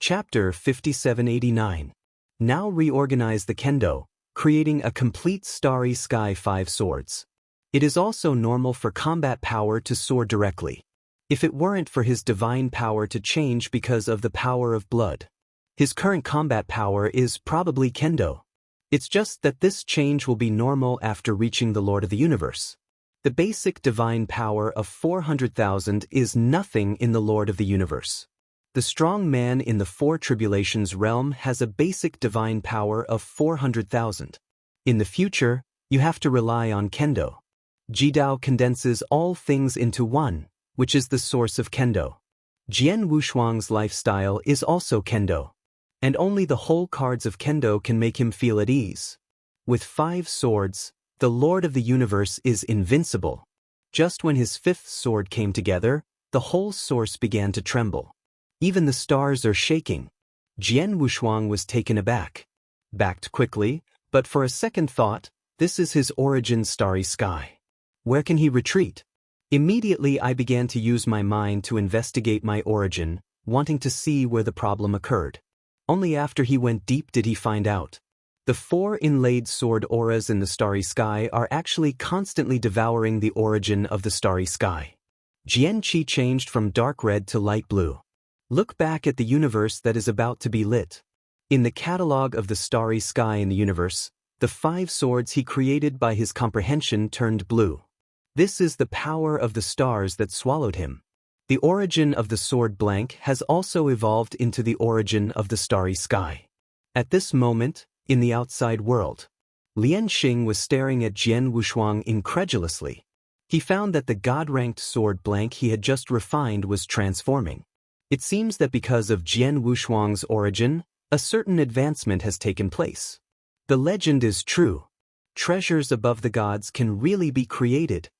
Chapter 5789. Now reorganize the kendo, creating a complete starry sky 5 swords. It is also normal for combat power to soar directly. If it weren't for his divine power to change because of the power of blood. His current combat power is probably kendo. It's just that this change will be normal after reaching the Lord of the Universe. The basic divine power of 400,000 is nothing in the Lord of the Universe. The strong man in the Four Tribulations realm has a basic divine power of 400,000. In the future, you have to rely on kendo. Jidao condenses all things into one, which is the source of kendo. Jian Wushuang's lifestyle is also kendo. And only the whole cards of kendo can make him feel at ease. With 5 swords, the Lord of the Universe is invincible. Just when his 5th sword came together, the whole source began to tremble. Even the stars are shaking. Jian Wushuang was taken aback. Backed quickly, but for a second thought, this is his origin starry sky. Where can he retreat? Immediately I began to use my mind to investigate my origin, wanting to see where the problem occurred. Only after he went deep did he find out. The 4 inlaid sword auras in the starry sky are actually constantly devouring the origin of the starry sky. Jian Qi changed from dark red to light blue. Look back at the universe that is about to be lit. In the catalogue of the starry sky in the universe, the 5 swords he created by his comprehension turned blue. This is the power of the stars that swallowed him. The origin of the sword blank has also evolved into the origin of the starry sky. At this moment, in the outside world, Lian Xing was staring at Jian Wushuang incredulously. He found that the god-ranked sword blank he had just refined was transforming. It seems that because of Jian Wushuang's origin, a certain advancement has taken place. The legend is true. Treasures above the gods can really be created.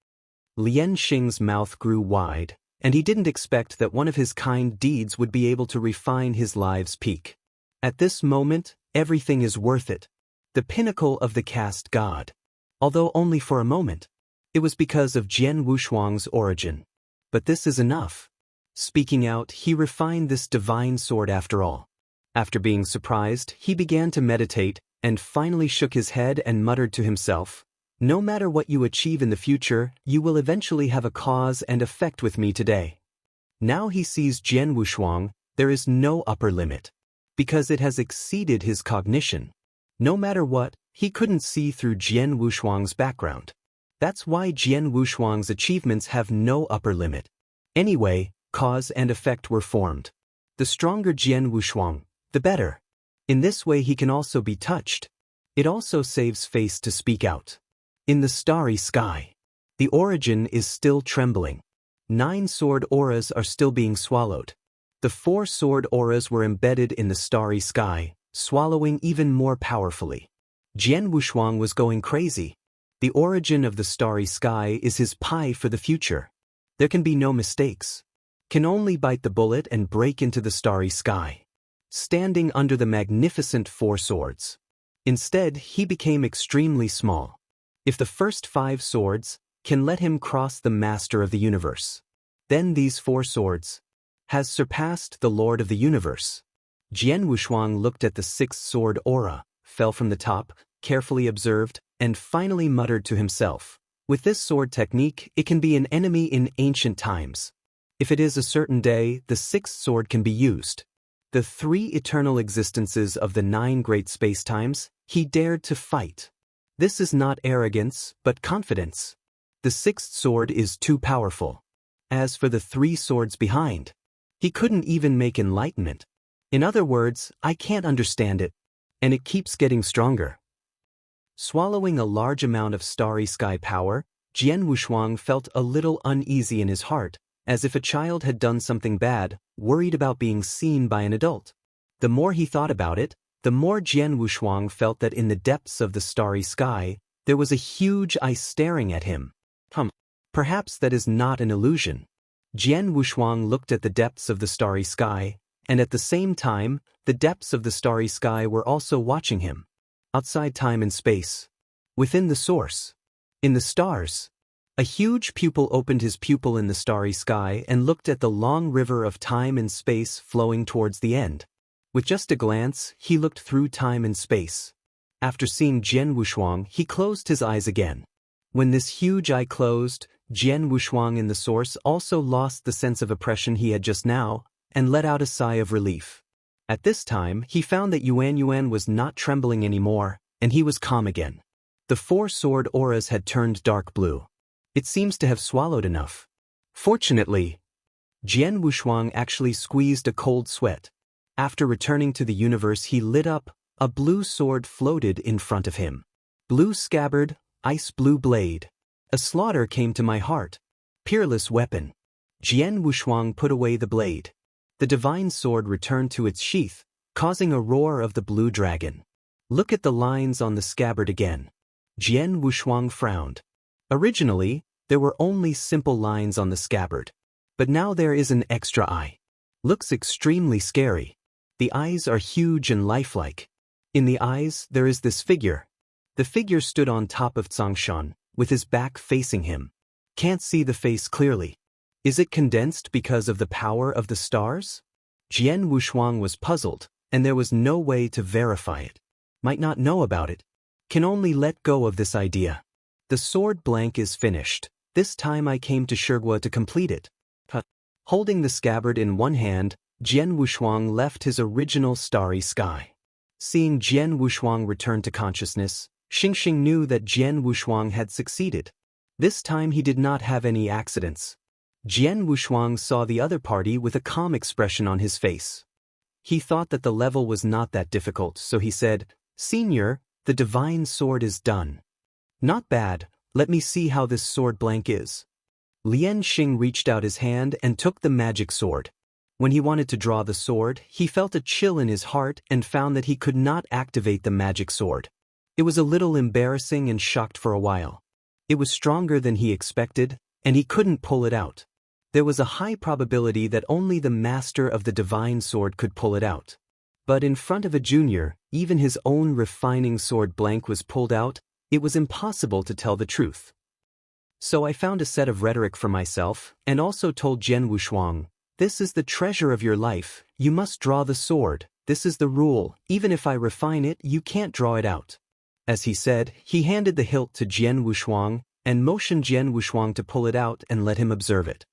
Lian Xing's mouth grew wide, and he didn't expect that one of his kind deeds would be able to refine his live's peak. At this moment, everything is worth it. The pinnacle of the caste god. Although only for a moment. It was because of Jian Wushuang's origin. But this is enough. Speaking out, he refined this divine sword after all. After being surprised, he began to meditate, and finally shook his head and muttered to himself, "No matter what you achieve in the future, you will eventually have a cause and effect with me today." Now he sees Jian Wushuang, there is no upper limit. Because it has exceeded his cognition. No matter what, he couldn't see through Jian Wushuang's background. That's why Jian Wushuang's achievements have no upper limit. Anyway, cause and effect were formed. The stronger Jian Wushuang, the better. In this way he can also be touched. It also saves face to speak out. In the starry sky, the origin is still trembling. 9 sword auras are still being swallowed. The 4 sword auras were embedded in the starry sky, swallowing even more powerfully. Jian Wushuang was going crazy. The origin of the starry sky is his pie for the future. There can be no mistakes. Can only bite the bullet and break into the starry sky. Standing under the magnificent 4 swords. Instead, he became extremely small. If the first 5 swords can let him cross the master of the universe, then these 4 swords has surpassed the Lord of the Universe. Jian Wushuang looked at the 6th sword aura, fell from the top, carefully observed, and finally muttered to himself, "With this sword technique, it can be an enemy in ancient times. If it is a certain day, the 6th sword can be used." The 3 eternal existences of the 9 great spacetimes, he dared to fight. This is not arrogance, but confidence. The 6th sword is too powerful. As for the 3 swords behind, he couldn't even make enlightenment. In other words, I can't understand it. And it keeps getting stronger. Swallowing a large amount of starry sky power, Jian Wushuang felt a little uneasy in his heart, as if a child had done something bad, worried about being seen by an adult. The more he thought about it, the more Jian Wushuang felt that in the depths of the starry sky, there was a huge eye staring at him. Perhaps that is not an illusion. Jian Wushuang looked at the depths of the starry sky, and at the same time, the depths of the starry sky were also watching him. Outside time and space. Within the source. In the stars. A huge pupil opened his pupil in the starry sky and looked at the long river of time and space flowing towards the end. With just a glance, he looked through time and space. After seeing Jian Wushuang, he closed his eyes again. When this huge eye closed, Jian Wushuang in the source also lost the sense of oppression he had just now, and let out a sigh of relief. At this time, he found that Yuan Yuan was not trembling anymore, and he was calm again. The four sword auras had turned dark blue. It seems to have swallowed enough. Fortunately, Jian Wushuang actually squeezed a cold sweat. After returning to the universe, he lit up. A blue sword floated in front of him. Blue scabbard, ice blue blade. A slaughter came to my heart. Peerless weapon. Jian Wushuang put away the blade. The divine sword returned to its sheath, causing a roar of the blue dragon. Look at the lines on the scabbard again. Jian Wushuang frowned. Originally, there were only simple lines on the scabbard. But now there is an extra eye. Looks extremely scary. The eyes are huge and lifelike. In the eyes, there is this figure. The figure stood on top of Tsongshan, with his back facing him. Can't see the face clearly. Is it condensed because of the power of the stars? Jian Wushuang was puzzled, and there was no way to verify it. Might not know about it. Can only let go of this idea. The sword blank is finished. This time I came to Shigua to complete it. Holding the scabbard in one hand, Jian Wushuang left his original starry sky. Seeing Jian Wushuang return to consciousness, Xingxing knew that Jian Wushuang had succeeded. This time he did not have any accidents. Jian Wushuang saw the other party with a calm expression on his face. He thought that the level was not that difficult, so he said, "Senior, the divine sword is done." "Not bad, let me see how this sword blank is." Lian Xing reached out his hand and took the magic sword. When he wanted to draw the sword, he felt a chill in his heart and found that he could not activate the magic sword. It was a little embarrassing and shocked for a while. It was stronger than he expected, and he couldn't pull it out. There was a high probability that only the master of the divine sword could pull it out. But in front of a junior, even his own refining sword blank was pulled out. It was impossible to tell the truth. So I found a set of rhetoric for myself, and also told Jian Wushuang, "This is the treasure of your life, you must draw the sword, this is the rule, even if I refine it, you can't draw it out." As he said, he handed the hilt to Jian Wushuang, and motioned Jian Wushuang to pull it out and let him observe it.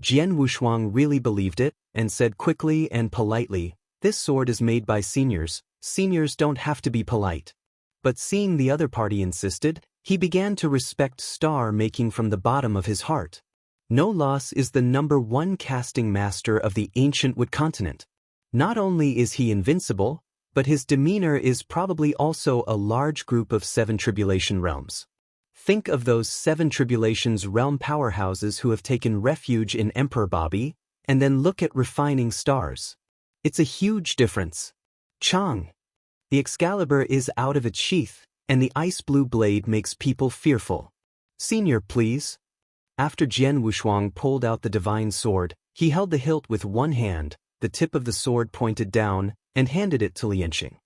Jian Wushuang really believed it, and said quickly and politely, "This sword is made by seniors, seniors don't have to be polite." But seeing the other party insisted, he began to respect star making from the bottom of his heart. No Loss is the #1 casting master of the ancient Wood continent. Not only is he invincible, but his demeanor is probably also a large group of 7 tribulation realms. Think of those 7 tribulations realm powerhouses who have taken refuge in Emperor Bobby, and then look at refining stars. It's a huge difference. Chang. The Excalibur is out of its sheath, and the ice blue blade makes people fearful. "Senior, please." After Jian Wushuang pulled out the divine sword, he held the hilt with one hand, the tip of the sword pointed down, and handed it to Lianxing.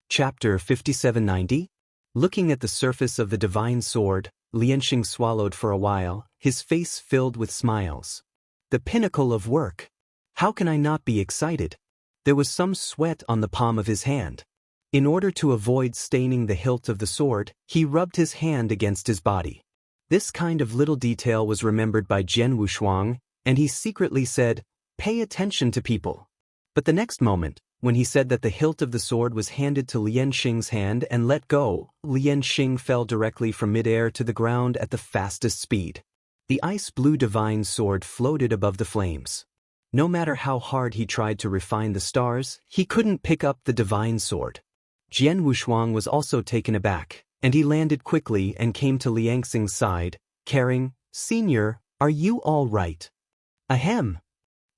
Chapter 5790. Looking at the surface of the divine sword, Lianxing swallowed for a while, his face filled with smiles. The pinnacle of work. How can I not be excited? There was some sweat on the palm of his hand. In order to avoid staining the hilt of the sword, he rubbed his hand against his body. This kind of little detail was remembered by Jian Wushuang, and he secretly said, "Pay attention to people." But the next moment, when he said that the hilt of the sword was handed to Lianxing's hand and let go, Lianxing fell directly from midair to the ground at the fastest speed. The ice blue divine sword floated above the flames. No matter how hard he tried to refine the stars, he couldn't pick up the divine sword. Jian Wushuang was also taken aback, and he landed quickly and came to Lianxing's side, carrying, "Senior, are you all right?" "Ahem."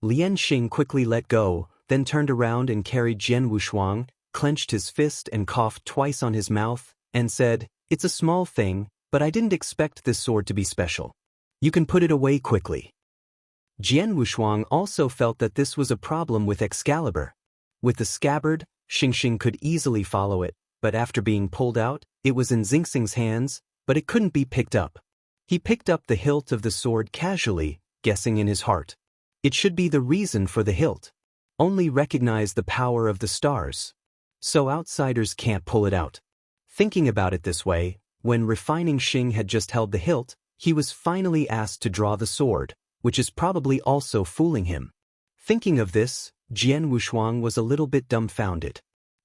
Lianxing quickly let go, then turned around and carried Jian Wushuang, clenched his fist and coughed twice on his mouth, and said, "It's a small thing, but I didn't expect this sword to be special. You can put it away quickly." Jian Wushuang also felt that this was a problem with Excalibur. With the scabbard, Xingxing could easily follow it, but after being pulled out, it was in Xingxing's hands, but it couldn't be picked up. He picked up the hilt of the sword casually, guessing in his heart. It should be the reason for the hilt. only recognize the power of the stars. So outsiders can't pull it out. Thinking about it this way, when refining Xing had just held the hilt, he was finally asked to draw the sword, which is probably also fooling him. Thinking of this, Jian Wushuang was a little bit dumbfounded.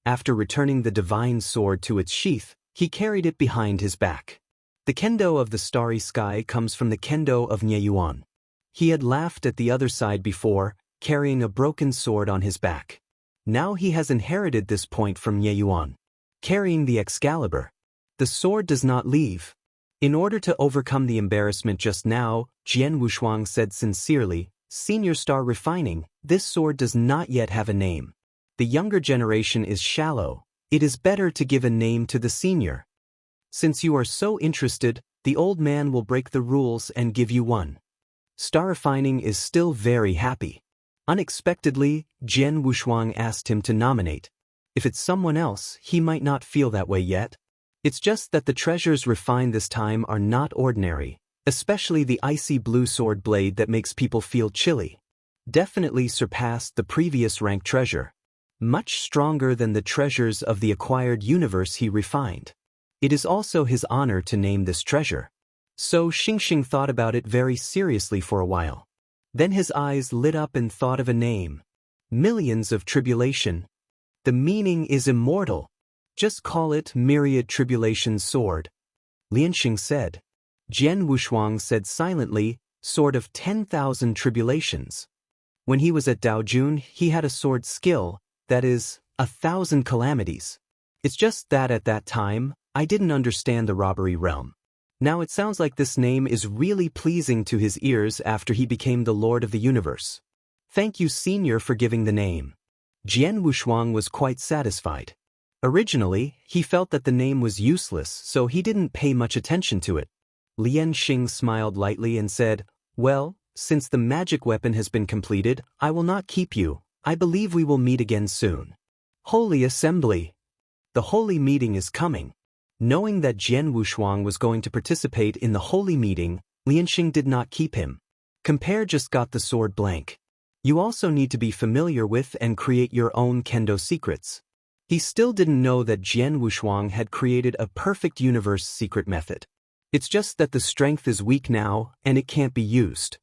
After returning the divine sword to its sheath, he carried it behind his back. The kendo of the starry sky comes from the kendo of Nieyuan. He had laughed at the other side before, carrying a broken sword on his back. Now he has inherited this point from Nieyuan. Carrying the Excalibur. The sword does not leave. In order to overcome the embarrassment just now, Jian Wushuang said sincerely, "Senior Star Refining, this sword does not yet have a name. The younger generation is shallow. It is better to give a name to the senior. Since you are so interested, the old man will break the rules and give you one." Star Refining is still very happy. Unexpectedly, Jian Wushuang asked him to nominate. If it's someone else, he might not feel that way yet. It's just that the treasures refined this time are not ordinary, especially the icy blue sword blade that makes people feel chilly. Definitely surpassed the previous rank treasure. Much stronger than the treasures of the acquired universe he refined. It is also his honor to name this treasure. So Xingxing thought about it very seriously for a while. Then his eyes lit up and thought of a name. Millions of Tribulation. The meaning is immortal. Just call it Myriad Tribulation's Sword. Lianxing said. Jian Wushuang said silently, Sword of 10,000 Tribulations. When he was at Daojun, he had a sword skill, that is, 1,000 calamities. It's just that at that time, I didn't understand the robbery realm. Now it sounds like this name is really pleasing to his ears after he became the Lord of the Universe. Thank you, Senior, for giving the name. Jian Wushuang was quite satisfied. Originally, he felt that the name was useless, so he didn't pay much attention to it. Lianxing smiled lightly and said, "Well, since the magic weapon has been completed, I will not keep you. I believe we will meet again soon." Holy Assembly. The holy meeting is coming. Knowing that Jian Wushuang was going to participate in the holy meeting, Lianxing did not keep him. Compare just got the sword blank. You also need to be familiar with and create your own kendo secrets. He still didn't know that Jian Wushuang had created a perfect universe secret method. It's just that the strength is weak now, and it can't be used.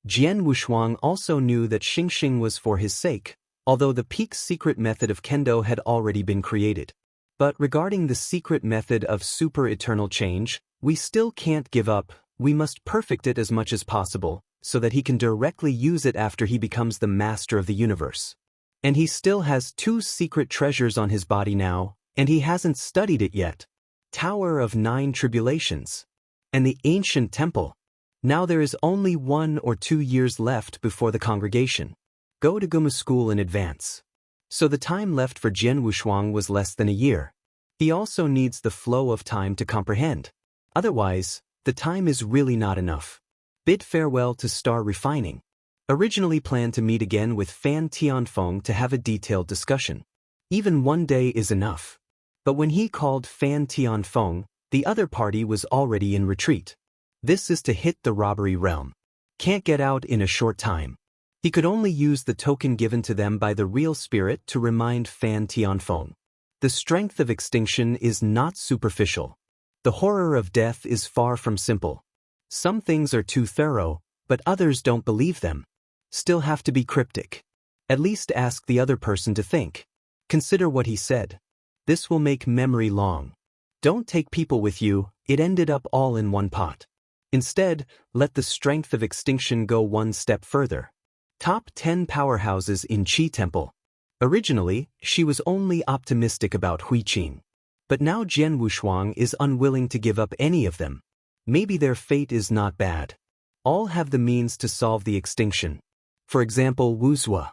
Jian Wushuang also knew that Xingxing was for his sake, although the peak secret method of kendo had already been created. But regarding the secret method of super eternal change, we still can't give up. We must perfect it as much as possible, so that he can directly use it after he becomes the master of the universe. And he still has 2 secret treasures on his body now, and he hasn't studied it yet. Tower of 9 Tribulations. And the ancient temple. Now there is only 1 or 2 years left before the congregation. Go to Guma school in advance. So the time left for Jian Wushuang was less than a year. He also needs the flow of time to comprehend. Otherwise, the time is really not enough. Bid farewell to Star Refining. Originally planned to meet again with Fan Tianfeng to have a detailed discussion. Even one day is enough. But when he called Fan Tianfeng, the other party was already in retreat. This is to hit the robbery realm. Can't get out in a short time. He could only use the token given to them by the real spirit to remind Fan Tianfeng. The strength of extinction is not superficial. The horror of death is far from simple. Some things are too thorough, but others don't believe them. Still have to be cryptic. At least ask the other person to think. Consider what he said. This will make memory long. Don't take people with you, it ended up all in one pot. Instead, let the strength of extinction go one step further. Top 10 powerhouses in Qi Temple. Originally, she was only optimistic about Huiqing. But now Jian Wushuang is unwilling to give up any of them. Maybe their fate is not bad. All have the means to solve the extinction. For example, Wuzhua.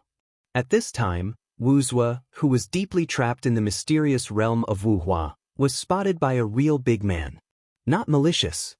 At this time, Wuzhua, who was deeply trapped in the mysterious realm of Wuhua, was spotted by a real big man. Not malicious.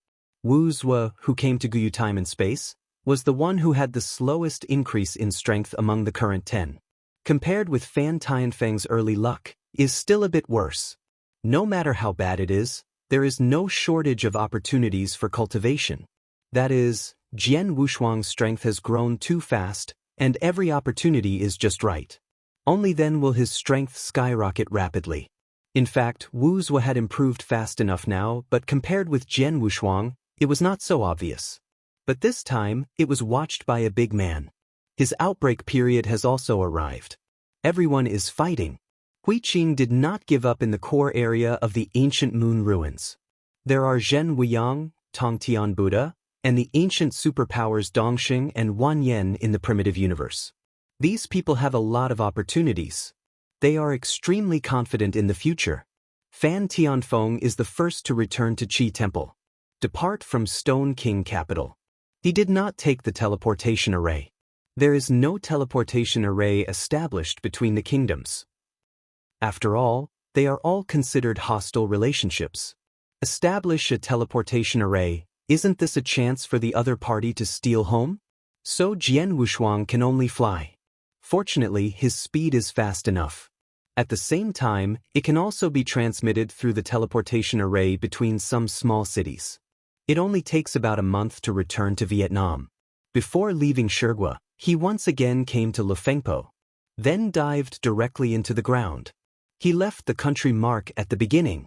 Wuzhua, who came to Guyu time and space, was the one who had the slowest increase in strength among the current 10. Compared with Fan Tianfeng's early luck, is still a bit worse. No matter how bad it is, there is no shortage of opportunities for cultivation. That is, Jian Wushuang's strength has grown too fast, and every opportunity is just right. Only then will his strength skyrocket rapidly. In fact, Wu Zhe had improved fast enough now, but compared with Jian Wushuang, it was not so obvious. But this time, it was watched by a big man. His outbreak period has also arrived. Everyone is fighting. Hui Qing did not give up in the core area of the ancient moon ruins. There are Zhen Wuyang, Tongtian Buddha, and the ancient superpowers Dongxing and Wan Yan in the primitive universe. These people have a lot of opportunities. They are extremely confident in the future. Fan Tianfeng is the first to return to Qi Temple. Depart from Stone King capital. He did not take the teleportation array. There is no teleportation array established between the kingdoms. After all, they are all considered hostile relationships. Establish a teleportation array. Isn't this a chance for the other party to steal home? So Jian Wushuang can only fly. Fortunately, his speed is fast enough. At the same time, it can also be transmitted through the teleportation array between some small cities. It only takes about a month to return to Vietnam. Before leaving Shigua, he once again came to Lufengpo. Then dived directly into the ground. He left the country mark at the beginning.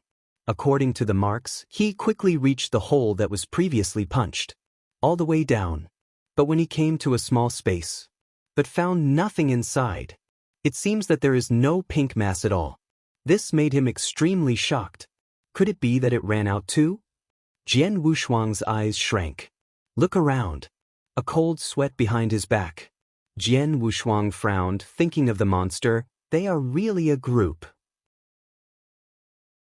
According to the marks, he quickly reached the hole that was previously punched. All the way down. But when he came to a small space, but found nothing inside. It seems that there is no pink mass at all. This made him extremely shocked. Could it be that it ran out too? Jian Wushuang's eyes shrank. Look around. A cold sweat behind his back. Jian Wushuang frowned, thinking of the monster. They are really a group.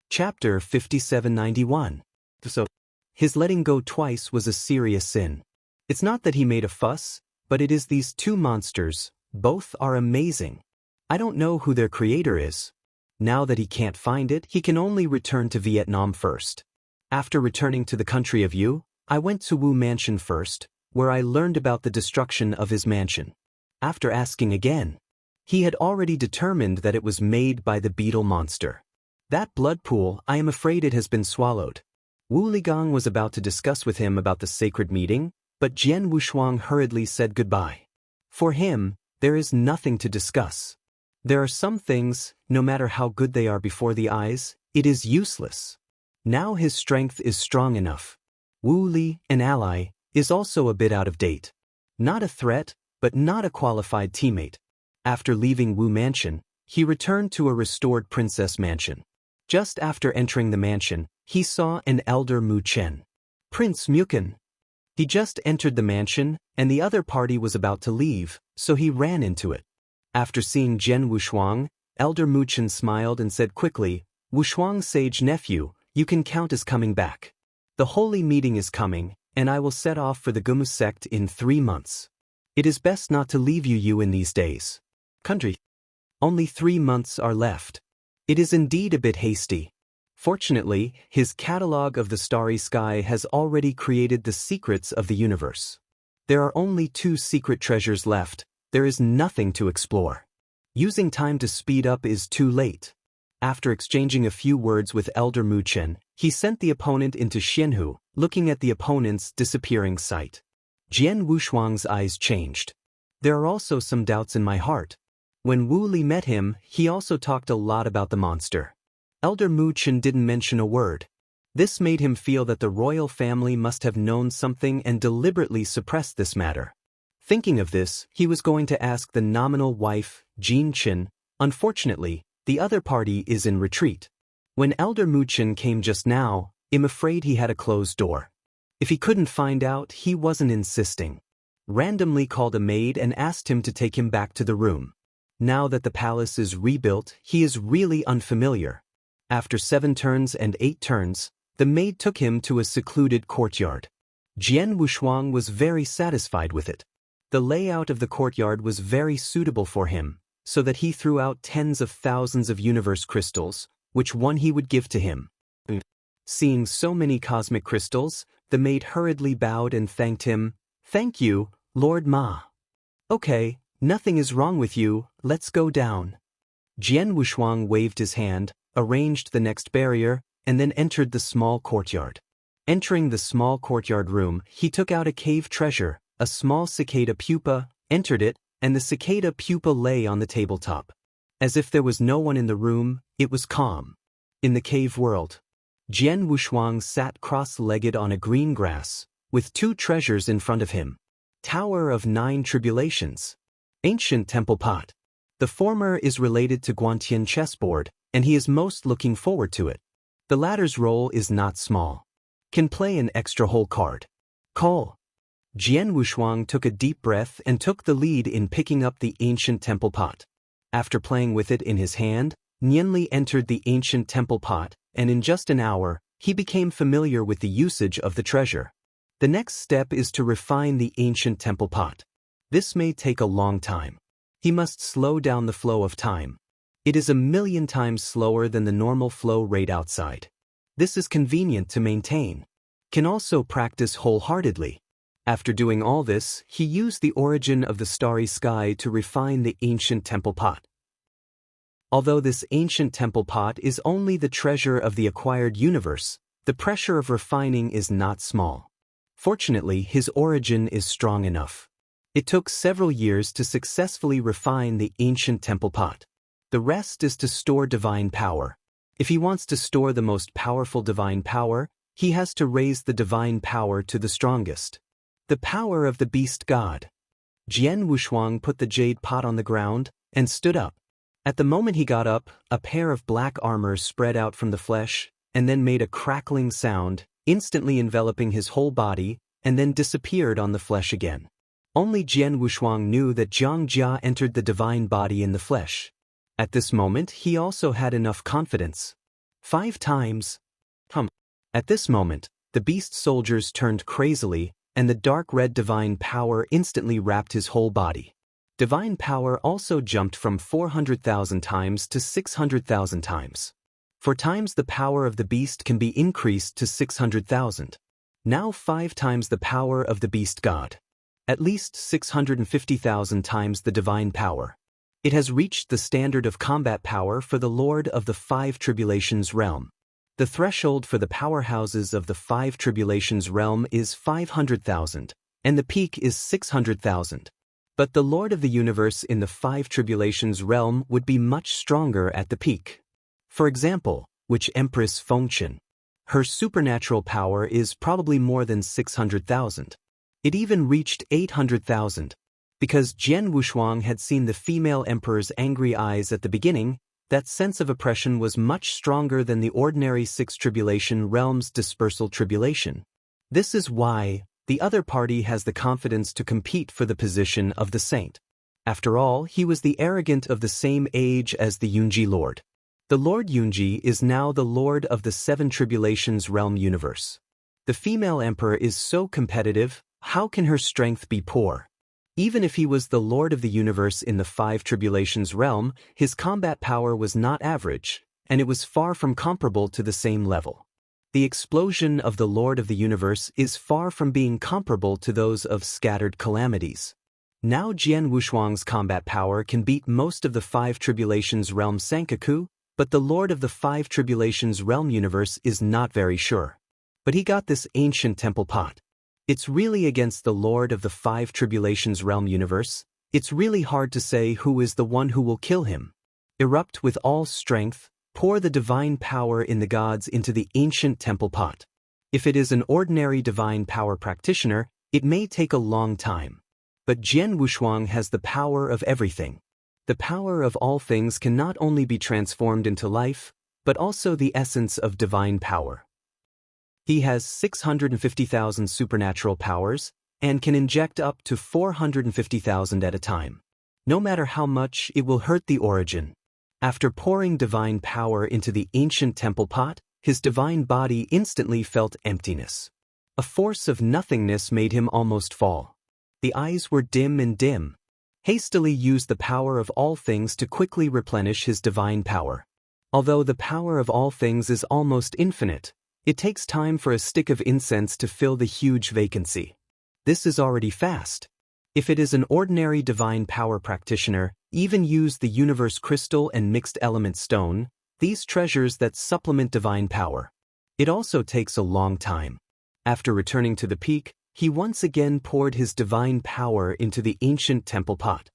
Chapter 5791. So, his letting go twice was a serious sin. It's not that he made a fuss, but it is these two monsters. Both are amazing. I don't know who their creator is. Now that he can't find it, he can only return to Vietnam first. After returning to the country of Yu, I went to Wu Mansion first, where I learned about the destruction of his mansion. After asking again, he had already determined that it was made by the beetle monster. That blood pool, I am afraid it has been swallowed. Wu Ligang was about to discuss with him about the sacred meeting, but Jian Wushuang hurriedly said goodbye. For him, there is nothing to discuss. There are some things, no matter how good they are before the eyes, it is useless. Now his strength is strong enough. Wu Li, an ally, is also a bit out of date. Not a threat, but not a qualified teammate. After leaving Wu Mansion, he returned to a restored princess mansion. Just after entering the mansion, he saw an elder Mu Chen. Prince Muken. He just entered the mansion, and the other party was about to leave, so he ran into it. After seeing Jian Wushuang, elder Mu Chen smiled and said quickly, Wushuang sage nephew, you can count as coming back. The holy meeting is coming, and I will set off for the Gumu sect in 3 months. It is best not to leave you in these days. Country. Only 3 months are left. It is indeed a bit hasty. Fortunately, his catalogue of the starry sky has already created the secrets of the universe. There are only 2 secret treasures left. There is nothing to explore. Using time to speed up is too late. After exchanging a few words with Elder Mu Chen, he sent the opponent into Xianhu, looking at the opponent's disappearing sight. Jian Wushuang's eyes changed. There are also some doubts in my heart. When Wu Li met him, he also talked a lot about the monster. Elder Mu Chen didn't mention a word. This made him feel that the royal family must have known something and deliberately suppressed this matter. Thinking of this, he was going to ask the nominal wife, Jin Chen. Unfortunately, the other party is in retreat. When Elder Mu Chen came just now, I'm afraid he had a closed door. If he couldn't find out, he wasn't insisting. Randomly called a maid and asked him to take him back to the room. Now that the palace is rebuilt, he is really unfamiliar. After 7 turns and 8 turns, the maid took him to a secluded courtyard. Jian Wushuang was very satisfied with it. The layout of the courtyard was very suitable for him, so that he threw out tens of thousands of universe crystals, which one he would give to him. Seeing so many cosmic crystals, the maid hurriedly bowed and thanked him. Thank you, Lord Ma. Okay. Nothing is wrong with you, let's go down. Jian Wushuang waved his hand, arranged the next barrier, and then entered the small courtyard. Entering the small courtyard room, he took out a cave treasure, a small cicada pupa, entered it, and the cicada pupa lay on the tabletop. As if there was no one in the room, it was calm. In the cave world, Jian Wushuang sat cross-legged on a green grass, with two treasures in front of him. Tower of Nine Tribulations. Ancient temple pot. The former is related to Guantian chessboard, and he is most looking forward to it. The latter's role is not small. Can play an extra hole card. Call. Jian Wushuang took a deep breath and took the lead in picking up the ancient temple pot. After playing with it in his hand, Nianli entered the ancient temple pot, and in just an hour, he became familiar with the usage of the treasure. The next step is to refine the ancient temple pot. This may take a long time. He must slow down the flow of time. It is 1,000,000 times slower than the normal flow rate outside. This is convenient to maintain. Can also practice wholeheartedly. After doing all this, he used the origin of the starry sky to refine the ancient temple pot. Although this ancient temple pot is only the treasure of the acquired universe, the pressure of refining is not small. Fortunately, his origin is strong enough. It took several years to successfully refine the ancient temple pot. The rest is to store divine power. If he wants to store the most powerful divine power, he has to raise the divine power to the strongest. The power of the beast god. Jian Wushuang put the jade pot on the ground and stood up. At the moment he got up, a pair of black armor spread out from the flesh, and then made a crackling sound, instantly enveloping his whole body, and then disappeared on the flesh again. Only Jian Wushuang knew that Jiang Jia entered the divine body in the flesh. At this moment he also had enough confidence. 5 times. At this moment, the beast soldiers turned crazily, and the dark red divine power instantly wrapped his whole body. Divine power also jumped from 400,000 times to 600,000 times. 4 times the power of the beast can be increased to 600,000. Now 5 times the power of the beast god. At least 650,000 times the divine power. It has reached the standard of combat power for the Lord of the 5 Tribulations realm. The threshold for the powerhouses of the 5 Tribulations realm is 500,000, and the peak is 600,000. But the Lord of the universe in the 5 Tribulations realm would be much stronger at the peak. For example, which Empress Fengqian? Her supernatural power is probably more than 600,000. It even reached 800,000. Because Jian Wushuang had seen the female emperor's angry eyes at the beginning, that sense of oppression was much stronger than the ordinary 6 Tribulation realm's dispersal tribulation. This is why the other party has the confidence to compete for the position of the saint. After all, he was the arrogant of the same age as the Yunji Lord. The Lord Yunji is now the Lord of the 7 Tribulations realm universe. The female emperor is so competitive, how can her strength be poor? Even if he was the Lord of the universe in the 5 Tribulations realm, his combat power was not average, and it was far from comparable to the same level. The explosion of the Lord of the universe is far from being comparable to those of scattered calamities. Now Jian Wushuang's combat power can beat most of the 5 Tribulations realm Sankaku, but the Lord of the 5 Tribulations realm universe is not very sure. But he got this ancient temple pot. It's really against the Lord of the 5 Tribulations realm universe. It's really hard to say who is the one who will kill him. Erupt with all strength, pour the divine power in the gods into the ancient temple pot. If it is an ordinary divine power practitioner, it may take a long time. But Jian Wushuang has the power of everything. The power of all things can not only be transformed into life, but also the essence of divine power. He has 650,000 supernatural powers, and can inject up to 450,000 at a time. No matter how much, it will hurt the origin. After pouring divine power into the ancient temple pot, his divine body instantly felt emptiness. A force of nothingness made him almost fall. The eyes were dim and dim. Hastily used the power of all things to quickly replenish his divine power. Although the power of all things is almost infinite, it takes time for a stick of incense to fill the huge vacancy. This is already fast. If it is an ordinary divine power practitioner, even use the universe crystal and mixed element stone, these treasures that supplement divine power. It also takes a long time. After returning to the peak, he once again poured his divine power into the ancient temple pot.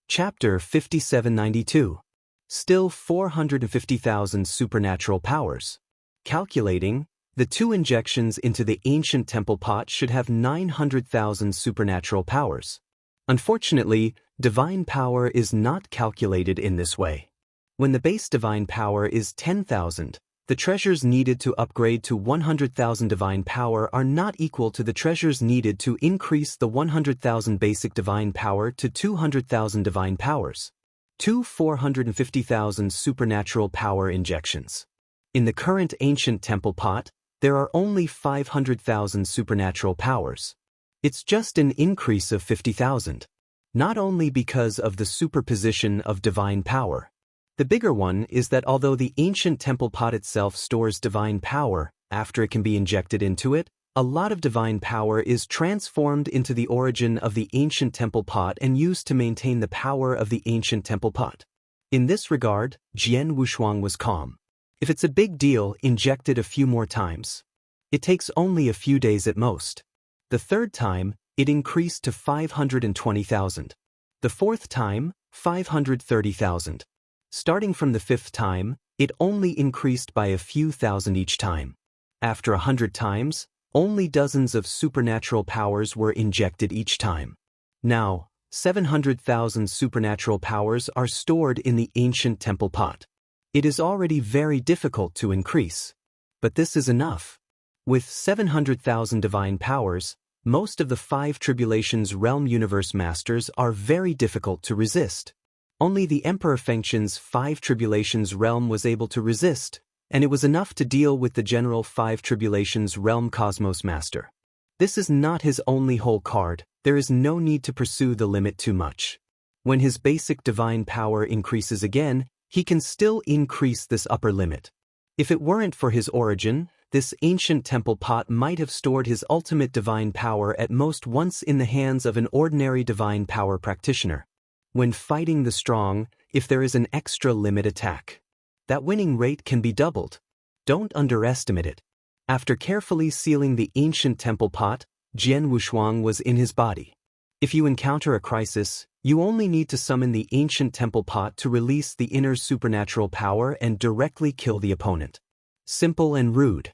Chapter 5792. Still 450,000 supernatural powers. Calculating, the 2 injections into the ancient temple pot should have 900,000 supernatural powers. Unfortunately, divine power is not calculated in this way. When the base divine power is 10,000, the treasures needed to upgrade to 100,000 divine power are not equal to the treasures needed to increase the 100,000 basic divine power to 200,000 divine powers. 450,000 supernatural power injections. In the current ancient temple pot, there are only 500,000 supernatural powers. It's just an increase of 50,000. Not only because of the superposition of divine power. The bigger one is that although the ancient temple pot itself stores divine power, after it can be injected into it, a lot of divine power is transformed into the origin of the ancient temple pot and used to maintain the power of the ancient temple pot. In this regard, Jian Wushuang was calm. If it's a big deal, inject it a few more times. It takes only a few days at most. The third time, it increased to 520,000. The fourth time, 530,000. Starting from the 5th time, it only increased by a few thousand each time. After 100 times, only dozens of supernatural powers were injected each time. Now, 700,000 supernatural powers are stored in the ancient temple pot. It is already very difficult to increase. But this is enough. With 700,000 divine powers, most of the 5 Tribulations Realm Universe Masters are very difficult to resist. Only the Emperor Fengtian's 5 Tribulations Realm was able to resist, and it was enough to deal with the general 5 Tribulations Realm Cosmos Master. This is not his only whole card, there is no need to pursue the limit too much. When his basic divine power increases again, he can still increase this upper limit. If it weren't for his origin, this ancient temple pot might have stored his ultimate divine power at most once in the hands of an ordinary divine power practitioner. When fighting the strong, if there is an extra limit attack, that winning rate can be doubled. Don't underestimate it. After carefully sealing the ancient temple pot, Jian Wushuang was in his body. If you encounter a crisis, you only need to summon the ancient temple pot to release the inner supernatural power and directly kill the opponent. Simple and rude.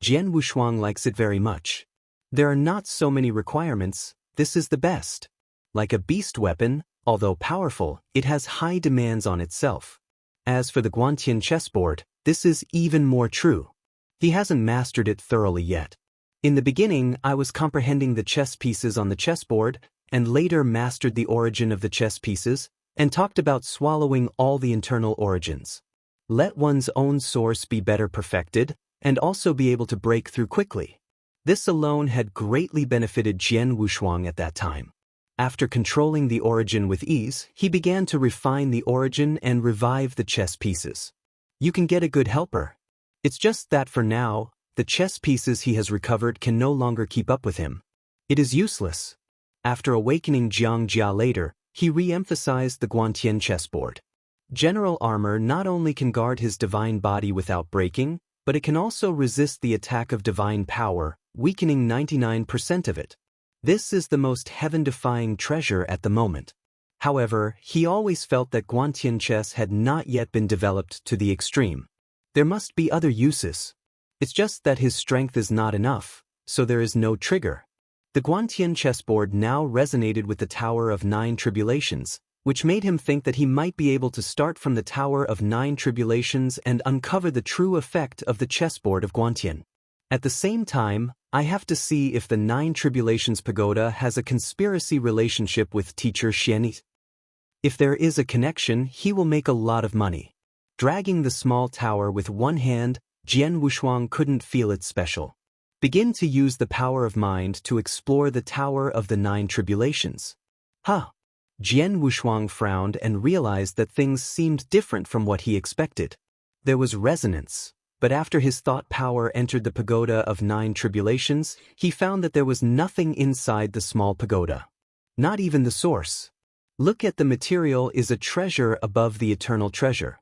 Jian Wushuang likes it very much. There are not so many requirements, this is the best. Like a beast weapon, although powerful, it has high demands on itself. As for the Guantian chessboard, this is even more true. He hasn't mastered it thoroughly yet. In the beginning, I was comprehending the chess pieces on the chessboard, and later mastered the origin of the chess pieces, and talked about swallowing all the internal origins. Let one's own source be better perfected, and also be able to break through quickly. This alone had greatly benefited Jian Wushuang at that time. After controlling the origin with ease, he began to refine the origin and revive the chess pieces. You can get a good helper. It's just that for now, the chess pieces he has recovered can no longer keep up with him. It is useless. After awakening Jiang Jia later, he re-emphasized the Guantian chessboard. General armor not only can guard his divine body without breaking, but it can also resist the attack of divine power, weakening 99% of it. This is the most heaven-defying treasure at the moment. However, he always felt that Guantian chess had not yet been developed to the extreme. There must be other uses. It's just that his strength is not enough, so there is no trigger. The Guantian chessboard now resonated with the Tower of 9 Tribulations, which made him think that he might be able to start from the Tower of 9 Tribulations and uncover the true effect of the chessboard of Guantian. At the same time, I have to see if the 9 Tribulations Pagoda has a conspiracy relationship with teacher Xianyi. If there is a connection, he will make a lot of money. Dragging the small tower with one hand, Jian Wushuang couldn't feel it special. Begin to use the power of mind to explore the Tower of the 9 Tribulations. Jian Wushuang frowned and realized that things seemed different from what he expected. There was resonance. But after his thought power entered the pagoda of 9 Tribulations, he found that there was nothing inside the small pagoda. Not even the source. Look at the material is a treasure above the eternal treasure.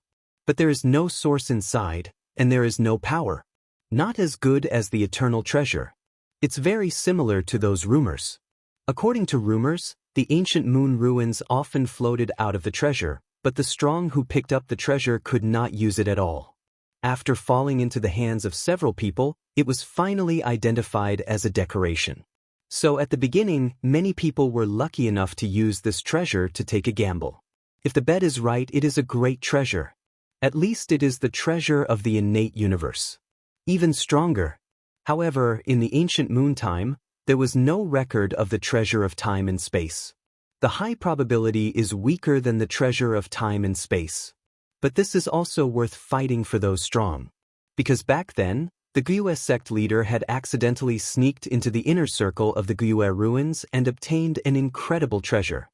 But there is no source inside, and there is no power. Not as good as the eternal treasure. It's very similar to those rumors. According to rumors, The ancient moon ruins often floated out of the treasure, but the strong who picked up the treasure could not use it at all. After falling into the hands of several people, it was finally identified as a decoration. So at the beginning, many people were lucky enough to use this treasure to take a gamble. If the bet is right, it is a great treasure. At least it is the treasure of the innate universe. Even stronger. However, in the ancient moon time, there was no record of the treasure of time and space. The high probability is weaker than the treasure of time and space. But this is also worth fighting for those strong. Because back then, the Gyue sect leader had accidentally sneaked into the inner circle of the Gyue ruins and obtained an incredible treasure.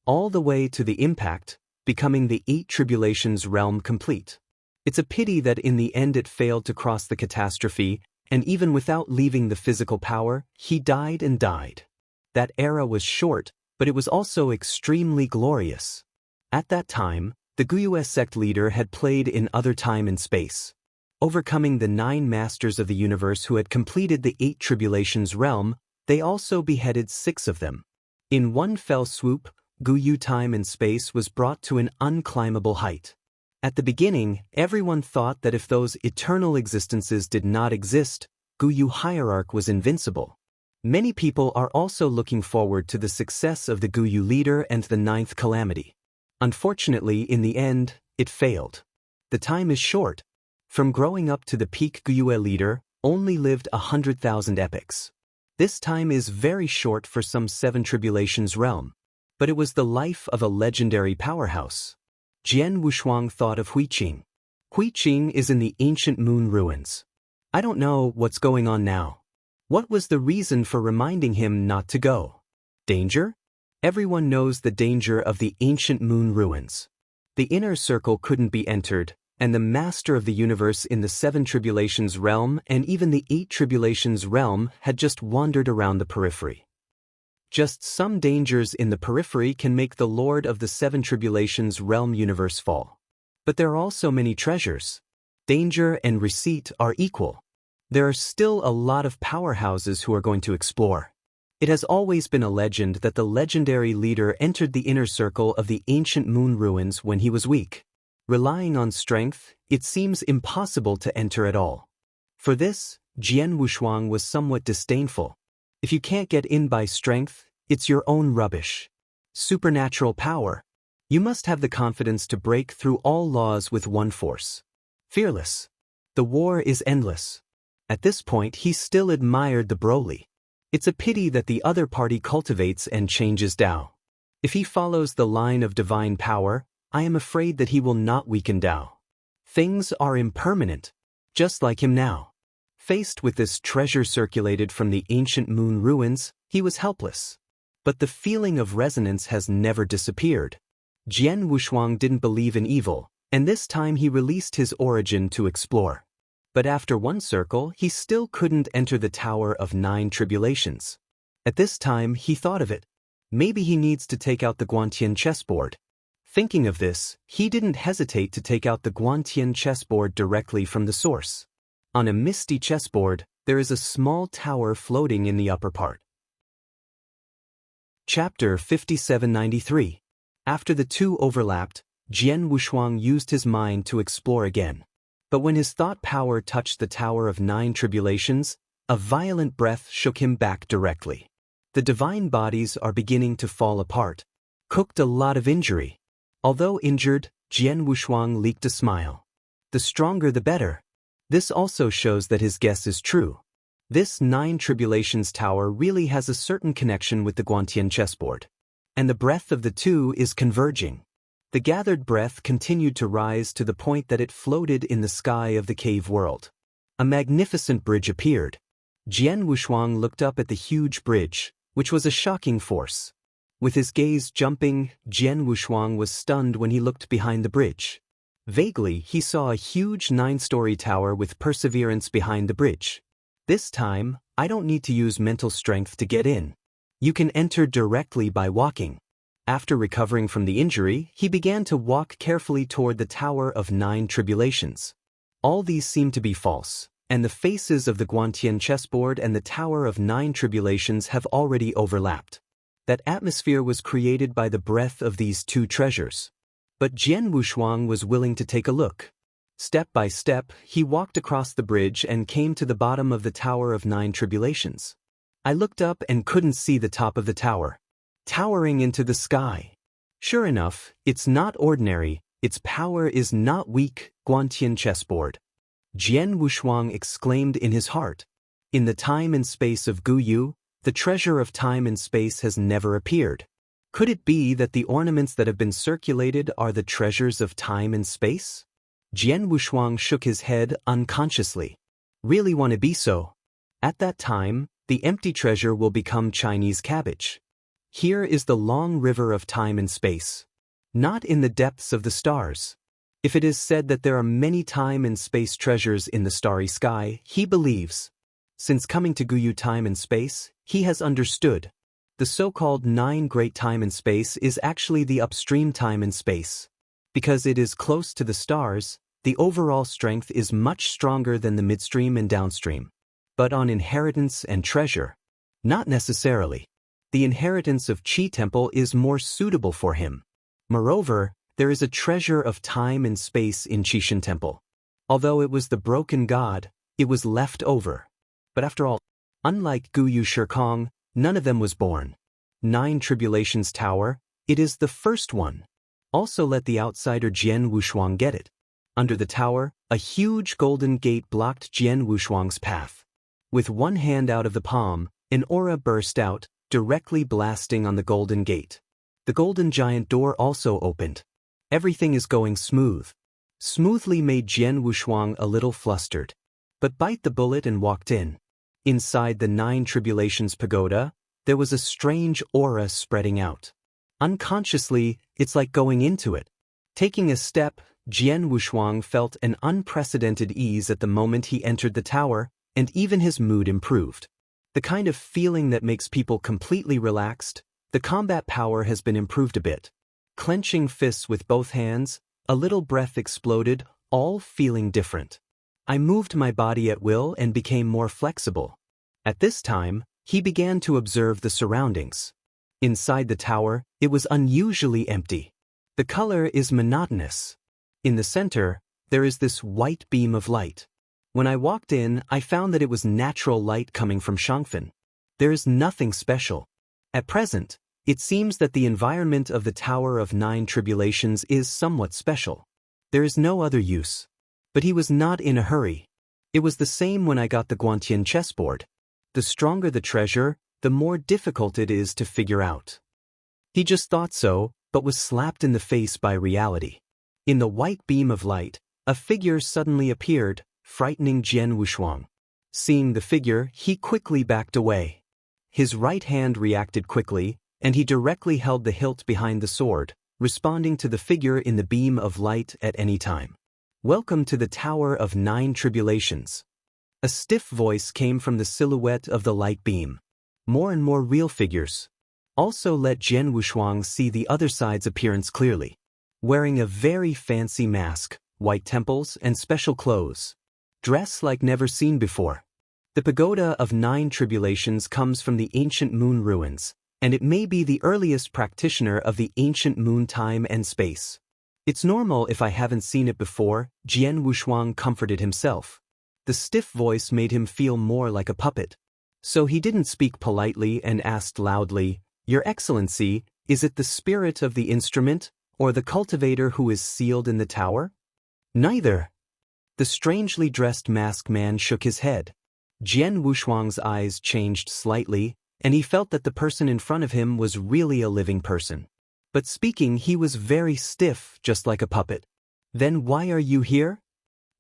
All the way to the impact, becoming the 8 tribulations realm complete. It's a pity that in the end it failed to cross the catastrophe, and even without leaving the physical power, he died and died. That era was short, but it was also extremely glorious. At that time, the Gyue sect leader had played in other time and space, overcoming the 9 masters of the universe who had completed the 8 tribulations realm. They also beheaded 6 of them. In one fell swoop, Gyue time and space was brought to an unclimbable height. At the beginning, everyone thought that if those eternal existences did not exist, Gyue hierarch was invincible. Many people are also looking forward to the success of the Gyue leader and the 9th calamity. Unfortunately, in the end, it failed. The time is short. From growing up to the peak Gyue leader, only lived 100,000 epochs. This time is very short for some 7 tribulations realm. But it was the life of a legendary powerhouse. Jian Wushuang thought of Huiqing. Huiqing is in the ancient moon ruins. I don't know what's going on now. What was the reason for reminding him not to go? Danger? Everyone knows the danger of the ancient moon ruins. The inner circle couldn't be entered, and the master of the universe in the 7 tribulations realm and even the 8 tribulations realm had just wandered around the periphery. Just some dangers in the periphery can make the Lord of the 7 tribulations realm universe fall. But there are also many treasures. Danger and receipt are equal. There are still a lot of powerhouses who are going to explore. It has always been a legend that the legendary leader entered the inner circle of the ancient moon ruins when he was weak. Relying on strength, it seems impossible to enter at all. For this, Jian Wushuang was somewhat disdainful. If you can't get in by strength, it's your own rubbish. Supernatural power. You must have the confidence to break through all laws with one force. Fearless. The war is endless. At this point, he still admired the Broly. It's a pity that the other party cultivates and changes Dao. If he follows the line of divine power, I am afraid that he will not weaken Dao. Things are impermanent, just like him now. Faced with this treasure circulated from the ancient moon ruins, he was helpless. But the feeling of resonance has never disappeared. Jian Wushuang didn't believe in evil, and this time he released his origin to explore. But after one circle, he still couldn't enter the Tower of 9 Tribulations. At this time, he thought of it. Maybe he needs to take out the Guantian chessboard. Thinking of this, he didn't hesitate to take out the Guantian chessboard directly from the source. On a misty chessboard, there is a small tower floating in the upper part. Chapter 5793. After the two overlapped, Jian Wushuang used his mind to explore again. But when his thought power touched the Tower of 9 Tribulations, a violent breath shook him back directly. The divine bodies are beginning to fall apart. Cooked a lot of injury. Although injured, Jian Wushuang leaked a smile. The stronger the better. This also shows that his guess is true. This 9 Tribulations tower really has a certain connection with the Guantian chessboard. And the breath of the two is converging. The gathered breath continued to rise to the point that it floated in the sky of the cave world. A magnificent bridge appeared. Jian Wushuang looked up at the huge bridge, which was a shocking force. With his gaze jumping, Jian Wushuang was stunned when he looked behind the bridge. Vaguely, he saw a huge 9-story tower with perseverance behind the bridge. This time, I don't need to use mental strength to get in. You can enter directly by walking. After recovering from the injury, he began to walk carefully toward the Tower of 9 Tribulations. All these seemed to be false, and the faces of the Guantian chessboard and the Tower of 9 Tribulations have already overlapped. That atmosphere was created by the breath of these two treasures. But Jian Wushuang was willing to take a look. Step by step, he walked across the bridge and came to the bottom of the Tower of Nine Tribulations. I looked up and couldn't see the top of the tower, towering into the sky. Sure enough, it's not ordinary, its power is not weak, Guantian chessboard. Jian Wushuang exclaimed in his heart. In the time and space of Guyu, the treasure of time and space has never appeared. Could it be that the ornaments that have been circulated are the treasures of time and space? Jian Wushuang shook his head unconsciously. Really want to be so? At that time, the empty treasure will become Chinese cabbage. Here is the long river of time and space. Not in the depths of the stars. If it is said that there are many time and space treasures in the starry sky, he believes. Since coming to Guyu time and space, he has understood. The so-called 9 great time and space is actually the upstream time and space. Because it is close to the stars, the overall strength is much stronger than the midstream and downstream. But on inheritance and treasure, not necessarily. The inheritance of Qi Temple is more suitable for him. Moreover, there is a treasure of time and space in Qishan Temple. Although it was the broken god, it was left over. But after all, unlike Guyu Shikong, none of them was born. 9 Tribulations Tower, it is the first one. Also let the outsider Jian Wushuang get it. Under the tower, a huge golden gate blocked Jian Wushuang's path. With one hand out of the palm, an aura burst out, directly blasting on the golden gate. The golden giant door also opened. Everything is going smooth. Smoothly made Jian Wushuang a little flustered. But bite the bullet and walked in. Inside the 9 Tribulations Pagoda, there was a strange aura spreading out. Unconsciously, it's like going into it. Taking a step, Jian Wushuang felt an unprecedented ease at the moment he entered the tower, and even his mood improved. The kind of feeling that makes people completely relaxed. The combat power has been improved a bit. Clenching fists with both hands, a little breath exploded, all feeling different. I moved my body at will and became more flexible. At this time, he began to observe the surroundings. Inside the tower, it was unusually empty. The color is monotonous. In the center, there is this white beam of light. When I walked in, I found that it was natural light coming from Shangfen. There is nothing special. At present, it seems that the environment of the Tower of 9 Tribulations is somewhat special. There is no other use. But he was not in a hurry. It was the same when I got the Guantian chessboard. The stronger the treasure, the more difficult it is to figure out. He just thought so, but was slapped in the face by reality. In the white beam of light, a figure suddenly appeared, frightening Jian Wushuang. Seeing the figure, he quickly backed away. His right hand reacted quickly, and he directly held the hilt behind the sword, responding to the figure in the beam of light at any time. Welcome to the Tower of 9 Tribulations. A stiff voice came from the silhouette of the light beam. More and more real figures. Also let Jian Wushuang see the other side's appearance clearly. Wearing a very fancy mask, white temples, and special clothes. Dress like never seen before. The Pagoda of 9 Tribulations comes from the ancient moon ruins, and it may be the earliest practitioner of the ancient moon time and space. It's normal if I haven't seen it before, Jian Wushuang comforted himself. The stiff voice made him feel more like a puppet. So he didn't speak politely and asked loudly, "Your Excellency, is it the spirit of the instrument, or the cultivator who is sealed in the tower?" "Neither." The strangely dressed masked man shook his head. Jian Wushuang's eyes changed slightly, and he felt that the person in front of him was really a living person. But speaking, he was very stiff, just like a puppet. "Then why are you here?"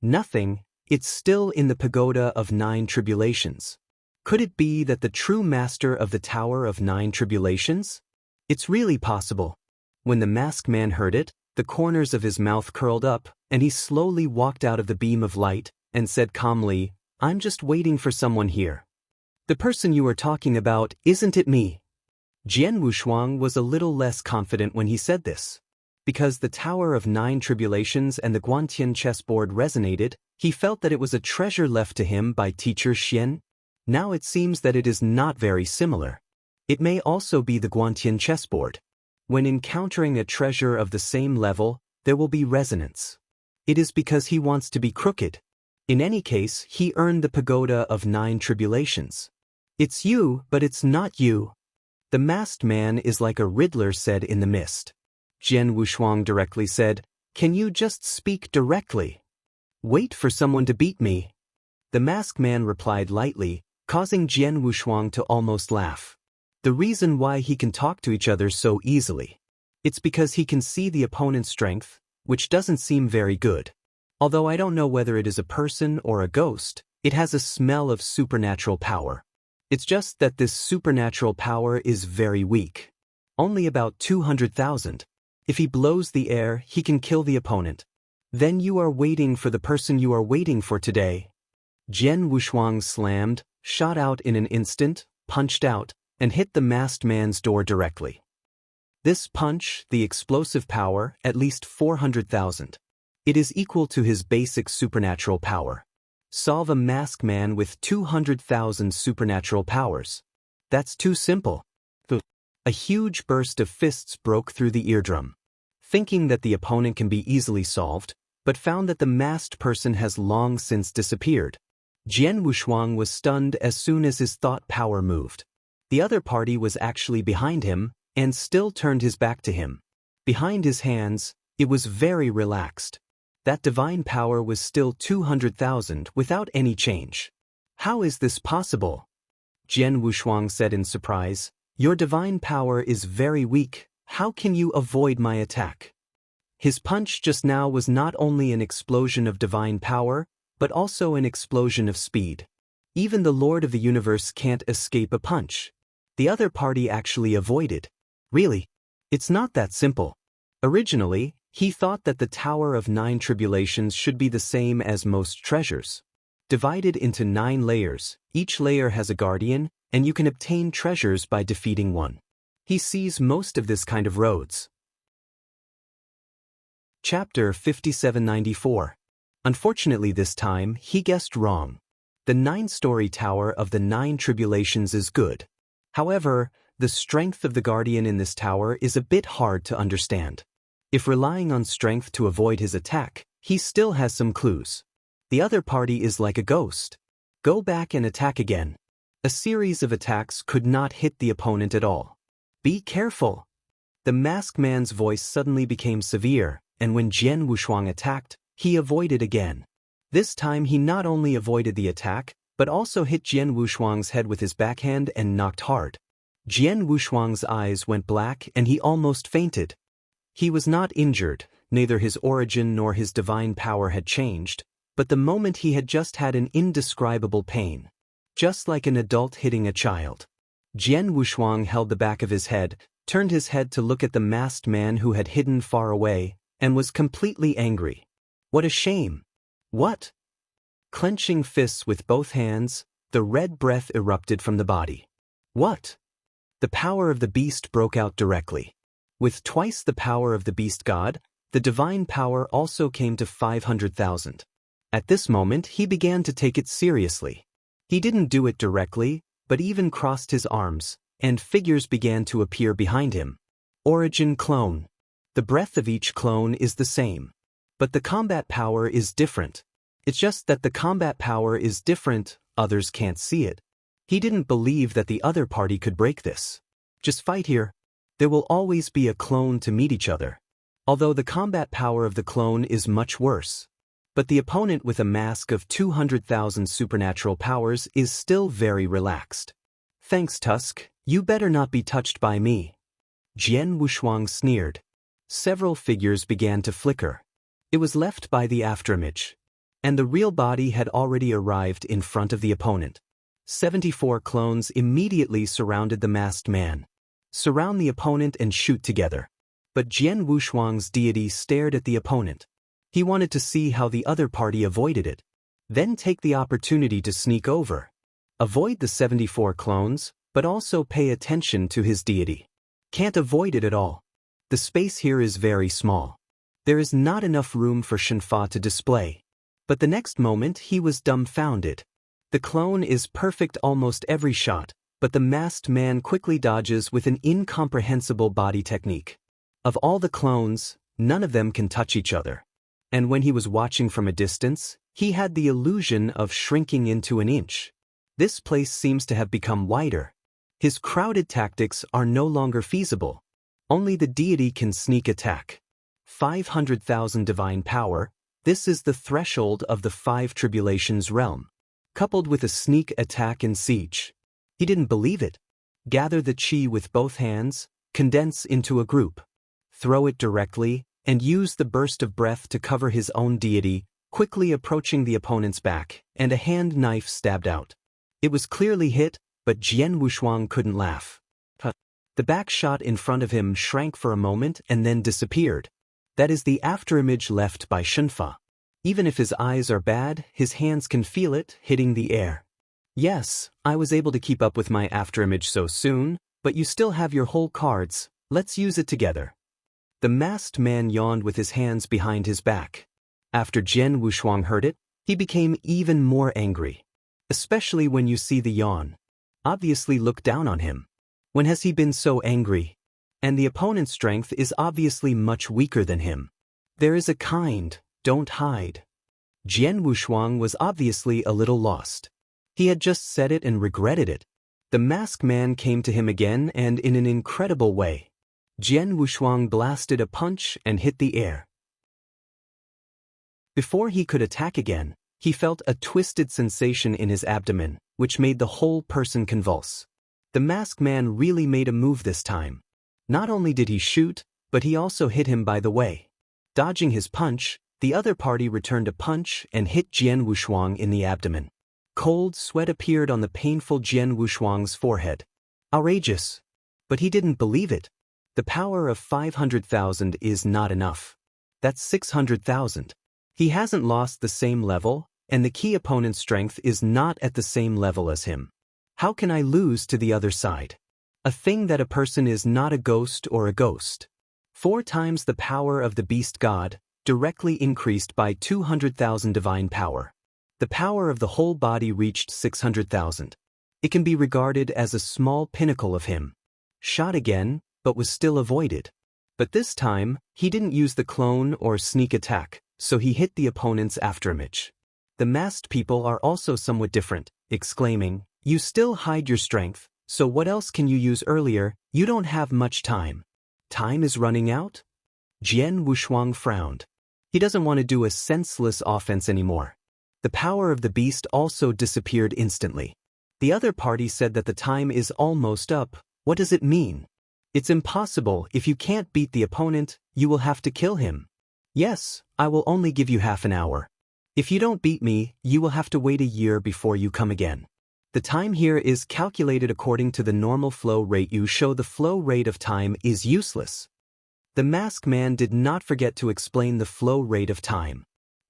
"Nothing, it's still in the Pagoda of 9 Tribulations." Could it be that the true master of the Tower of 9 Tribulations? It's really possible. When the masked man heard it, the corners of his mouth curled up, and he slowly walked out of the beam of light, and said calmly, "I'm just waiting for someone here." "The person you are talking about, isn't it me?" Jian Wushuang was a little less confident when he said this. Because the Tower of 9 Tribulations and the Guantian chessboard resonated, he felt that it was a treasure left to him by teacher Xian. Now it seems that it is not very similar. It may also be the Guantian chessboard. When encountering a treasure of the same level, there will be resonance. It is because he wants to be crooked. In any case, he earned the pagoda of 9 tribulations. It's you, but it's not you. The masked man is like a riddler said in the mist. Jian Wushuang directly said, "Can you just speak directly? Wait for someone to beat me." The masked man replied lightly, causing Jian Wushuang to almost laugh. The reason why he can talk to each other so easily. It's because he can see the opponent's strength, which doesn't seem very good. Although I don't know whether it is a person or a ghost, it has a smell of supernatural power. It's just that this supernatural power is very weak. Only about 200,000. If he blows the air, he can kill the opponent. Then you are waiting for the person you are waiting for today. Jian Wushuang slammed, shot out in an instant, punched out, and hit the masked man's door directly. This punch, the explosive power, at least 400,000. It is equal to his basic supernatural power. Solve a masked man with 200,000 supernatural powers. That's too simple. A huge burst of fists broke through the eardrum. Thinking that the opponent can be easily solved, but found that the masked person has long since disappeared. Jian Wushuang was stunned as soon as his thought power moved. The other party was actually behind him, and still turned his back to him. Behind his hands, it was very relaxed. That divine power was still 200,000 without any change. How is this possible? Jian Wushuang said in surprise, "Your divine power is very weak. How can you avoid my attack?" His punch just now was not only an explosion of divine power, but also an explosion of speed. Even the Lord of the Universe can't escape a punch. The other party actually avoided. Really? It's not that simple. Originally, he thought that the Tower of 9 Tribulations should be the same as most treasures. Divided into 9 layers, each layer has a guardian, and you can obtain treasures by defeating one. He sees most of this kind of roads. Chapter 5794. Unfortunately this time, he guessed wrong. The 9-story Tower of the 9 Tribulations is good. However, the strength of the guardian in this tower is a bit hard to understand. If relying on strength to avoid his attack, he still has some clues. The other party is like a ghost. Go back and attack again. A series of attacks could not hit the opponent at all. Be careful. The masked man's voice suddenly became severe, and when Jian Wushuang attacked, he avoided again. This time he not only avoided the attack, but also hit Jian Wushuang's head with his backhand and knocked hard. Jian Wushuang's eyes went black and he almost fainted. He was not injured, neither his origin nor his divine power had changed, but the moment he had just had an indescribable pain. Just like an adult hitting a child. Jian Wushuang held the back of his head, turned his head to look at the masked man who had hidden far away, and was completely angry. What a shame! What? Clenching fists with both hands, the red breath erupted from the body. What? The power of the beast broke out directly. With twice the power of the beast god, the divine power also came to 500,000. At this moment he began to take it seriously. He didn't do it directly, but even crossed his arms, and figures began to appear behind him. Origin clone. The breath of each clone is the same. But the combat power is different. It's just that the combat power is different, others can't see it. He didn't believe that the other party could break this. Just fight here. There will always be a clone to meet each other. Although the combat power of the clone is much worse. But the opponent with a mask of 200,000 supernatural powers is still very relaxed. Thanks, Tusk, you better not be touched by me. Jian Wushuang sneered. Several figures began to flicker. It was left by the afterimage. And the real body had already arrived in front of the opponent. 74 clones immediately surrounded the masked man. Surround the opponent and shoot together. But Jian Wushuang's deity stared at the opponent. He wanted to see how the other party avoided it. Then take the opportunity to sneak over. Avoid the 74 clones, but also pay attention to his deity. Can't avoid it at all. The space here is very small. There is not enough room for Shenfa to display. But the next moment he was dumbfounded. The clone is perfect almost every shot, but the masked man quickly dodges with an incomprehensible body technique. Of all the clones, none of them can touch each other. And when he was watching from a distance, he had the illusion of shrinking into an inch. This place seems to have become wider. His crowded tactics are no longer feasible. Only the deity can sneak attack. 500,000 divine power, this is the threshold of the 5 tribulations realm. Coupled with a sneak attack in siege. He didn't believe it. Gather the chi with both hands, condense into a group. Throw it directly, and use the burst of breath to cover his own deity, quickly approaching the opponent's back, and a hand knife stabbed out. It was clearly hit, but Jian Wushuang couldn't laugh. The back shot in front of him shrank for a moment and then disappeared. That is the afterimage left by Shenfa. Even if his eyes are bad, his hands can feel it hitting the air. Yes, I was able to keep up with my afterimage so soon, but you still have your whole cards, let's use it together. The masked man yawned with his hands behind his back. After Jian Wushuang heard it, he became even more angry. Especially when you see the yawn. Obviously look down on him. When has he been so angry? And the opponent's strength is obviously much weaker than him. There is a kind, don't hide. Jian Wushuang was obviously a little lost. He had just said it and regretted it. The masked man came to him again and in an incredible way. Jian Wushuang blasted a punch and hit the air. Before he could attack again, he felt a twisted sensation in his abdomen, which made the whole person convulse. The masked man really made a move this time. Not only did he shoot, but he also hit him by the way. Dodging his punch, the other party returned a punch and hit Jian Wushuang in the abdomen. Cold sweat appeared on the painful Jian Wushuang's forehead. Outrageous. But he didn't believe it. The power of 500,000 is not enough. That's 600,000. He hasn't lost the same level, and the key opponent's strength is not at the same level as him. How can I lose to the other side? A thing that a person is not a ghost or a ghost. 4 times the power of the beast god, directly increased by 200,000 divine power. The power of the whole body reached 600,000. It can be regarded as a small pinnacle of him. Shot again, but was still avoided. But this time, he didn't use the clone or sneak attack, so he hit the opponent's afterimage. The masked people are also somewhat different, exclaiming, "You still hide your strength, so what else can you use earlier? You don't have much time." Time is running out? Jian Wushuang frowned. He doesn't want to do a senseless offense anymore. The power of the beast also disappeared instantly. The other party said that the time is almost up. What does it mean? It's impossible. If you can't beat the opponent, you will have to kill him. Yes, I will only give you half an hour. If you don't beat me, you will have to wait a year before you come again. The time here is calculated according to the normal flow rate. You show the flow rate of time is useless. The masked man did not forget to explain the flow rate of time.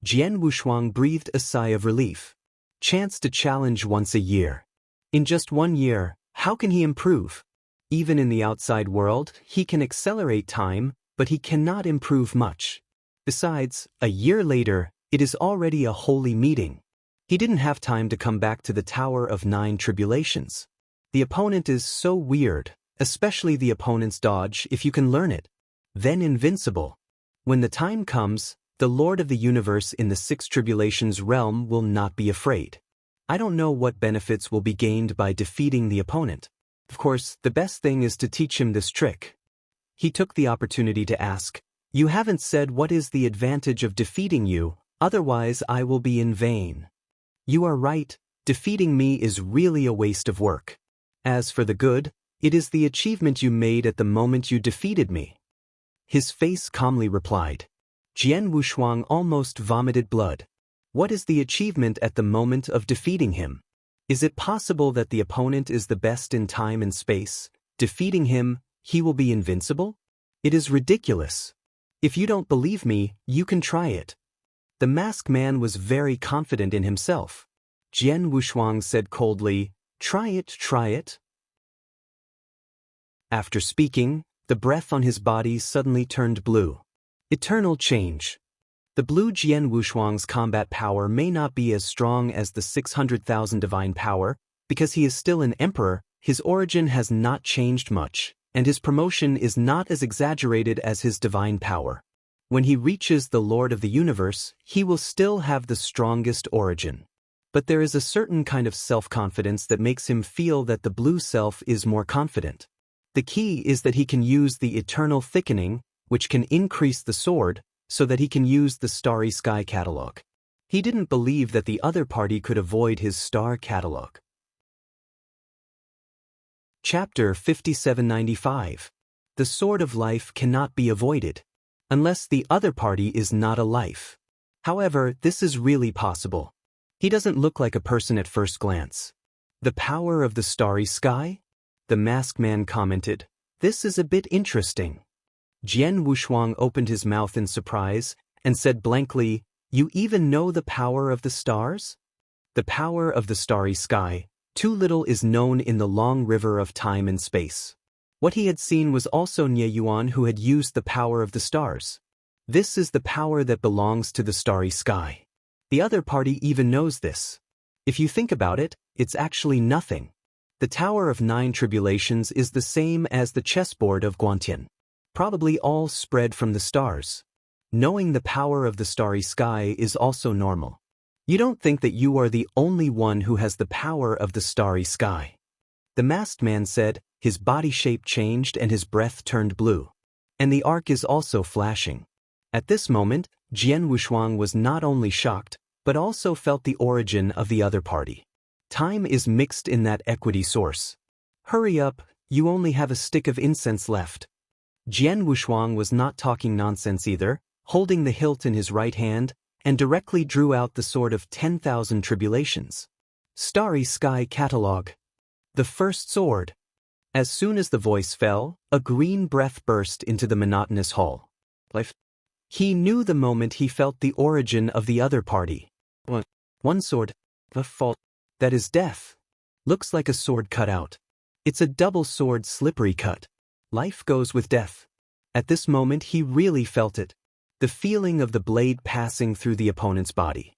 Jian Wushuang breathed a sigh of relief. Chance to challenge once a year. In just 1 year, how can he improve? Even in the outside world, he can accelerate time, but he cannot improve much. Besides, a year later, it is already a holy meeting. He didn't have time to come back to the Tower of 9 Tribulations. The opponent is so weird, especially the opponent's dodge if you can learn it. Then invincible. When the time comes, the Lord of the Universe in the 6 Tribulations realm will not be afraid. I don't know what benefits will be gained by defeating the opponent. Of course, the best thing is to teach him this trick. He took the opportunity to ask, "You haven't said what is the advantage of defeating you, otherwise I will be in vain." You are right, defeating me is really a waste of work. As for the good, it is the achievement you made at the moment you defeated me. His face calmly replied. Jian Wushuang almost vomited blood. What is the achievement at the moment of defeating him? Is it possible that the opponent is the best in time and space? Defeating him, he will be invincible? It is ridiculous. If you don't believe me, you can try it. The masked man was very confident in himself. Jian Wushuang said coldly, "Try it, try it." After speaking, the breath on his body suddenly turned blue. Eternal change. The blue Jian Wushuang's combat power may not be as strong as the 600,000 divine power, because he is still an emperor, his origin has not changed much, and his promotion is not as exaggerated as his divine power. When he reaches the Lord of the Universe, he will still have the strongest origin. But there is a certain kind of self-confidence that makes him feel that the blue self is more confident. The key is that he can use the eternal thickening, which can increase the sword, so that he can use the Starry Sky catalog. He didn't believe that the other party could avoid his star catalog. Chapter 5795. The Sword of Life cannot be avoided, unless the other party is not a life. However, this is really possible. He doesn't look like a person at first glance. The power of the Starry Sky? The masked man commented. This is a bit interesting. Jian Wushuang opened his mouth in surprise and said blankly, You even know the power of the stars? The power of the Starry Sky. Too little is known in the long river of time and space. What he had seen was also Nie Yuan who had used the power of the stars. This is the power that belongs to the Starry Sky. The other party even knows this. If you think about it, it's actually nothing. The Tower of Nine Tribulations is the same as the chessboard of Guantian. Probably all spread from the stars. Knowing the power of the Starry Sky is also normal. You don't think that you are the only one who has the power of the Starry Sky. The masked man said, his body shape changed and his breath turned blue. And the arc is also flashing. At this moment, Jian Wushuang was not only shocked, but also felt the origin of the other party. Time is mixed in that equity source. Hurry up, you only have a stick of incense left. Jian Wushuang was not talking nonsense either, holding the hilt in his right hand, and directly drew out the sword of 10,000 tribulations. Starry Sky Catalog. The first sword. As soon as the voice fell, a green breath burst into the monotonous hall. He knew the moment he felt the origin of the other party. One sword. The fault. That is death. Looks like a sword cut out. It's a double sword slippery cut. Life goes with death. At this moment he really felt it. The feeling of the blade passing through the opponent's body.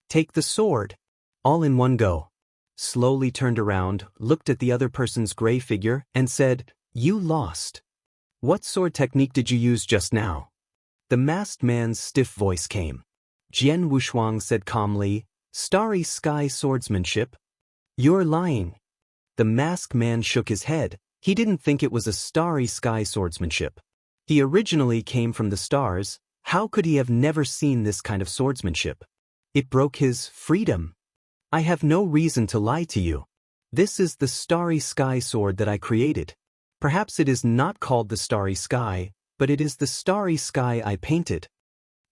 Take the sword. All in one go. Slowly turned around, looked at the other person's gray figure, and said, You lost. What sword technique did you use just now? The masked man's stiff voice came. Jian Wushuang said calmly, Starry Sky swordsmanship. You're lying. The masked man shook his head. He didn't think it was a Starry Sky swordsmanship. He originally came from the stars. How could he have never seen this kind of swordsmanship? It broke his freedom. I have no reason to lie to you. This is the Starry Sky sword that I created. Perhaps it is not called the Starry Sky, but it is the Starry Sky I painted.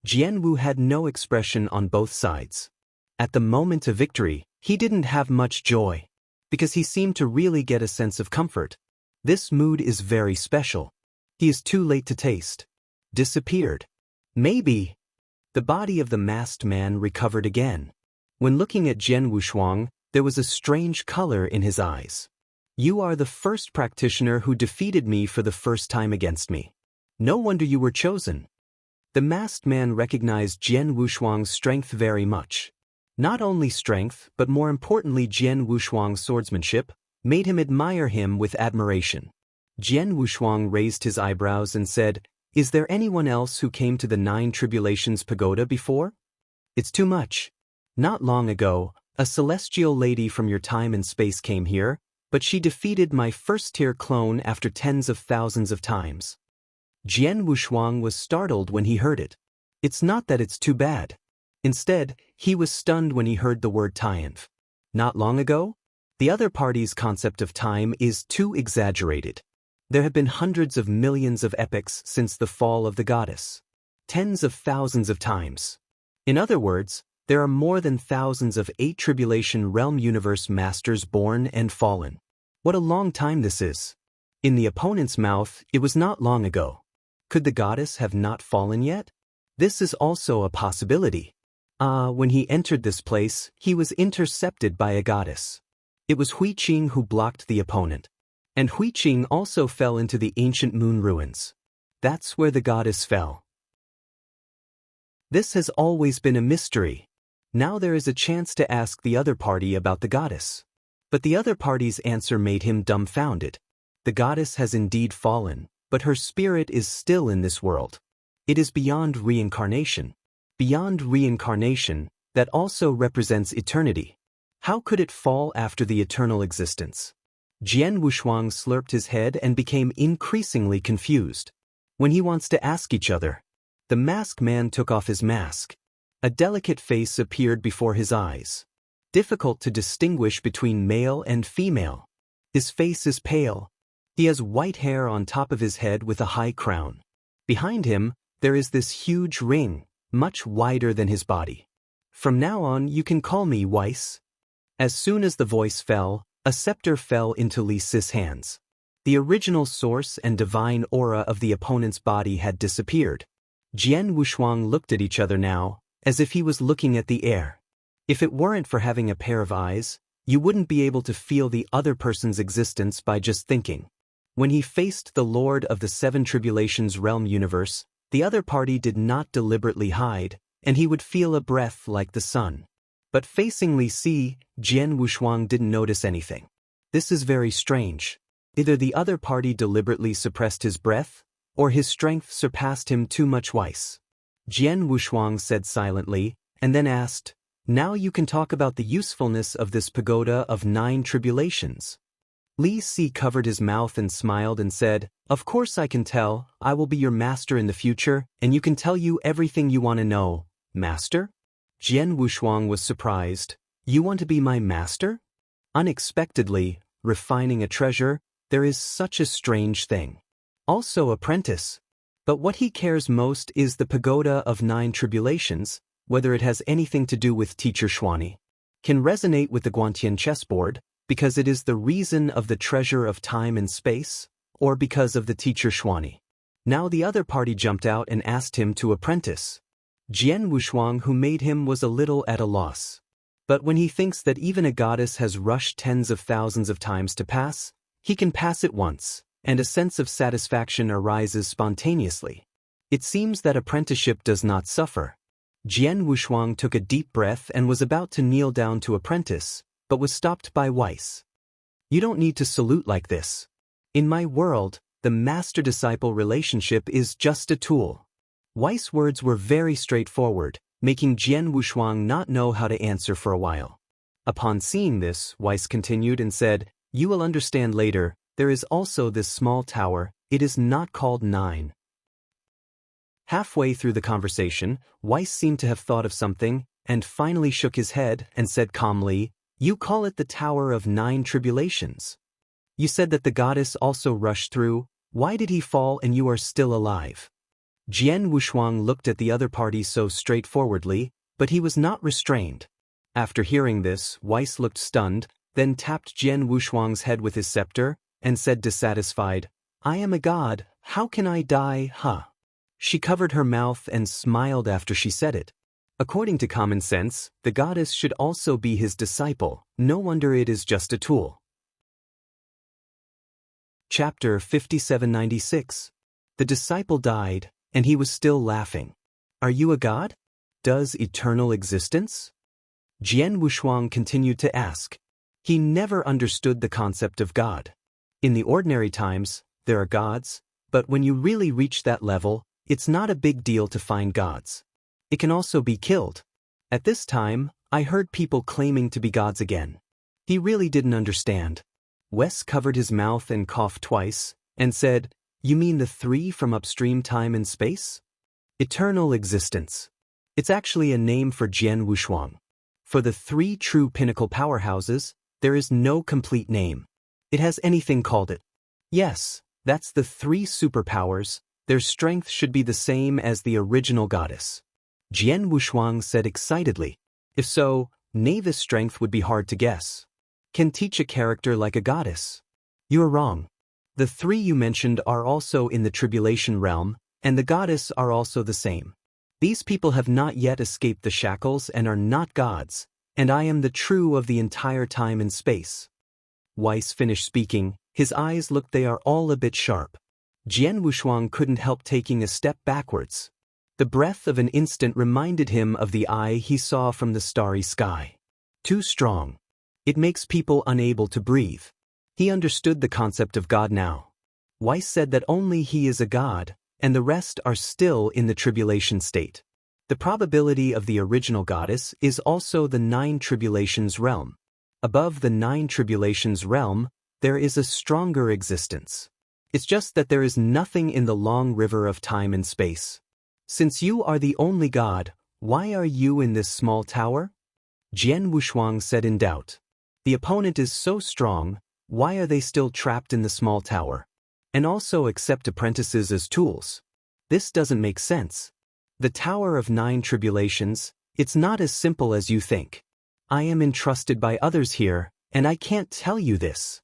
Jian Wu had no expression on both sides. At the moment of victory, he didn't have much joy, because he seemed to really get a sense of comfort. This mood is very special. He is too late to taste. Disappeared. Maybe. The body of the masked man recovered again. When looking at Jian Wushuang, there was a strange color in his eyes. You are the first practitioner who defeated me for the first time against me. No wonder you were chosen. The masked man recognized Jian Wushuang's strength very much. Not only strength, but more importantly Jian Wushuang's swordsmanship, made him admire him with admiration. Jian Wushuang raised his eyebrows and said, Is there anyone else who came to the Nine Tribulations Pagoda before? It's too much. Not long ago, a celestial lady from your time and space came here, but she defeated my first-tier clone after tens of thousands of times. Jian Wushuang was startled when he heard it. It's not that it's too bad. Instead, he was stunned when he heard the word triumph. Not long ago? The other party's concept of time is too exaggerated. There have been hundreds of millions of epochs since the fall of the goddess. Tens of thousands of times. In other words, there are more than thousands of 8 Tribulation Realm Universe Masters born and fallen. What a long time this is. In the opponent's mouth, it was not long ago. Could the goddess have not fallen yet? This is also a possibility. When he entered this place, he was intercepted by a goddess. It was Hui Qing who blocked the opponent. And Hui Qing also fell into the ancient moon ruins. That's where the goddess fell. This has always been a mystery. Now there is a chance to ask the other party about the goddess. But the other party's answer made him dumbfounded. The goddess has indeed fallen, but her spirit is still in this world. It is beyond reincarnation. Beyond reincarnation, that also represents eternity. How could it fall after the eternal existence? Jian Wushuang slurped his head and became increasingly confused. When he wants to ask each other. The masked man took off his mask. A delicate face appeared before his eyes. Difficult to distinguish between male and female. His face is pale. He has white hair on top of his head with a high crown. Behind him, there is this huge ring, much wider than his body. From now on, you can call me Weiss. As soon as the voice fell, a scepter fell into Li Si's hands. The original source and divine aura of the opponent's body had disappeared. Jian Wushuang looked at each other now, as if he was looking at the air. If it weren't for having a pair of eyes, you wouldn't be able to feel the other person's existence by just thinking. When he faced the Lord of the Seven Tribulations realm universe, the other party did not deliberately hide, and he would feel a breath like the sun. But facing Li Si, Jian Wushuang didn't notice anything. This is very strange. Either the other party deliberately suppressed his breath, or his strength surpassed him too much. Weiss. Jian Wushuang said silently, and then asked, "Now you can talk about the usefulness of this pagoda of 9 tribulations." Li Si covered his mouth and smiled and said, "Of course I can tell. I will be your master in the future, and you can tell you everything you want to know." "Master?" Jian Wushuang was surprised. "You want to be my master?" Unexpectedly, refining a treasure, there is such a strange thing. Also apprentice. But what he cares most is the pagoda of 9 tribulations, whether it has anything to do with Teacher Xuani. Can resonate with the Guantian chessboard, because it is the reason of the treasure of time and space, or because of the Teacher Xuani. Now the other party jumped out and asked him to apprentice. Jian Wushuang, who made him, was a little at a loss. But when he thinks that even a goddess has rushed tens of thousands of times to pass, he can pass it once, and a sense of satisfaction arises spontaneously. It seems that apprenticeship does not suffer. Jian Wushuang took a deep breath and was about to kneel down to apprentice, but was stopped by Weiss. "You don't need to salute like this. In my world, the master-disciple relationship is just a tool." Weiss' words were very straightforward, making Jian Wushuang not know how to answer for a while. Upon seeing this, Weiss continued and said, "You will understand later. There is also this small tower. It is not called 9. Halfway through the conversation, Weiss seemed to have thought of something, and finally shook his head and said calmly, "You call it the Tower of 9 Tribulations. You said that the goddess also rushed through. Why did he fall and you are still alive?" Jian Wushuang looked at the other party so straightforwardly, but he was not restrained. After hearing this, Weiss looked stunned, then tapped Jian Wushuang's head with his scepter, and said dissatisfied, "I am a god, how can I die, huh?" She covered her mouth and smiled after she said it. According to common sense, the goddess should also be his disciple, no wonder it is just a tool. Chapter 5796. The disciple died, and he was still laughing. "Are you a god? Does eternal existence?" Jian Wushuang continued to ask. He never understood the concept of God. In the ordinary times, there are gods, but when you really reach that level, it's not a big deal to find gods. It can also be killed. At this time, I heard people claiming to be gods again. He really didn't understand. Wes covered his mouth and coughed twice, and said, "You mean the 3 from upstream time and space?" Eternal existence. It's actually a name for Jian Wushuang. For the 3 true pinnacle powerhouses, there is no complete name. It has anything called it. Yes, that's the 3 superpowers. Their strength should be the same as the original goddess. Jian Wushuang said excitedly. If so, Navis' strength would be hard to guess. Can teach a character like a goddess. You are wrong. The 3 you mentioned are also in the tribulation realm, and the goddess are also the same. These people have not yet escaped the shackles and are not gods, and I am the true of the entire time and space. Weiss finished speaking. His eyes looked they are all a bit sharp. Jian Wushuang couldn't help taking a step backwards. The breath of an instant reminded him of the eye he saw from the starry sky. Too strong. It makes people unable to breathe. He understood the concept of God now. Weiss said that only he is a god, and the rest are still in the tribulation state. The probability of the original goddess is also the 9 tribulations realm. Above the 9 tribulations realm, there is a stronger existence. It's just that there is nothing in the long river of time and space. Since you are the only god, why are you in this small tower? Jian Wushuang said in doubt. The opponent is so strong, why are they still trapped in the small tower? And also accept apprentices as tools. This doesn't make sense. The Tower of 9 Tribulations, it's not as simple as you think. I am entrusted by others here, and I can't tell you this.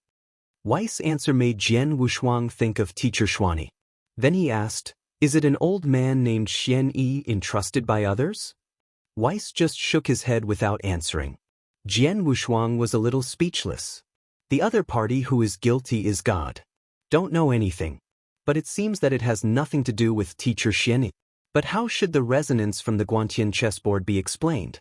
Weiss' answer made Jian Wushuang think of Teacher Xuani. Then he asked, is it an old man named Xian Yi entrusted by others? Weiss just shook his head without answering. Jian Wushuang was a little speechless. The other party who is guilty is God. Don't know anything. But it seems that it has nothing to do with Teacher Xian. But how should the resonance from the Guantian chessboard be explained?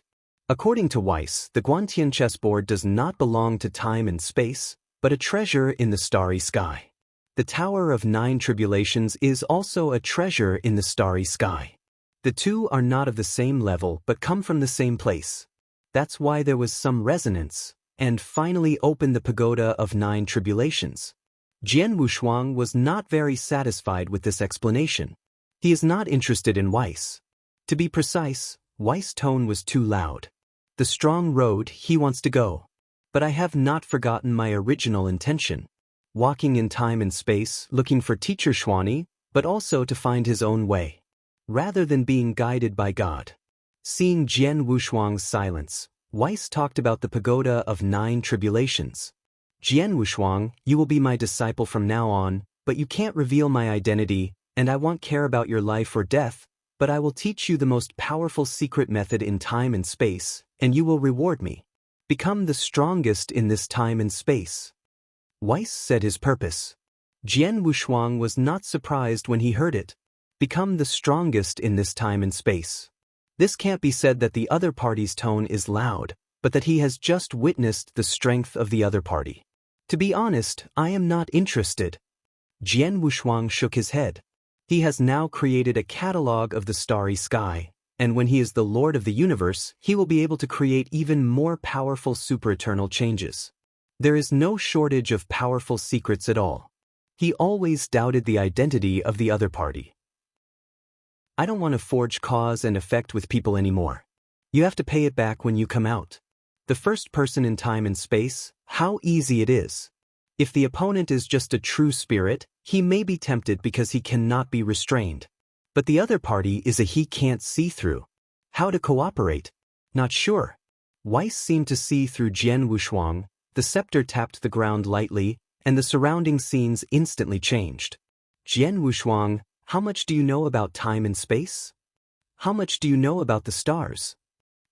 According to Weiss, the Guantian chessboard does not belong to time and space, but a treasure in the starry sky. The Tower of 9 Tribulations is also a treasure in the starry sky. The two are not of the same level but come from the same place. That's why there was some resonance, and finally opened the pagoda of 9 tribulations. Jian Wushuang was not very satisfied with this explanation. He is not interested in Weiss. To be precise, Weiss' tone was too loud. The strong road he wants to go. But I have not forgotten my original intention. Walking in time and space, looking for Teacher Xuani, but also to find his own way. Rather than being guided by God. Seeing Jian Wushuang's silence, Weiss talked about the pagoda of 9 tribulations. Jian Wushuang, you will be my disciple from now on, but you can't reveal my identity, and I won't care about your life or death, but I will teach you the most powerful secret method in time and space, and you will reward me. Become the strongest in this time and space. Weiss said his purpose. Jian Wushuang was not surprised when he heard it. Become the strongest in this time and space. This can't be said that the other party's tone is loud, but that he has just witnessed the strength of the other party. To be honest, I am not interested. Jian Wushuang shook his head. He has now created a catalog of the starry sky, and when he is the Lord of the universe, he will be able to create even more powerful super-eternal changes. There is no shortage of powerful secrets at all. He always doubted the identity of the other party. I don't want to forge cause and effect with people anymore. You have to pay it back when you come out. The first person in time and space, how easy it is. If the opponent is just a true spirit, he may be tempted because he cannot be restrained. But the other party is a he can't see through. How to cooperate? Not sure. Weiss seemed to see through Jian Wushuang. The scepter tapped the ground lightly, and the surrounding scenes instantly changed. Jian Wushuang, how much do you know about time and space? How much do you know about the stars?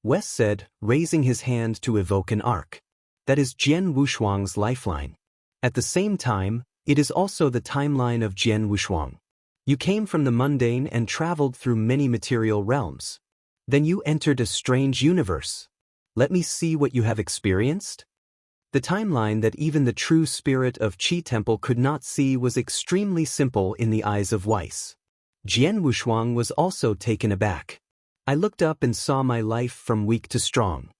Weiss said, raising his hand to evoke an arc. That is Jian Wushuang's lifeline. At the same time, it is also the timeline of Jian Wushuang. You came from the mundane and traveled through many material realms. Then you entered a strange universe. Let me see what you have experienced. The timeline that even the true spirit of Qi Temple could not see was extremely simple in the eyes of Weiss. Jian Wushuang was also taken aback. I looked up and saw my life from weak to strong.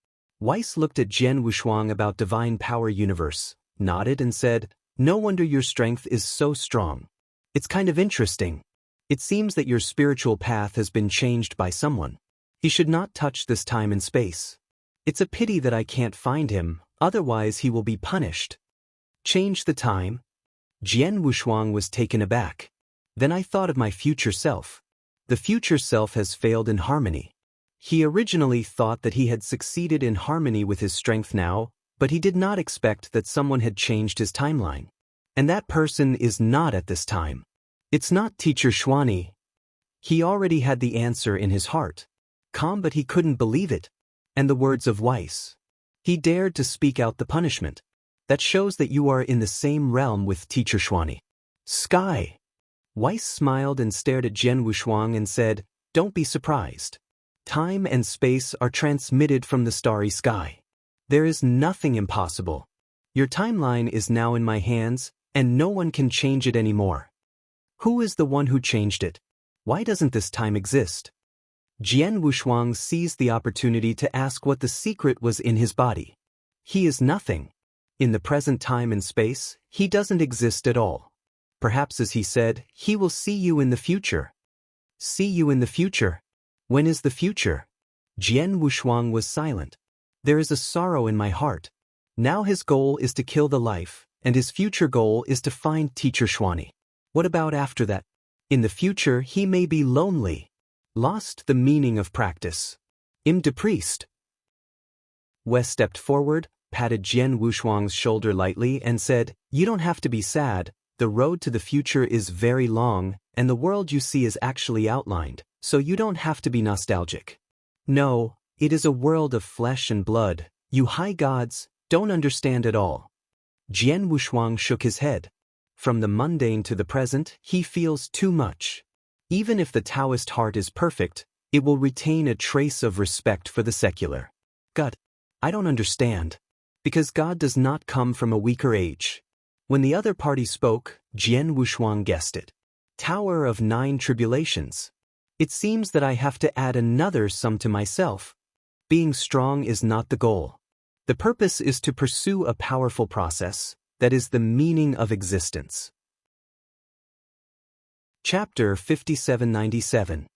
Weiss looked at Jian Wushuang about Divine Power Universe, nodded and said, no wonder your strength is so strong. It's kind of interesting. It seems that your spiritual path has been changed by someone. He should not touch this time and space. It's a pity that I can't find him, otherwise he will be punished. Change the time? Jian Wushuang was taken aback. Then I thought of my future self. The future self has failed in harmony. He originally thought that he had succeeded in harmony with his strength now, but he did not expect that someone had changed his timeline. And that person is not at this time. It's not Teacher Xuani. He already had the answer in his heart. Calm, but he couldn't believe it. And the words of Weiss. He dared to speak out the punishment. That shows that you are in the same realm with Teacher Xuani. Sky. Weiss smiled and stared at Jian Wushuang and said, don't be surprised. Time and space are transmitted from the starry sky. There is nothing impossible. Your timeline is now in my hands, and no one can change it anymore. Who is the one who changed it? Why doesn't this time exist? Jian Wushuang seized the opportunity to ask what the secret was in his body. He is nothing. In the present time and space, he doesn't exist at all. Perhaps, as he said, he will see you in the future. See you in the future? When is the future? Jian Wushuang was silent. There is a sorrow in my heart. Now his goal is to kill the life, and his future goal is to find Teacher Xuani. What about after that? In the future he may be lonely. Lost the meaning of practice. The priest. Wes stepped forward, patted Jian Wushuang's shoulder lightly and said, "You don't have to be sad. The road to the future is very long, and the world you see is actually outlined, so you don't have to be nostalgic. No, it is a world of flesh and blood. You high gods don't understand at all." Jian Wushuang shook his head. From the mundane to the present, he feels too much. Even if the Taoist heart is perfect, it will retain a trace of respect for the secular. God, I don't understand. Because God does not come from a weaker age. When the other party spoke, Jian Wushuang guessed it. Tower of 9 tribulations. It seems that I have to add another sum to myself. Being strong is not the goal. The purpose is to pursue a powerful process, that is the meaning of existence. Chapter 5797.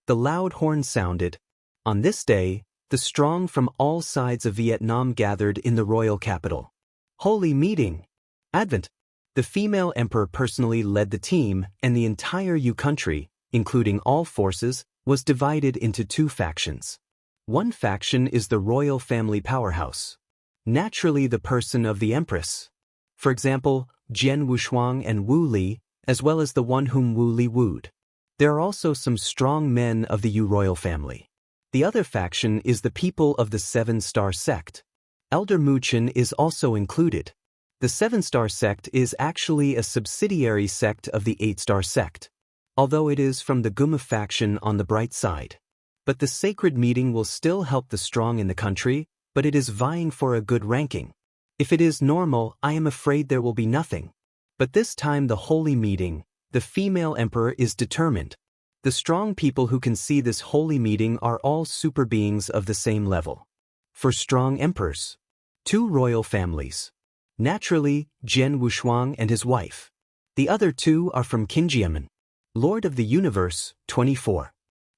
The loud horn sounded. On this day, the strong from all sides of Vietnam gathered in the royal capital. Holy meeting. Advent. The female emperor personally led the team, and the entire Yu country, including all forces, was divided into 2 factions. One faction is the royal family powerhouse. Naturally the person of the empress. For example, Jian Wushuang and Wu Li, as well as the one whom Wu Li wooed. There are also some strong men of the Yu royal family. The other faction is the people of the 7-star sect. Elder Mu Chen is also included. The 7-star sect is actually a subsidiary sect of the 8-star sect, although it is from the Guma faction on the bright side. But the sacred meeting will still help the strong in the country, but it is vying for a good ranking. If it is normal, I am afraid there will be nothing. But this time the holy meeting, the female emperor is determined. The strong people who can see this holy meeting are all super beings of the same level. For strong emperors. 2 royal families. Naturally, Jian Wushuang and his wife. The other 2 are from Qinjiamen. Lord of the Universe, 24.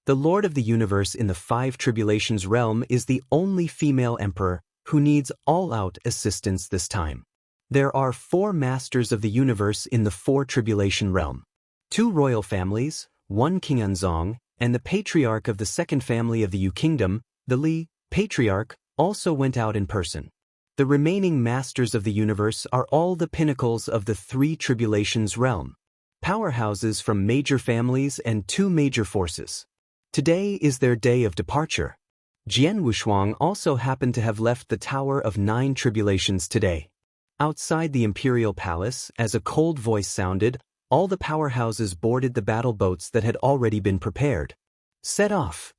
The Lord of the Universe in the 5 tribulations realm is the only female emperor who needs all-out assistance this time. There are 4 masters of the universe in the 4 tribulation realm. 2 royal families, 1 King Anzong, and the patriarch of the 2nd family of the Yu kingdom, the Li, patriarch, also went out in person. The remaining masters of the universe are all the pinnacles of the 3 tribulations realm. Powerhouses from major families and 2 major forces. Today is their day of departure. Jian Wushuang also happened to have left the Tower of 9 Tribulations today. Outside the imperial palace, as a cold voice sounded, all the powerhouses boarded the battle boats that had already been prepared. Set off.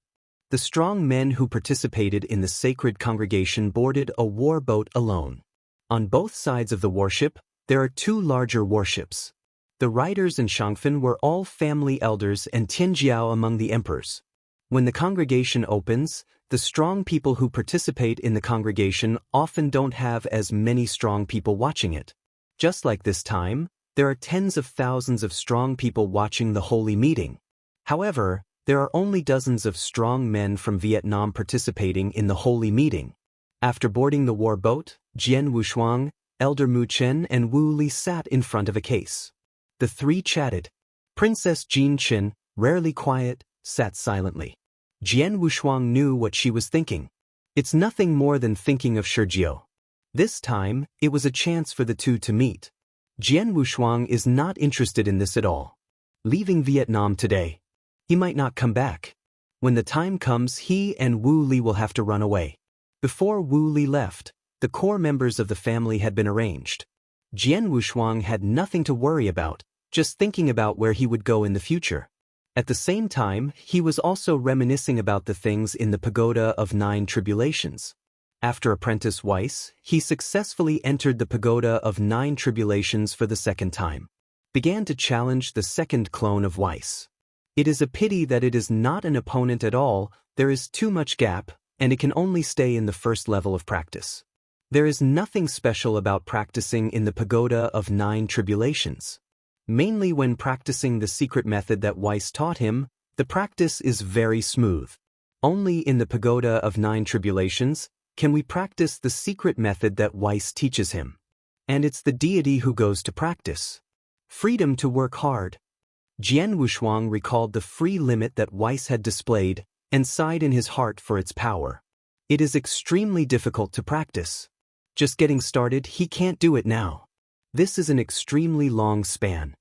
The strong men who participated in the sacred congregation boarded a war boat alone. On both sides of the warship, there are 2 larger warships. The riders and Shangfen were all family elders and Tianjiao among the emperors. When the congregation opens, the strong people who participate in the congregation often don't have as many strong people watching it. Just like this time, there are tens of thousands of strong people watching the holy meeting. However, there are only dozens of strong men from Vietnam participating in the holy meeting. After boarding the war boat, Jian Wushuang, Elder Mu Chen and Wu Li sat in front of a case. The 3 chatted. Princess Jin Chen, rarely quiet, sat silently. Jian Wushuang knew what she was thinking. It's nothing more than thinking of Shurjiu. This time, it was a chance for the 2 to meet. Jian Wushuang is not interested in this at all. Leaving Vietnam today. He might not come back. When the time comes, he and Wu Li will have to run away. Before Wu Li left, the core members of the family had been arranged. Jian Wushuang had nothing to worry about, just thinking about where he would go in the future. At the same time, he was also reminiscing about the things in the Pagoda of 9 Tribulations. After apprentice Weiss, he successfully entered the pagoda of 9 tribulations for the second time. Began to challenge the second clone of Weiss. It is a pity that it is not an opponent at all, there is too much gap, and it can only stay in the first level of practice. There is nothing special about practicing in the pagoda of 9 tribulations. Mainly when practicing the secret method that Weiss taught him, the practice is very smooth. Only in the pagoda of 9 tribulations can we practice the secret method that Weiss teaches him. And it's the deity who goes to practice. Freedom to work hard. Jian Wushuang recalled the free limit that Weiss had displayed and sighed in his heart for its power. It is extremely difficult to practice. Just getting started, he can't do it now. This is an extremely long span.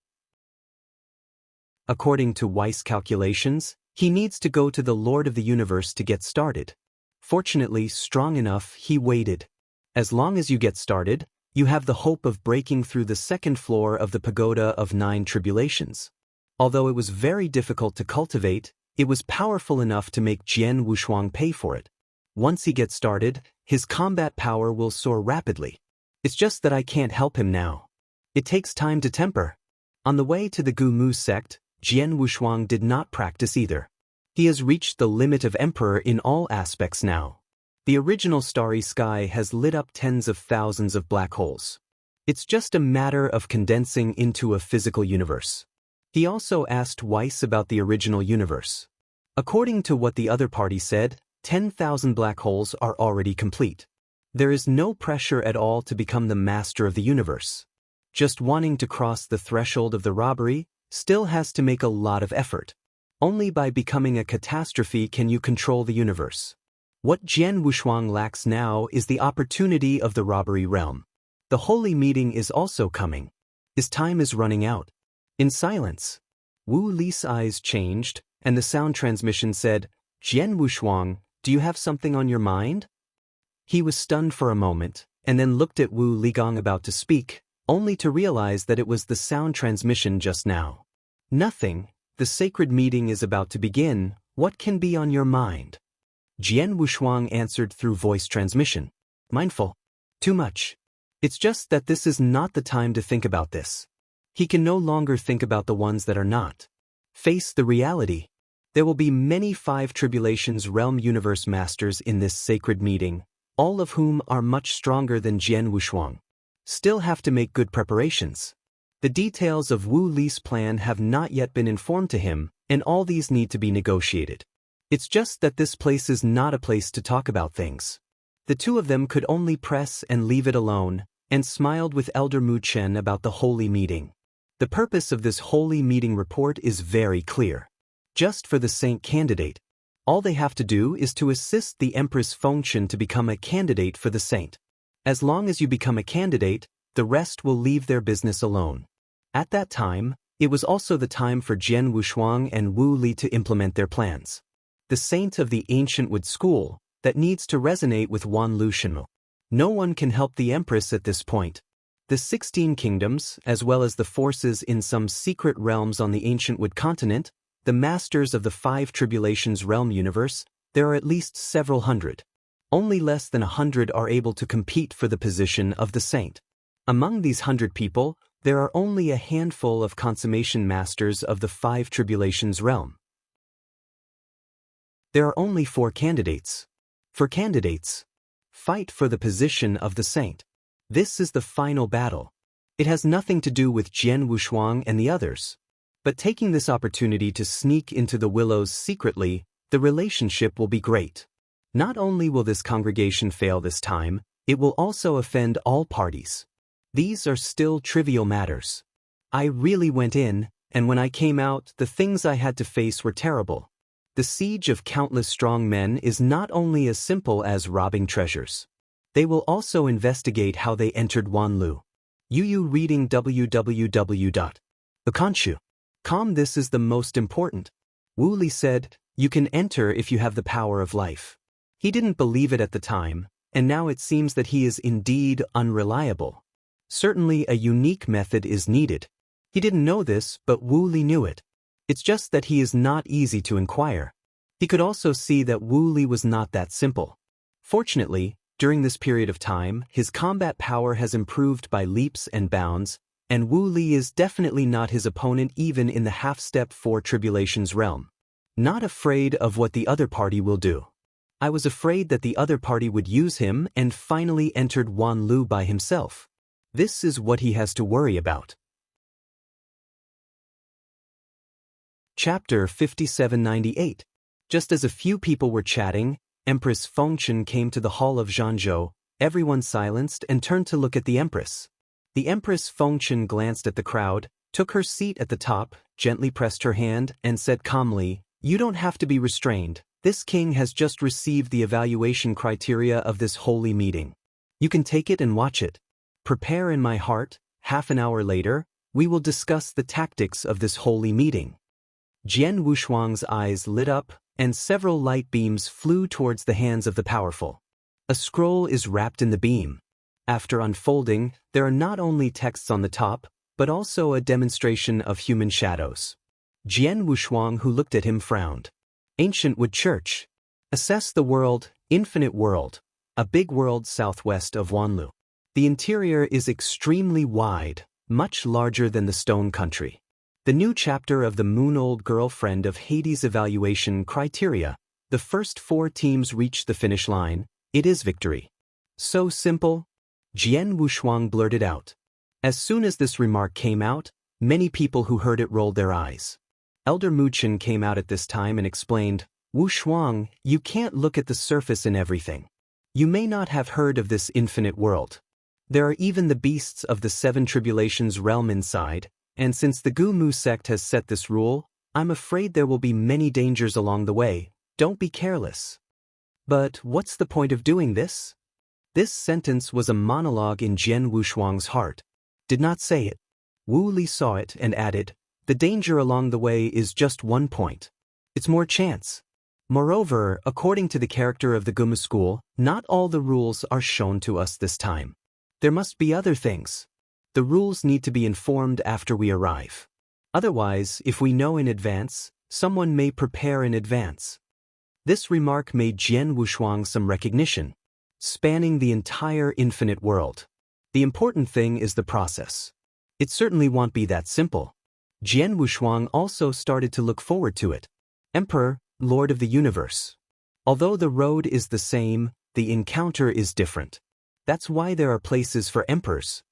According to Weiss calculations, he needs to go to the Lord of the Universe to get started. Fortunately, strong enough, he waited. As long as you get started, you have the hope of breaking through the second floor of the pagoda of 9 tribulations. Although it was very difficult to cultivate, it was powerful enough to make Jian Wushuang pay for it. Once he gets started, his combat power will soar rapidly. It's just that I can't help him now. It takes time to temper. On the way to the Gu Mu sect, Jian Wushuang did not practice either. He has reached the limit of emperor in all aspects now. The original starry sky has lit up tens of thousands of black holes. It's just a matter of condensing into a physical universe. He also asked Weiss about the original universe. According to what the other party said, 10,000 black holes are already complete. There is no pressure at all to become the master of the universe. Just wanting to cross the threshold of the robbery still has to make a lot of effort. Only by becoming a catastrophe can you control the universe. What Jian Wushuang lacks now is the opportunity of the robbery realm. The holy meeting is also coming. His time is running out. In silence, Wu Li's eyes changed, and the sound transmission said, "Jian Wushuang, do you have something on your mind?" He was stunned for a moment, and then looked at Wu Ligong about to speak, only to realize that it was the sound transmission just now. "Nothing. The sacred meeting is about to begin. What can be on your mind?" Jian Wushuang answered through voice transmission. "Mindful. Too much. It's just that this is not the time to think about this." He can no longer think about the ones that are not. Face the reality. There will be many 5 tribulations realm universe masters in this sacred meeting, all of whom are much stronger than Jian Wushuang. Still have to make good preparations. The details of Wu Li's plan have not yet been informed to him, and all these need to be negotiated. It's just that this place is not a place to talk about things. The two of them could only press and leave it alone, and smiled with Elder Mu Chen about the holy meeting. The purpose of this holy meeting report is very clear. Just for the saint candidate. All they have to do is to assist the Empress Fengchen to become a candidate for the saint. As long as you become a candidate, the rest will leave their business alone. At that time, it was also the time for Jian Wushuang and Wu Li to implement their plans. The saint of the ancient wood school, that needs to resonate with Wan Lu Shenmu. No one can help the Empress at this point. The 16 kingdoms, as well as the forces in some secret realms on the ancient wood continent, the masters of the 5 tribulations realm universe, there are at least several hundred. Only less than 100 are able to compete for the position of the saint. Among these 100 people, there are only a handful of consummation masters of the 5 tribulations realm. There are only 4 candidates. For candidates, fight for the position of the saint. This is the final battle. It has nothing to do with Jian Wushuang and the others. But taking this opportunity to sneak into the willows secretly, the relationship will be great. Not only will this congregation fail this time, it will also offend all parties. These are still trivial matters. I really went in, and when I came out, the things I had to face were terrible. The siege of countless strong men is not only as simple as robbing treasures. They will also investigate how they entered Wanlu. Yu reading www.akanshu.com. This is the most important. Wu Li said, "You can enter if you have the power of life." He didn't believe it at the time, and now it seems that he is indeed unreliable. Certainly a unique method is needed. He didn't know this, but Wu Li knew it. It's just that he is not easy to inquire. He could also see that Wu Li was not that simple. Fortunately, During this period of time, his combat power has improved by leaps and bounds, and Wu Li is definitely not his opponent even in the half-step 4 Tribulations realm. Not afraid of what the other party will do. I was afraid that the other party would use him and finally entered Wan Lu by himself. This is what he has to worry about. Chapter 5798. Just as a few people were chatting, Empress Fengchen came to the hall of Zhanzhou. Everyone silenced and turned to look at the Empress. The Empress Fengchen glanced at the crowd, took her seat at the top, gently pressed her hand, and said calmly, "You don't have to be restrained. This king has just received the evaluation criteria of this holy meeting. You can take it and watch it. Prepare in my heart. Half an hour later, we will discuss the tactics of this holy meeting." Jian Wushuang's eyes lit up, and several light beams flew towards the hands of the powerful. A scroll is wrapped in the beam. After unfolding, there are not only texts on the top, but also a demonstration of human shadows. Jian Wushuang, who looked at him, frowned. Ancient Wood Church. Assess the world, infinite world. A big world southwest of Wanlu. The interior is extremely wide, much larger than the Stone Country. The new chapter of the Moon-Old Girlfriend of Hades evaluation criteria. The first 4 teams reach the finish line. It is victory. So simple? Jian Wushuang blurted out. As soon as this remark came out, many people who heard it rolled their eyes. Elder Muchen came out at this time and explained, "Wushuang, you can't look at the surface in everything. You may not have heard of this infinite world. There are even the beasts of the 7 Tribulations realm inside, and since the Gu Mu sect has set this rule, I'm afraid there will be many dangers along the way. Don't be careless." But what's the point of doing this? This sentence was a monologue in Jian Wushuang's heart. Did not say it. Wu Li saw it and added, "The danger along the way is just 1 point. It's more chance." Moreover, according to the character of the Guma school, not all the rules are shown to us this time. There must be other things. The rules need to be informed after we arrive. Otherwise, if we know in advance, someone may prepare in advance. This remark made Jian Wushuang some recognition, spanning the entire infinite world. The important thing is the process. It certainly won't be that simple. Jian Wushuang also started to look forward to it. Emperor, Lord of the Universe. Although the road is the same, the encounter is different. That's why there are places for emperors.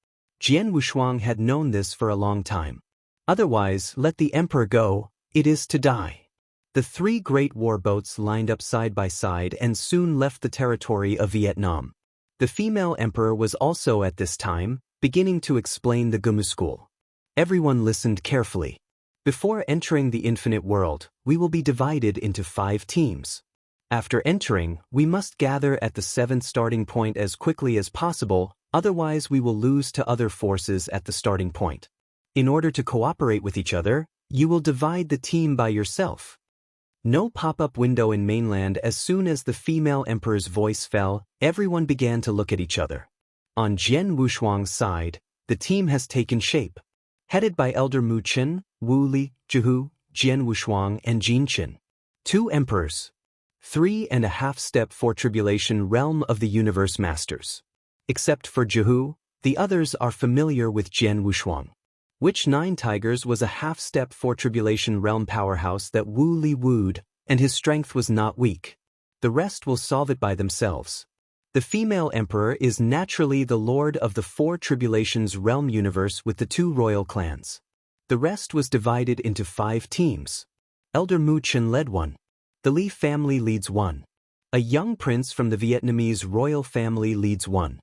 Jian Wushuang had known this for a long time. Otherwise, let the emperor go, it is to die. The 3 great war boats lined up side by side and soon left the territory of Vietnam. The female emperor was also at this time, beginning to explain the Gumu school. Everyone listened carefully. Before entering the infinite world, we will be divided into 5 teams. After entering, we must gather at the 7th starting point as quickly as possible, otherwise we will lose to other forces at the starting point. In order to cooperate with each other, you will divide the team by yourself. No pop-up window in mainland. As soon as the female emperor's voice fell, everyone began to look at each other. On Jian Wushuang's side, the team has taken shape. Headed by Elder Mu Chen, Wu Li, Zhihu, Jian Wushuang, and Jin Chen. 2 emperors. 3.5 step 4 Tribulation realm of the universe masters. Except for Zhihu, the others are familiar with Jian Wushuang. Which 9 Tigers was a half-step 4 Tribulation realm powerhouse that Wu Li wooed, and his strength was not weak. The rest will solve it by themselves. The female emperor is naturally the lord of the 4 Tribulations realm universe with the 2 royal clans. The rest was divided into 5 teams. Elder Mu Chen led one. The Li family leads one. A young prince from the Vietnamese royal family leads one.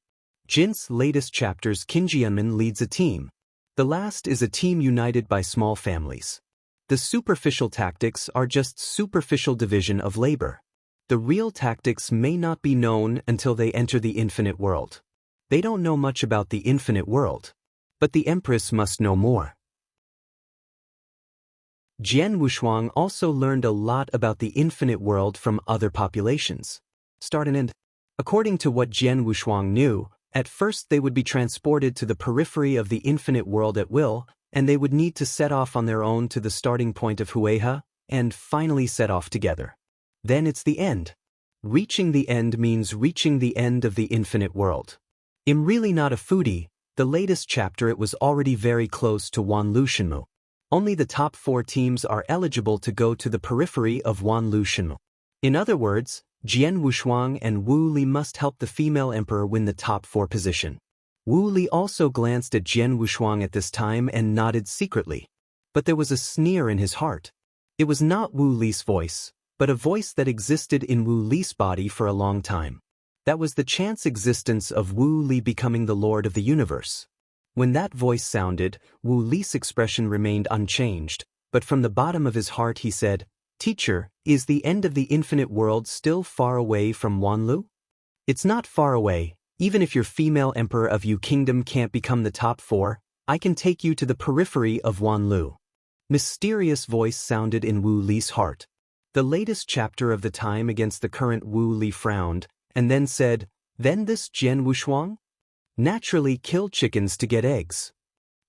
Jin's latest chapters Qin Jianmen leads a team. The last is a team united by small families. The superficial tactics are just superficial division of labor. The real tactics may not be known until they enter the infinite world. They don't know much about the infinite world. But the Empress must know more. Jian Wushuang also learned a lot about the infinite world from other populations. Start and end. According to what Jian Wushuang knew, at first they would be transported to the periphery of the infinite world at will, and they would need to set off on their own to the starting point of Hueha, and finally set off together. Then it's the end. Reaching the end means reaching the end of the infinite world. I'm really not a foodie. The latest chapter it was already very close to Wanlu Shenmu. Only the top 4 teams are eligible to go to the periphery of Wanlu Shenmu. In other words, Jian Wushuang and Wu Li must help the female emperor win the top 4 position. Wu Li also glanced at Jian Wushuang at this time and nodded secretly. But there was a sneer in his heart. It was not Wu Li's voice, but a voice that existed in Wu Li's body for a long time. That was the chance existence of Wu Li becoming the Lord of the universe. When that voice sounded, Wu Li's expression remained unchanged, but from the bottom of his heart he said, "Teacher, is the end of the infinite world still far away from Wanlu?" "It's not far away. Even if your female emperor of Yu Kingdom can't become the top 4, I can take you to the periphery of Wanlu." Mysterious voice sounded in Wu Li's heart. The latest chapter of the time against the current Wu Li frowned, and then said, "Then this Jian Wushuang? Naturally kill chickens to get eggs."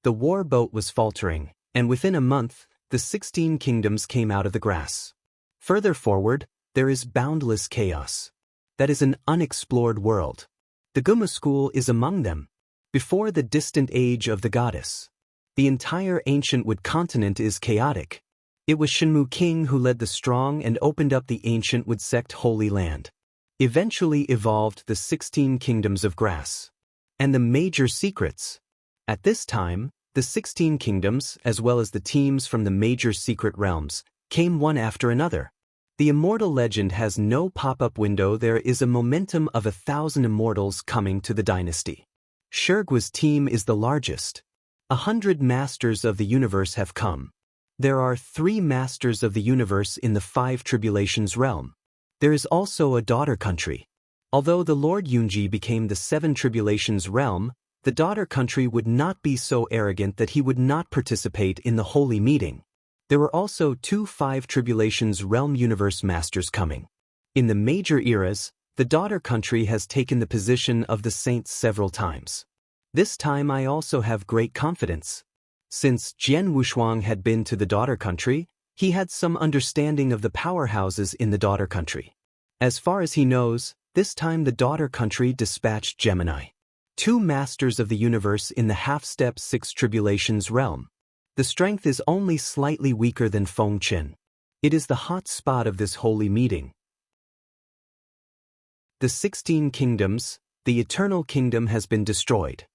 The war boat was faltering, and within a month, the 16 kingdoms came out of the grass. Further forward, there is boundless chaos. That is an unexplored world. The Guma school is among them. Before the distant age of the goddess, the entire ancient Wood continent is chaotic. It was Shenmu King who led the strong and opened up the ancient Wood sect Holy Land. Eventually evolved the 16 kingdoms of grass. And the major secrets. At this time, the 16 kingdoms, as well as the teams from the major secret realms, came one after another. The immortal legend has no pop-up window. There is a momentum of 1,000 immortals coming to the dynasty. Shirgua's team is the largest. 100 masters of the universe have come. There are 3 masters of the universe in the 5 tribulations realm. There is also a daughter country. Although the Lord Yunji became the 7 tribulations realm, the daughter country would not be so arrogant that he would not participate in the holy meeting. There were also 2 5 tribulations realm universe masters coming. In the major eras, the daughter country has taken the position of the saints several times. This time I also have great confidence. Since Jian Wushuang had been to the daughter country, he had some understanding of the powerhouses in the daughter country. As far as he knows, this time the daughter country dispatched Gemini. 2 masters of the universe in the half-step 6 tribulations realm. The strength is only slightly weaker than Feng Qin. It is the hot spot of this holy meeting. The 16 kingdoms, the eternal kingdom has been destroyed.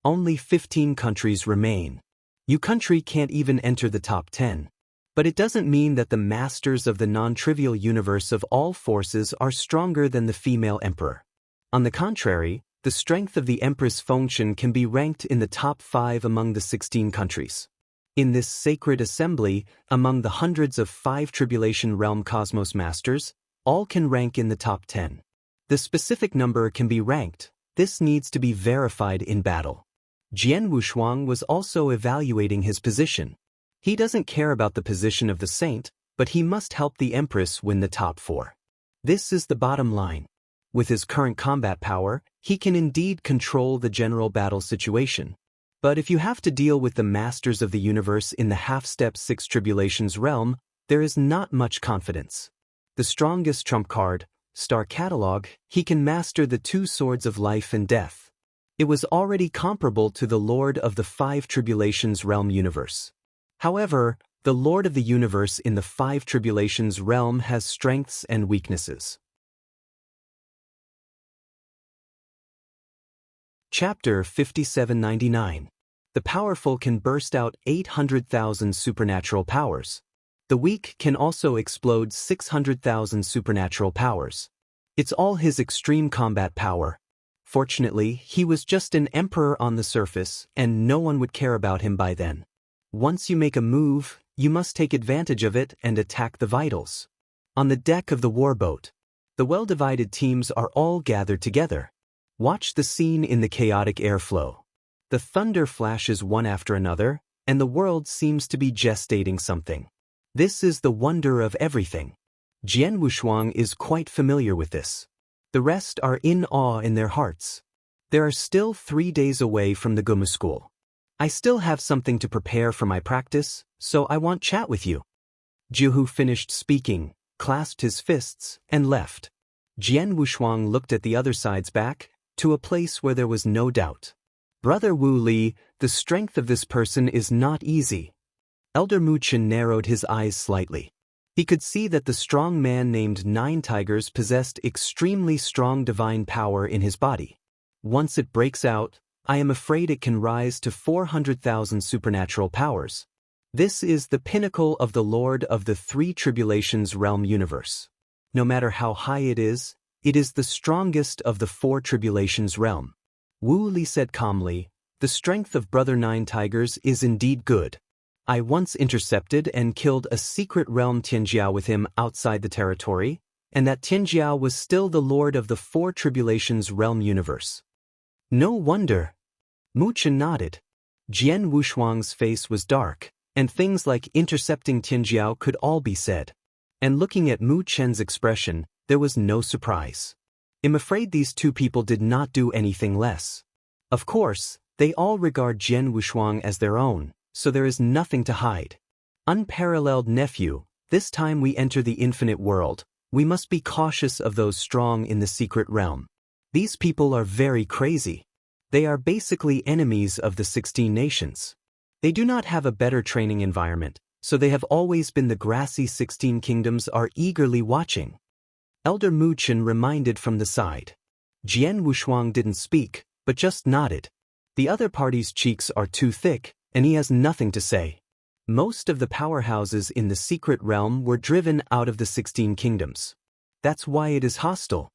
Only 15 countries remain. Your country can't even enter the top 10. But it doesn't mean that the masters of the non-trivial universe of all forces are stronger than the female emperor. On the contrary, the strength of the Empress Feng Qin can be ranked in the top 5 among the 16 countries. In this sacred assembly, among the hundreds of 5 tribulation realm cosmos masters, all can rank in the top 10. The specific number can be ranked. This needs to be verified in battle. Jian Wushuang was also evaluating his position. He doesn't care about the position of the saint, but he must help the Empress win the top 4. This is the bottom line. With his current combat power, he can indeed control the general battle situation. But if you have to deal with the masters of the universe in the half-step 6 tribulations realm, there is not much confidence. The strongest trump card, Star Catalog, he can master the 2 swords of life and death. It was already comparable to the Lord of the 5 tribulations realm universe. However, the Lord of the universe in the 5 tribulations realm has strengths and weaknesses. Chapter 5799. The powerful can burst out 800,000 supernatural powers. The weak can also explode 600,000 supernatural powers. It's all his extreme combat power. Fortunately, he was just an emperor on the surface, and no one would care about him by then. Once you make a move, you must take advantage of it and attack the vitals. On the deck of the warboat, the well-divided teams are all gathered together. Watch the scene in the chaotic airflow. The thunder flashes one after another, and the world seems to be gestating something. This is the wonder of everything. Jian Wushuang is quite familiar with this. The rest are in awe in their hearts. There are still 3 days away from the Guma school. I still have something to prepare for my practice, so I want chat with you. Jiuhu finished speaking, clasped his fists, and left. Jian Wushuang looked at the other side's back, to a place where there was no doubt. Brother Wu Li, the strength of this person is not easy. Elder Mu Chen narrowed his eyes slightly. He could see that the strong man named Nine Tigers possessed extremely strong divine power in his body. Once it breaks out, I am afraid it can rise to 400,000 supernatural powers. This is the pinnacle of the Lord of the Three Tribulations realm universe. No matter how high it is the strongest of the Four Tribulations realm. Wu Li said calmly, the strength of Brother Nine Tigers is indeed good. I once intercepted and killed a secret realm Tianjiao with him outside the territory, and that Tianjiao was still the Lord of the Four Tribulations realm universe. No wonder. Mu Chen nodded. Jian Wushuang's face was dark, and things like intercepting Tianjiao could all be said. And looking at Mu Chen's expression, there was no surprise. I'm afraid these two people did not do anything less. Of course, they all regard Jian Wushuang as their own, so there is nothing to hide. Unparalleled nephew, this time we enter the infinite world, we must be cautious of those strong in the secret realm. These people are very crazy. They are basically enemies of the 16 nations. They do not have a better training environment, so they have always been the grassy 16 kingdoms are eagerly watching. Elder Mu Chen reminded from the side. Jian Wushuang didn't speak, but just nodded. The other party's cheeks are too thick, and he has nothing to say. Most of the powerhouses in the secret realm were driven out of the 16 kingdoms. That's why it is hostile.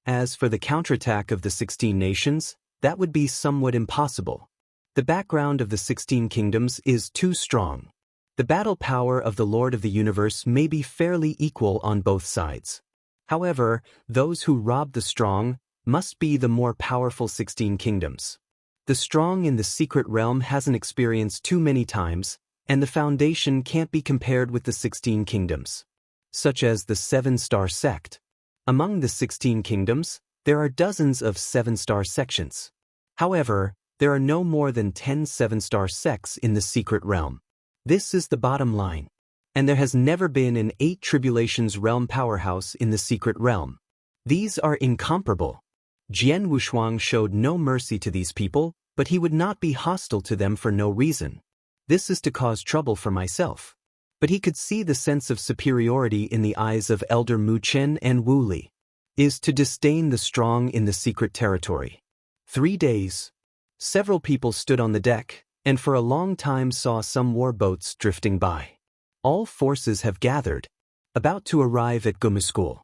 As for the counterattack of the 16 nations, that would be somewhat impossible. The background of the 16 kingdoms is too strong. The battle power of the Lord of the Universe may be fairly equal on both sides. However, those who rob the strong must be the more powerful 16 kingdoms. The strong in the secret realm hasn't experienced too many times, and the foundation can't be compared with the 16 kingdoms. Such as the 7-star sect. Among the 16 kingdoms, there are dozens of 7-star sections. However, there are no more than 10 7-star sects in the secret realm. This is the bottom line. And there has never been an 8 Tribulations realm powerhouse in the secret realm. These are incomparable. Jian Wushuang showed no mercy to these people, but he would not be hostile to them for no reason. This is to cause trouble for myself. But he could see the sense of superiority in the eyes of Elder Mu Chen and Wu Li. Is to disdain the strong in the secret territory. 3 days. Several people stood on the deck, and for a long time saw some war boats drifting by. All forces have gathered, about to arrive at Gumu School.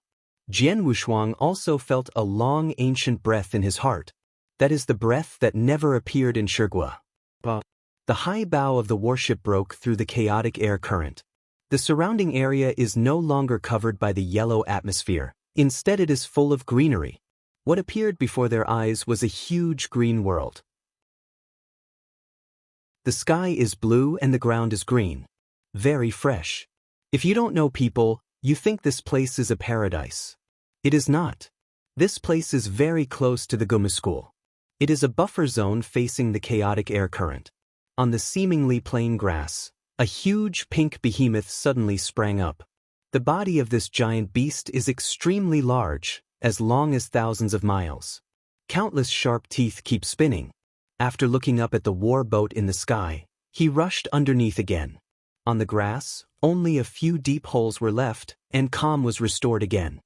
Jian Wushuang also felt a long ancient breath in his heart. That is the breath that never appeared in Shigua. The high bow of the warship broke through the chaotic air current. The surrounding area is no longer covered by the yellow atmosphere. Instead it is full of greenery. What appeared before their eyes was a huge green world. The sky is blue and the ground is green. Very fresh. If you don't know people, you think this place is a paradise. It is not. This place is very close to the Gumu School. It is a buffer zone facing the chaotic air current. On the seemingly plain grass, a huge pink behemoth suddenly sprang up. The body of this giant beast is extremely large, as long as thousands of miles. Countless sharp teeth keep spinning. After looking up at the war boat in the sky, he rushed underneath again. On the grass, only a few deep holes were left, and calm was restored again.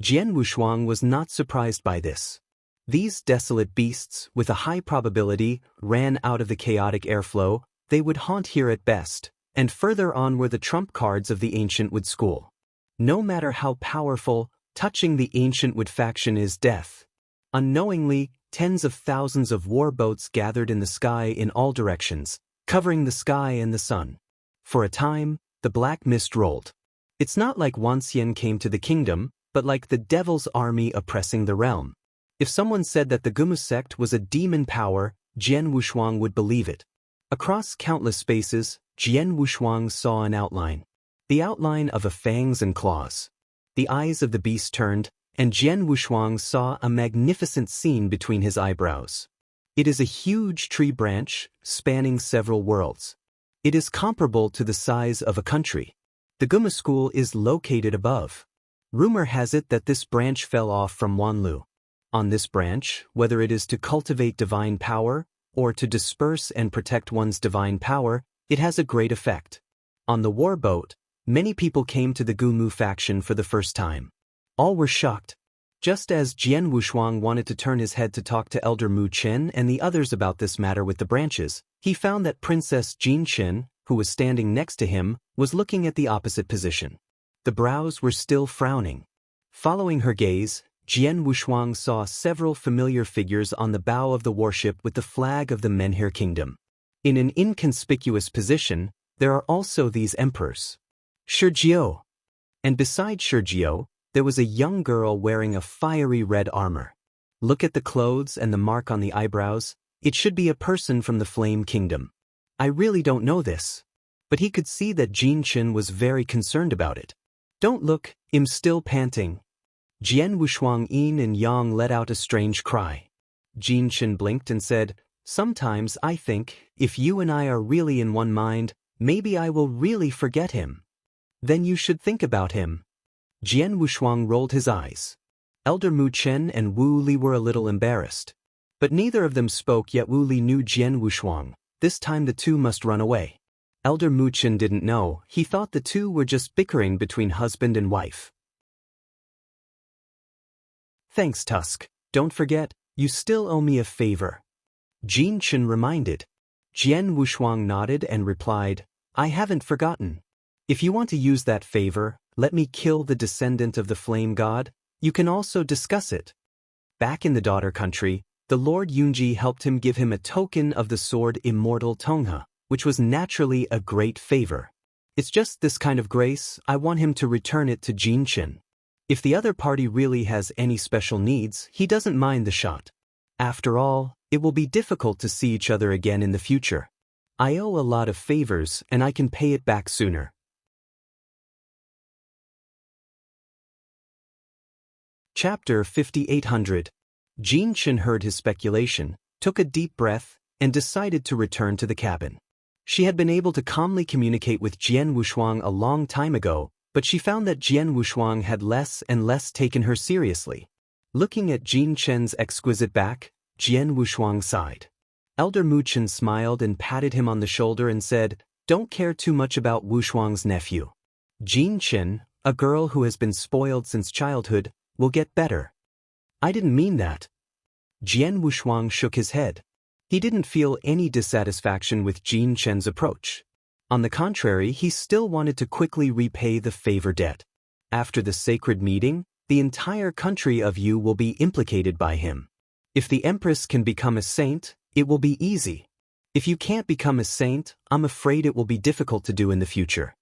Jian Wushuang was not surprised by this. These desolate beasts, with a high probability, ran out of the chaotic airflow. They would haunt here at best, and further on were the trump cards of the Ancient Wood School. No matter how powerful, touching the Ancient Wood faction is death. Unknowingly, tens of thousands of war boats gathered in the sky in all directions, covering the sky and the sun. For a time, the black mist rolled. It's not like Wan Xian came to the kingdom, but like the devil's army oppressing the realm. If someone said that the Gumu sect was a demon power, Jian Wushuang would believe it. Across countless spaces, Jian Wushuang saw an outline. The outline of a fangs and claws. The eyes of the beast turned, and Jian Wushuang saw a magnificent scene between his eyebrows. It is a huge tree branch, spanning several worlds. It is comparable to the size of a country. The Gumu School is located above. Rumor has it that this branch fell off from Wanlu. On this branch, whether it is to cultivate divine power, or to disperse and protect one's divine power, it has a great effect. On the war boat, many people came to the Gumu faction for the first time. All were shocked. Just as Jian Wushuang wanted to turn his head to talk to Elder Mu Chen and the others about this matter with the branches, he found that Princess Jin Chen, who was standing next to him, was looking at the opposite position. The brows were still frowning. Following her gaze, Jian Wushuang saw several familiar figures on the bow of the warship with the flag of the Menhir Kingdom. In an inconspicuous position, there are also these emperors. Shijiao. And beside Shijiao, there was a young girl wearing a fiery red armor. Look at the clothes and the mark on the eyebrows. It should be a person from the Flame Kingdom. I really don't know this. But he could see that Jin Chen was very concerned about it. Don't look, I'm still panting. Jian Wushuang Yin and Yang let out a strange cry. Jin Chen blinked and said, "Sometimes I think, if you and I are really in one mind, maybe I will really forget him." "Then you should think about him." Jian Wushuang rolled his eyes. Elder Mu Chen and Wu Li were a little embarrassed. But neither of them spoke, yet Wu Li knew Jian Wushuang. This time the two must run away. Elder Mu Chen didn't know. He thought the two were just bickering between husband and wife. "Thanks, Tusk. Don't forget, you still owe me a favor." Jin Chen reminded. Jian Wushuang nodded and replied, "I haven't forgotten. If you want to use that favor, let me kill the descendant of the flame god. You can also discuss it." Back in the daughter country, the Lord Yunji helped him give him a token of the sword Immortal Tongha, which was naturally a great favor. It's just this kind of grace, I want him to return it to Jin Chen. If the other party really has any special needs, he doesn't mind the shot. After all, it will be difficult to see each other again in the future. I owe a lot of favors and I can pay it back sooner. Chapter 5800. Jin Chen heard his speculation, took a deep breath, and decided to return to the cabin. She had been able to calmly communicate with Jian Wushuang a long time ago, but she found that Jian Wushuang had less and less taken her seriously. Looking at Jin Chen's exquisite back, Jian Wushuang sighed. Elder Mu Chen smiled and patted him on the shoulder and said, "Don't care too much about Wushuang's nephew. Jin Chen, a girl who has been spoiled since childhood, will get better." "I didn't mean that." Jian Wushuang shook his head. He didn't feel any dissatisfaction with Jin Chen's approach. On the contrary, he still wanted to quickly repay the favor debt. After the sacred meeting, the entire country of Yu will be implicated by him. If the Empress can become a saint, it will be easy. If you can't become a saint, I'm afraid it will be difficult to do in the future.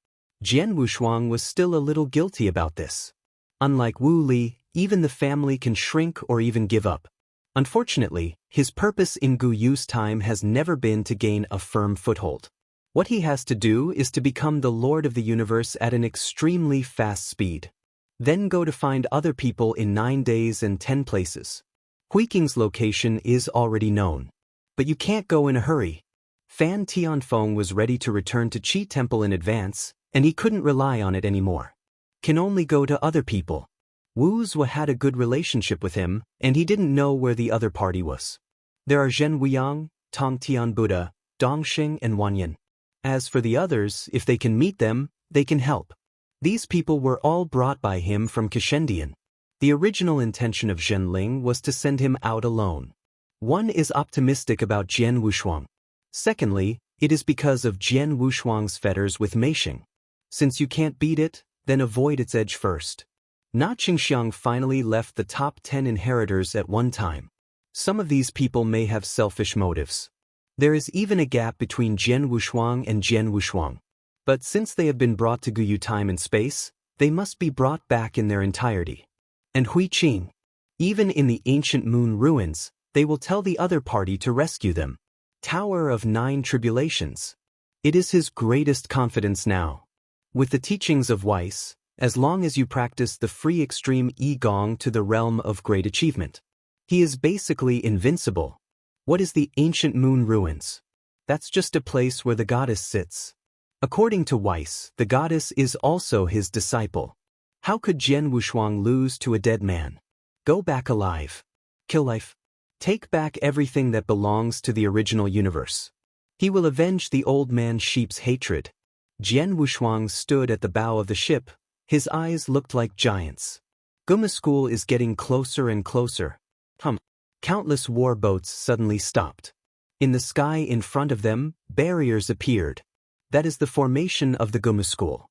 Jian Wushuang was still a little guilty about this. Unlike Wu Li, even the family can shrink or even give up. Unfortunately, his purpose in Gu Yu's time has never been to gain a firm foothold. What he has to do is to become the Lord of the Universe at an extremely fast speed. Then go to find other people in 9 days and 10 places. Huiqing's location is already known. But you can't go in a hurry. Fan Tianfeng was ready to return to Qi Temple in advance, and he couldn't rely on it anymore. Can only go to other people. Wu Zhou had a good relationship with him, and he didn't know where the other party was. There are Zhen Wuyang, Tong Tian Buddha, Dongxing and Wanyan. As for the others, if they can meet them, they can help. These people were all brought by him from Kashendian. The original intention of Zhenling was to send him out alone. One is optimistic about Jian Wushuang. Secondly, it is because of Jian Wushuang's fetters with Meisheng. Since you can't beat it, then avoid its edge first. Na Qingxiang finally left the top 10 inheritors at one time. Some of these people may have selfish motives. There is even a gap between Jian Wushuang and Jian Wushuang. But since they have been brought to Guyu time and space, they must be brought back in their entirety. And Hui Qing. Even in the ancient moon ruins, they will tell the other party to rescue them. Tower of 9 Tribulations. It is his greatest confidence now. With the teachings of Weiss, as long as you practice the free extreme Yi Gong to the realm of great achievement. He is basically invincible. What is the ancient moon ruins? That's just a place where the goddess sits. According to Weiss, the goddess is also his disciple. How could Jian Wushuang lose to a dead man? Go back alive. Kill life. Take back everything that belongs to the original universe. He will avenge the old man sheep's hatred. Jian Wushuang stood at the bow of the ship. His eyes looked like giants. Guma School is getting closer and closer. Countless war boats suddenly stopped. In the sky in front of them, barriers appeared. That is the formation of the Guma School.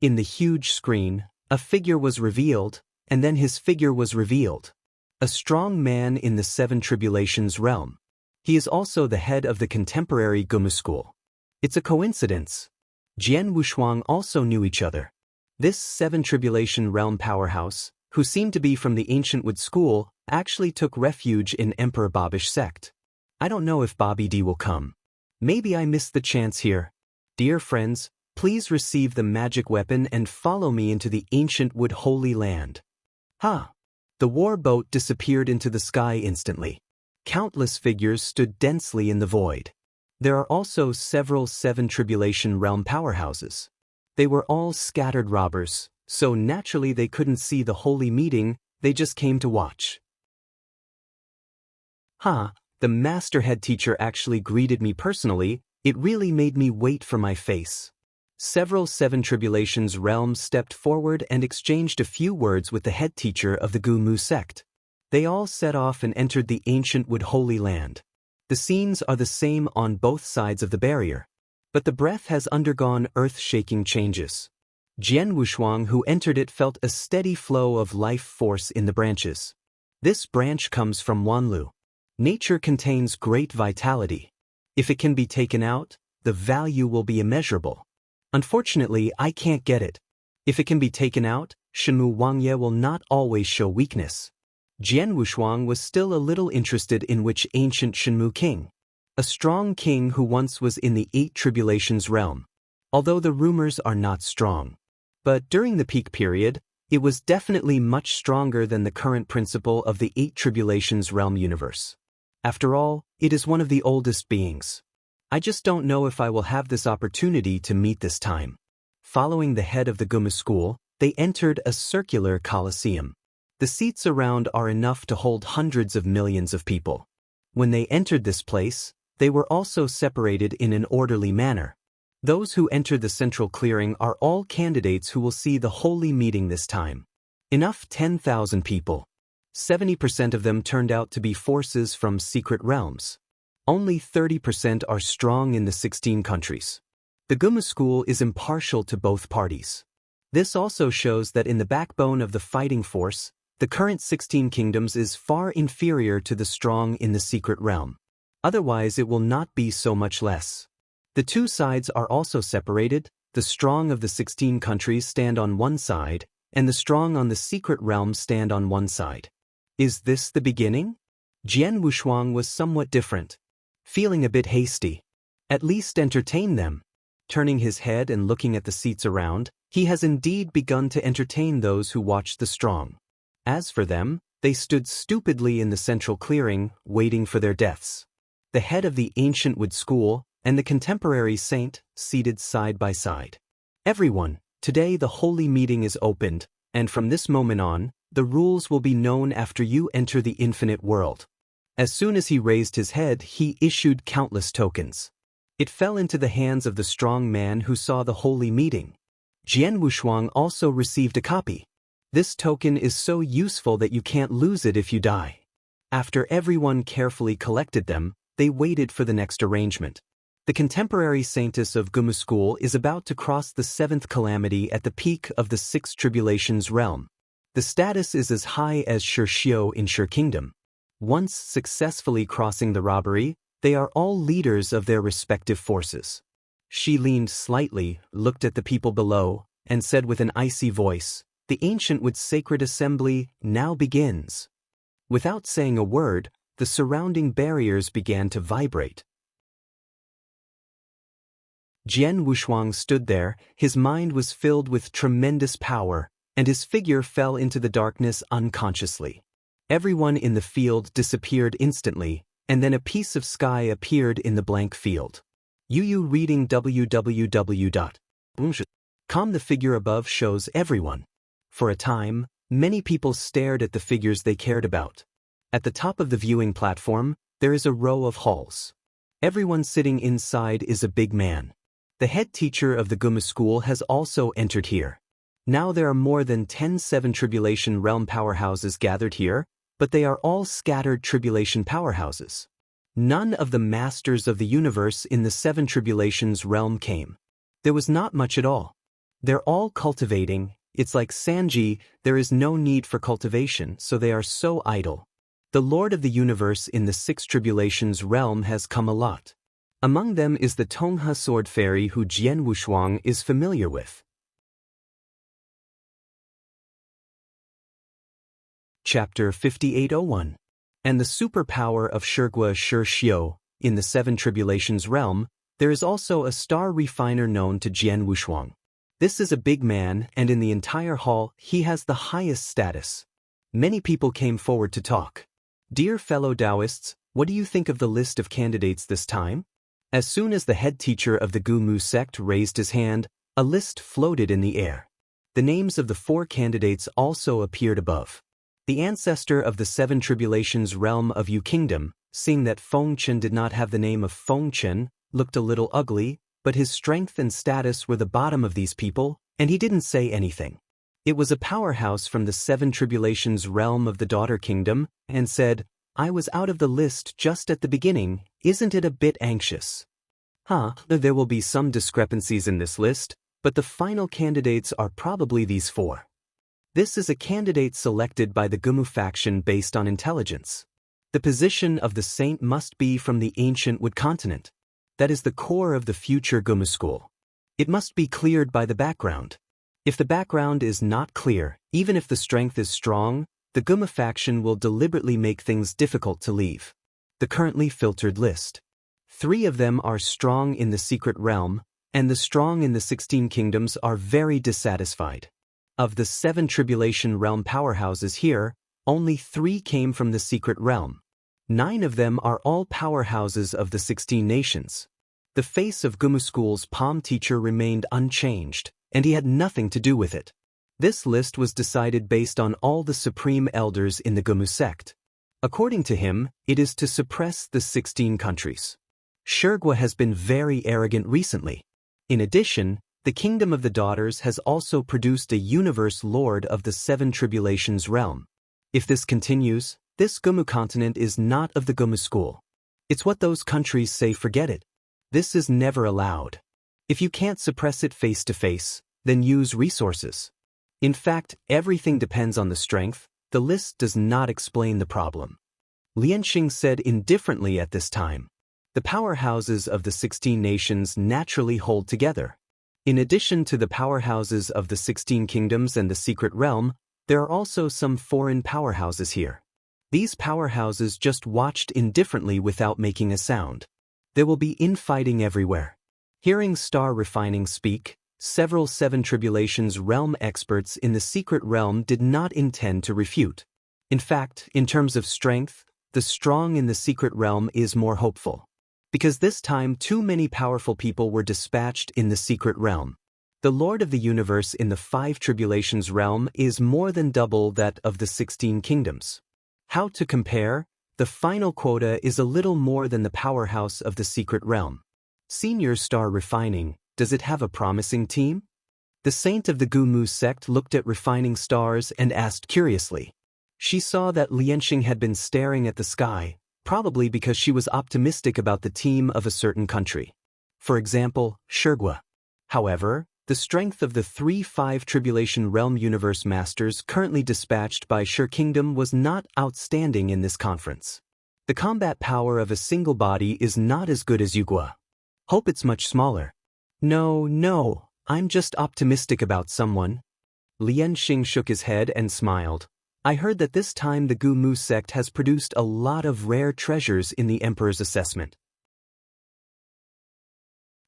In the huge screen, a figure was revealed, and then his figure was revealed. A strong man in the Seven Tribulations realm. He is also the head of the contemporary Guma School. It's a coincidence. Jian Wushuang also knew each other. This Seven Tribulation realm powerhouse, who seemed to be from the ancient Wood School, actually took refuge in Emperor Babish sect. I don't know if Bobby D will come. Maybe I missed the chance here. Dear friends, please receive the magic weapon and follow me into the ancient Wood Holy Land. The war boat disappeared into the sky instantly. Countless figures stood densely in the void. There are also several Seven Tribulation realm powerhouses. They were all scattered robbers, so naturally they couldn't see the holy meeting, they just came to watch. The master head teacher actually greeted me personally. It really made me wait for my face. Several Seven Tribulations realms stepped forward and exchanged a few words with the head teacher of the Gu Mu sect. They all set off and entered the ancient Wood Holy Land. The scenes are the same on both sides of the barrier. But the breath has undergone earth-shaking changes. Jian Wushuang, who entered it, felt a steady flow of life force in the branches. This branch comes from Wanlu. Nature contains great vitality. If it can be taken out, the value will be immeasurable. Unfortunately, I can't get it. If it can be taken out, Shenmu Wangye will not always show weakness. Jian Wushuang was still a little interested in which ancient Shenmu king. A strong king who once was in the Eight Tribulations realm. Although the rumors are not strong. But during the peak period, it was definitely much stronger than the current principle of the Eight Tribulations realm universe. After all, it is one of the oldest beings. I just don't know if I will have this opportunity to meet this time. Following the head of the Guma School, they entered a circular coliseum. The seats around are enough to hold hundreds of millions of people. When they entered this place, they were also separated in an orderly manner. Those who entered the central clearing are all candidates who will see the holy meeting this time. Enough 10,000 people. 70% of them turned out to be forces from secret realms. Only 30% are strong in the 16 countries. The Guma School is impartial to both parties. This also shows that in the backbone of the fighting force, the current 16 kingdoms is far inferior to the strong in the secret realm. Otherwise it will not be so much less. The two sides are also separated. The strong of the 16 countries stand on one side, and the strong on the secret realm stand on one side. Is this the beginning? Jian Wushuang was somewhat different. Feeling a bit hasty. At least entertain them. Turning his head and looking at the seats around, he has indeed begun to entertain those who watch the strong. As for them, they stood stupidly in the central clearing, waiting for their deaths. The head of the ancient Wood School and the contemporary saint, seated side by side. Everyone, today the holy meeting is opened, and from this moment on, the rules will be known after you enter the infinite world. As soon as he raised his head, he issued countless tokens. It fell into the hands of the strong man who saw the holy meeting. Jian Wushuang also received a copy. This token is so useful that you can't lose it if you die. After everyone carefully collected them, they waited for the next arrangement. The contemporary saintess of Guma School is about to cross the seventh calamity at the peak of the Six Tribulations realm. The status is as high as Shirxiu in Shir Kingdom. Once successfully crossing the robbery, they are all leaders of their respective forces. She leaned slightly, looked at the people below, and said with an icy voice, "The ancient Wood Sacred Assembly now begins." Without saying a word, the surrounding barriers began to vibrate. Jian Wushuang stood there, his mind was filled with tremendous power, and his figure fell into the darkness unconsciously. Everyone in the field disappeared instantly, and then a piece of sky appeared in the blank field. Yu reading www.com. The figure above shows everyone. For a time, many people stared at the figures they cared about. At the top of the viewing platform, there is a row of halls. Everyone sitting inside is a big man. The head teacher of the Guma school has also entered here. Now there are more than 10 Seven Tribulation Realm powerhouses gathered here, but they are all scattered Tribulation powerhouses. None of the masters of the universe in the Seven Tribulations realm came. There was not much at all. They're all cultivating. It's like Sanji, there is no need for cultivation, so they are so idle. The Lord of the Universe in the Six Tribulations realm has come a lot. Among them is the Tongha Sword Fairy who Jian Wushuang is familiar with. Chapter 5801. And the superpower of Shigua Xiu. In the Seven Tribulations realm, there is also a star refiner known to Jian Wushuang. This is a big man, and in the entire hall, he has the highest status. Many people came forward to talk. Dear fellow Taoists, what do you think of the list of candidates this time? As soon as the head teacher of the Gu-Mu sect raised his hand, a list floated in the air. The names of the 4 candidates also appeared above. The ancestor of the Seven Tribulations realm of Yu Kingdom, seeing that Feng Chen did not have the name of Feng Chen, looked a little ugly, but his strength and status were the bottom of these people, and he didn't say anything. It was a powerhouse from the Seven Tribulations realm of the Daughter Kingdom, and said, I was out of the list just at the beginning, isn't it a bit anxious? There will be some discrepancies in this list, but the final candidates are probably these 4. This is a candidate selected by the Gumu faction based on intelligence. The position of the saint must be from the ancient Wood continent. That is the core of the future Gumu school. It must be cleared by the background. If the background is not clear, even if the strength is strong, the Guma faction will deliberately make things difficult to leave. The currently filtered list. 3 of them are strong in the secret realm, and the strong in the 16 kingdoms are very dissatisfied. Of the 7 Tribulation realm powerhouses here, only 3 came from the secret realm. 9 of them are all powerhouses of the 16 nations. The face of Gumu School's palm teacher remained unchanged, and he had nothing to do with it. This list was decided based on all the supreme elders in the Gumu sect. According to him, it is to suppress the 16 countries. Shigua has been very arrogant recently. In addition, the Kingdom of the Daughters has also produced a universe lord of the 7 Tribulations realm. If this continues, this Gumu continent is not of the Gumu school. It's what those countries say, forget it. This is never allowed. If you can't suppress it face to face, then use resources. In fact, everything depends on the strength. The list does not explain the problem. Lianxing said indifferently at this time. The powerhouses of the 16 nations naturally hold together. In addition to the powerhouses of the 16 kingdoms and the secret realm, there are also some foreign powerhouses here. These powerhouses just watched indifferently without making a sound. There will be infighting everywhere. Hearing Star Refining speak, several 7 Tribulations realm experts in the secret realm did not intend to refute. In fact, in terms of strength, the strong in the secret realm is more hopeful. Because this time too many powerful people were dispatched in the secret realm. The Lord of the Universe in the 5 Tribulations realm is more than double that of the 16 kingdoms. How to compare? The final quota is a little more than the powerhouse of the secret realm. Senior Star Refining, does it have a promising team? The saint of the Gu-Mu sect looked at Refining Stars and asked curiously. She saw that Lianxing had been staring at the sky, probably because she was optimistic about the team of a certain country. For example, Shigua. However, the strength of the 3-5 Tribulation Realm Universe Masters currently dispatched by Shi Kingdom was not outstanding in this conference. The combat power of a single body is not as good as Yugua. Hope it's much smaller. No, I'm just optimistic about someone. Lianxing shook his head and smiled. I heard that this time the Gu-Mu sect has produced a lot of rare treasures in the Emperor's assessment.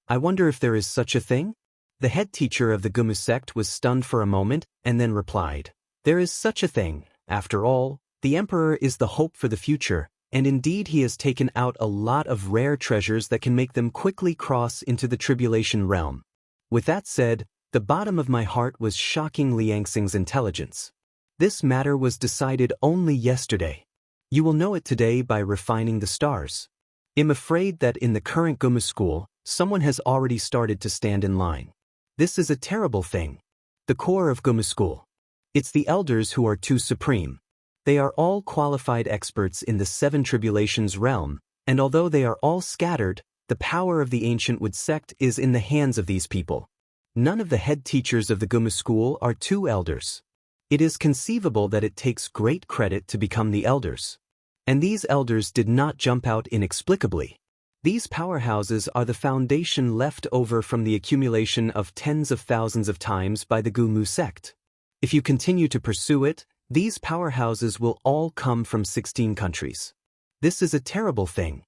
I wonder if there is such a thing? The head teacher of the Gu-Mu sect was stunned for a moment and then replied, there is such a thing. After all, the Emperor is the hope for the future, and indeed he has taken out a lot of rare treasures that can make them quickly cross into the Tribulation realm. With that said, The bottom of my heart was shocking Liangxing's intelligence. This matter was decided only yesterday. You will know it today by refining the stars. I'm afraid that in the current Guma school, someone has already started to stand in line. This is a terrible thing. The core of Guma school. It's the elders who are too supreme. They are all qualified experts in the seven tribulations realm, and although they are all scattered, the power of the ancient wood sect is in the hands of these people. None of the head teachers of the Guma school are two elders. It is conceivable that it takes great credit to become the elders. And these elders did not jump out inexplicably. These powerhouses are the foundation left over from the accumulation of tens of thousands of times by the Gumu sect. If you continue to pursue it, these powerhouses will all come from 16 countries. This is a terrible thing.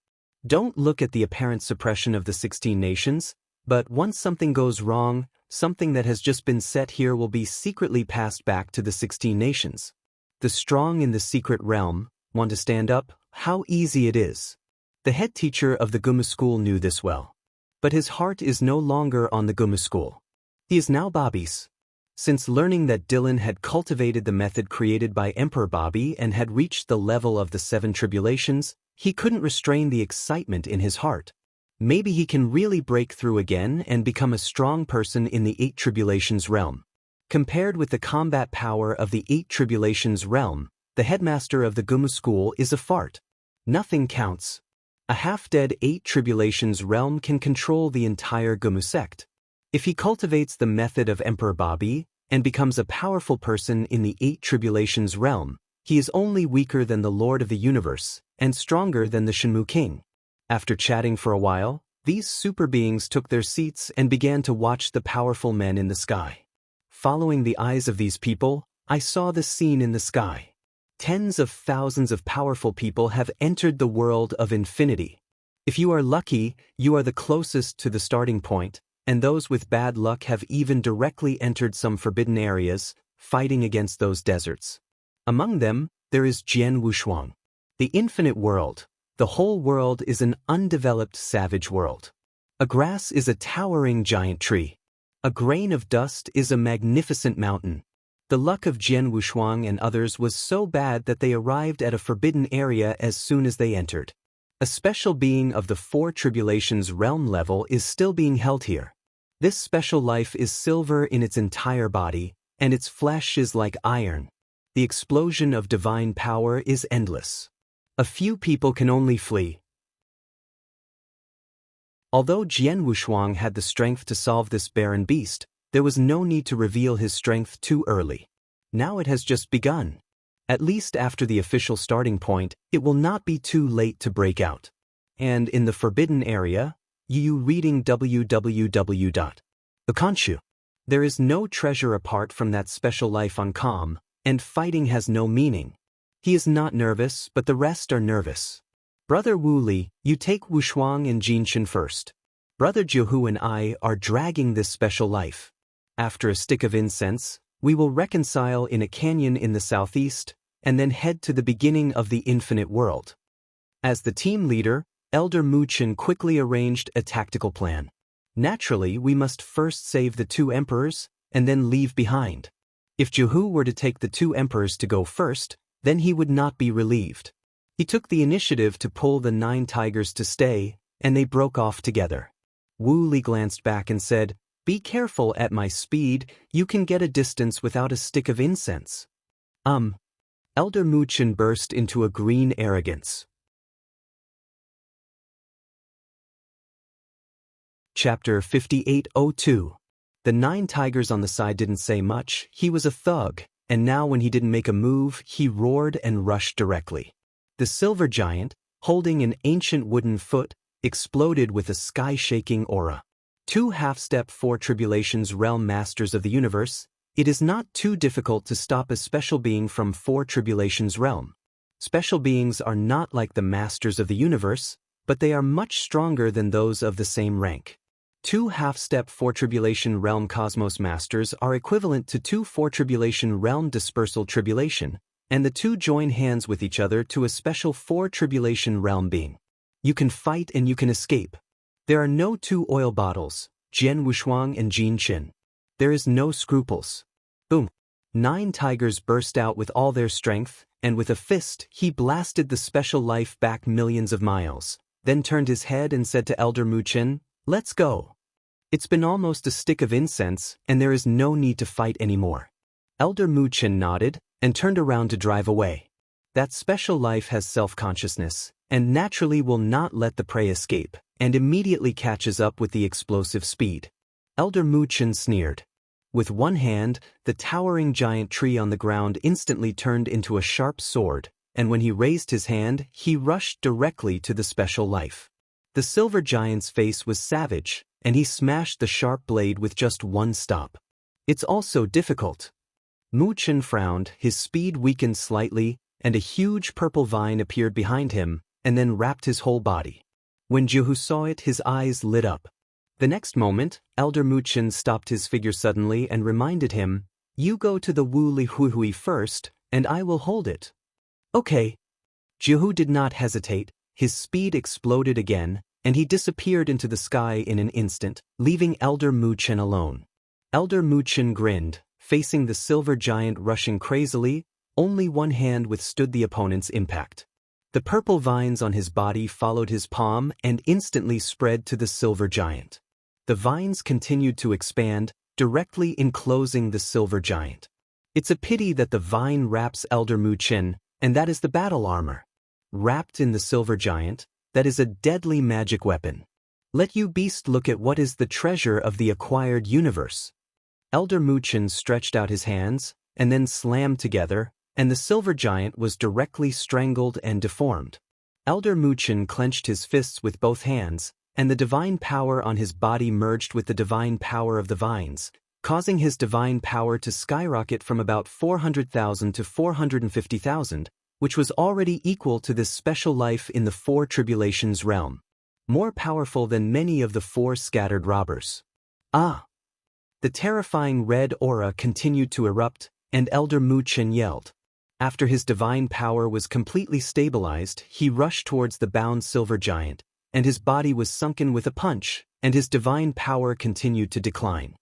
Don't look at the apparent suppression of the 16 nations, but once something goes wrong, something that has just been set here will be secretly passed back to the 16 nations. The strong in the secret realm want to stand up. How easy it is. The head teacher of the Guma school knew this well. But his heart is no longer on the Guma school. He is now Bobby's. Since learning that Dylan had cultivated the method created by Emperor Bobby and had reached the level of the seven tribulations, he couldn't restrain the excitement in his heart. Maybe he can really break through again and become a strong person in the eight tribulations realm. Compared with the combat power of the eight tribulations realm, the headmaster of the Guma school is a fart. Nothing counts. A half-dead eight tribulations realm can control the entire Guma sect. If he cultivates the method of Emperor Bobby and becomes a powerful person in the eight tribulations realm, he is only weaker than the Lord of the Universe and stronger than the Shenmue King. After chatting for a while, these super beings took their seats and began to watch the powerful men in the sky. Following the eyes of these people, I saw the scene in the sky. Tens of thousands of powerful people have entered the world of infinity. If you are lucky, you are the closest to the starting point, and those with bad luck have even directly entered some forbidden areas, fighting against those deserts. Among them, there is Jian Wushuang. The infinite world. The whole world is an undeveloped savage world. A grass is a towering giant tree. A grain of dust is a magnificent mountain. The luck of Jian Wushuang and others was so bad that they arrived at a forbidden area as soon as they entered. A special being of the four tribulations realm level is still being held here. This special life is silver in its entire body, and its flesh is like iron. The explosion of divine power is endless. A few people can only flee. Although Jian Wushuang had the strength to solve this barren beast, there was no need to reveal his strength too early. Now it has just begun. At least after the official starting point, it will not be too late to break out. And in the forbidden area, you reading www.Akanshu. There is no treasure apart from that special life on Calm, and fighting has no meaning. He is not nervous, but the rest are nervous. Brother Wu Li, you take Wushuang and Jinshin first. Brother Jiuhu and I are dragging this special life. After a stick of incense, we will reconcile in a canyon in the southeast, and then head to the beginning of the infinite world. As the team leader, Elder Mu Chen quickly arranged a tactical plan. Naturally, we must first save the two emperors, and then leave behind. If Jiuhu were to take the two emperors to go first, then he would not be relieved. He took the initiative to pull the 9 tigers to stay, and they broke off together. Wu Li glanced back and said, "Be careful at my speed, you can get a distance without a stick of incense." Elder Mu Chen burst into a green arrogance. Chapter 5802. The 9 tigers on the side didn't say much. He was a thug, and now when he didn't make a move, he roared and rushed directly. The silver giant, holding an ancient wooden foot, exploded with a sky-shaking aura. 2 half-step 4 tribulations realm masters of the universe, it is not too difficult to stop a special being from 4 tribulations realm. Special beings are not like the masters of the universe, but they are much stronger than those of the same rank. 2 half-step 4 tribulation realm cosmos masters are equivalent to 2 4 tribulation realm dispersal tribulation, and the 2 join hands with each other to a special 4 tribulation realm being. You can fight and you can escape. There are no 2 oil bottles, Jian Wushuang and Jin Qin. There is no scruples. Boom. 9 tigers burst out with all their strength, and with a fist, he blasted the special life back millions of miles, then turned his head and said to Elder Muchen, "Let's go. It's been almost a stick of incense, and there is no need to fight anymore." Elder Muchen nodded, and turned around to drive away. That special life has self-consciousness, and naturally will not let the prey escape, and immediately catches up with the explosive speed. Elder Muchen sneered. With one hand, the towering giant tree on the ground instantly turned into a sharp sword, and when he raised his hand, he rushed directly to the special life. The silver giant's face was savage, and he smashed the sharp blade with just one stop. "It's also difficult." Muchen frowned, his speed weakened slightly, and a huge purple vine appeared behind him, and then wrapped his whole body. When Jihu saw it, his eyes lit up. The next moment, Elder Muchen stopped his figure suddenly and reminded him, "You go to the Wu Li Hui Hui first, and I will hold it." "Okay." Jihu did not hesitate, his speed exploded again, and he disappeared into the sky in an instant, leaving Elder Muchen alone. Elder Muchen grinned, facing the silver giant rushing crazily. Only one hand withstood the opponent's impact. The purple vines on his body followed his palm and instantly spread to the silver giant. The vines continued to expand, directly enclosing the silver giant. It's a pity that the vine wraps Elder Muchen, and that is the battle armor. Wrapped in the silver giant, that is a deadly magic weapon. Let you beast look at what is the treasure of the acquired universe. Elder Muchen stretched out his hands, and then slammed together, and the silver giant was directly strangled and deformed. Elder Muchen clenched his fists with both hands, and the divine power on his body merged with the divine power of the vines, causing his divine power to skyrocket from about 400,000 to 450,000, which was already equal to this special life in the 4 tribulations realm. More powerful than many of the 4 scattered robbers. Ah! The terrifying red aura continued to erupt, and Elder Muchen yelled. After his divine power was completely stabilized, he rushed towards the bound silver giant, and his body was sunken with a punch, and his divine power continued to decline.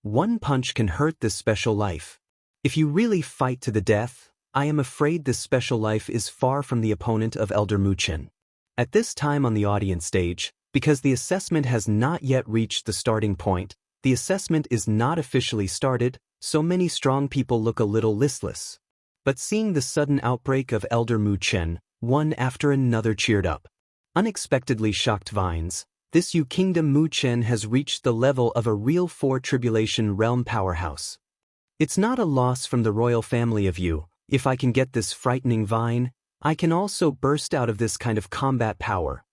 One punch can hurt this special life. If you really fight to the death, I am afraid this special life is far from the opponent of Elder Muchen. At this time on the audience stage, because the assessment has not yet reached the starting point, the assessment is not officially started, so many strong people look a little listless. But seeing the sudden outbreak of Elder Muchen, one after another cheered up. Unexpectedly shocked vines, this Yu Kingdom Muchen has reached the level of a real 4 tribulation realm powerhouse. It's not a loss from the royal family of Yu. If I can get this frightening vine, I can also burst out of this kind of combat power.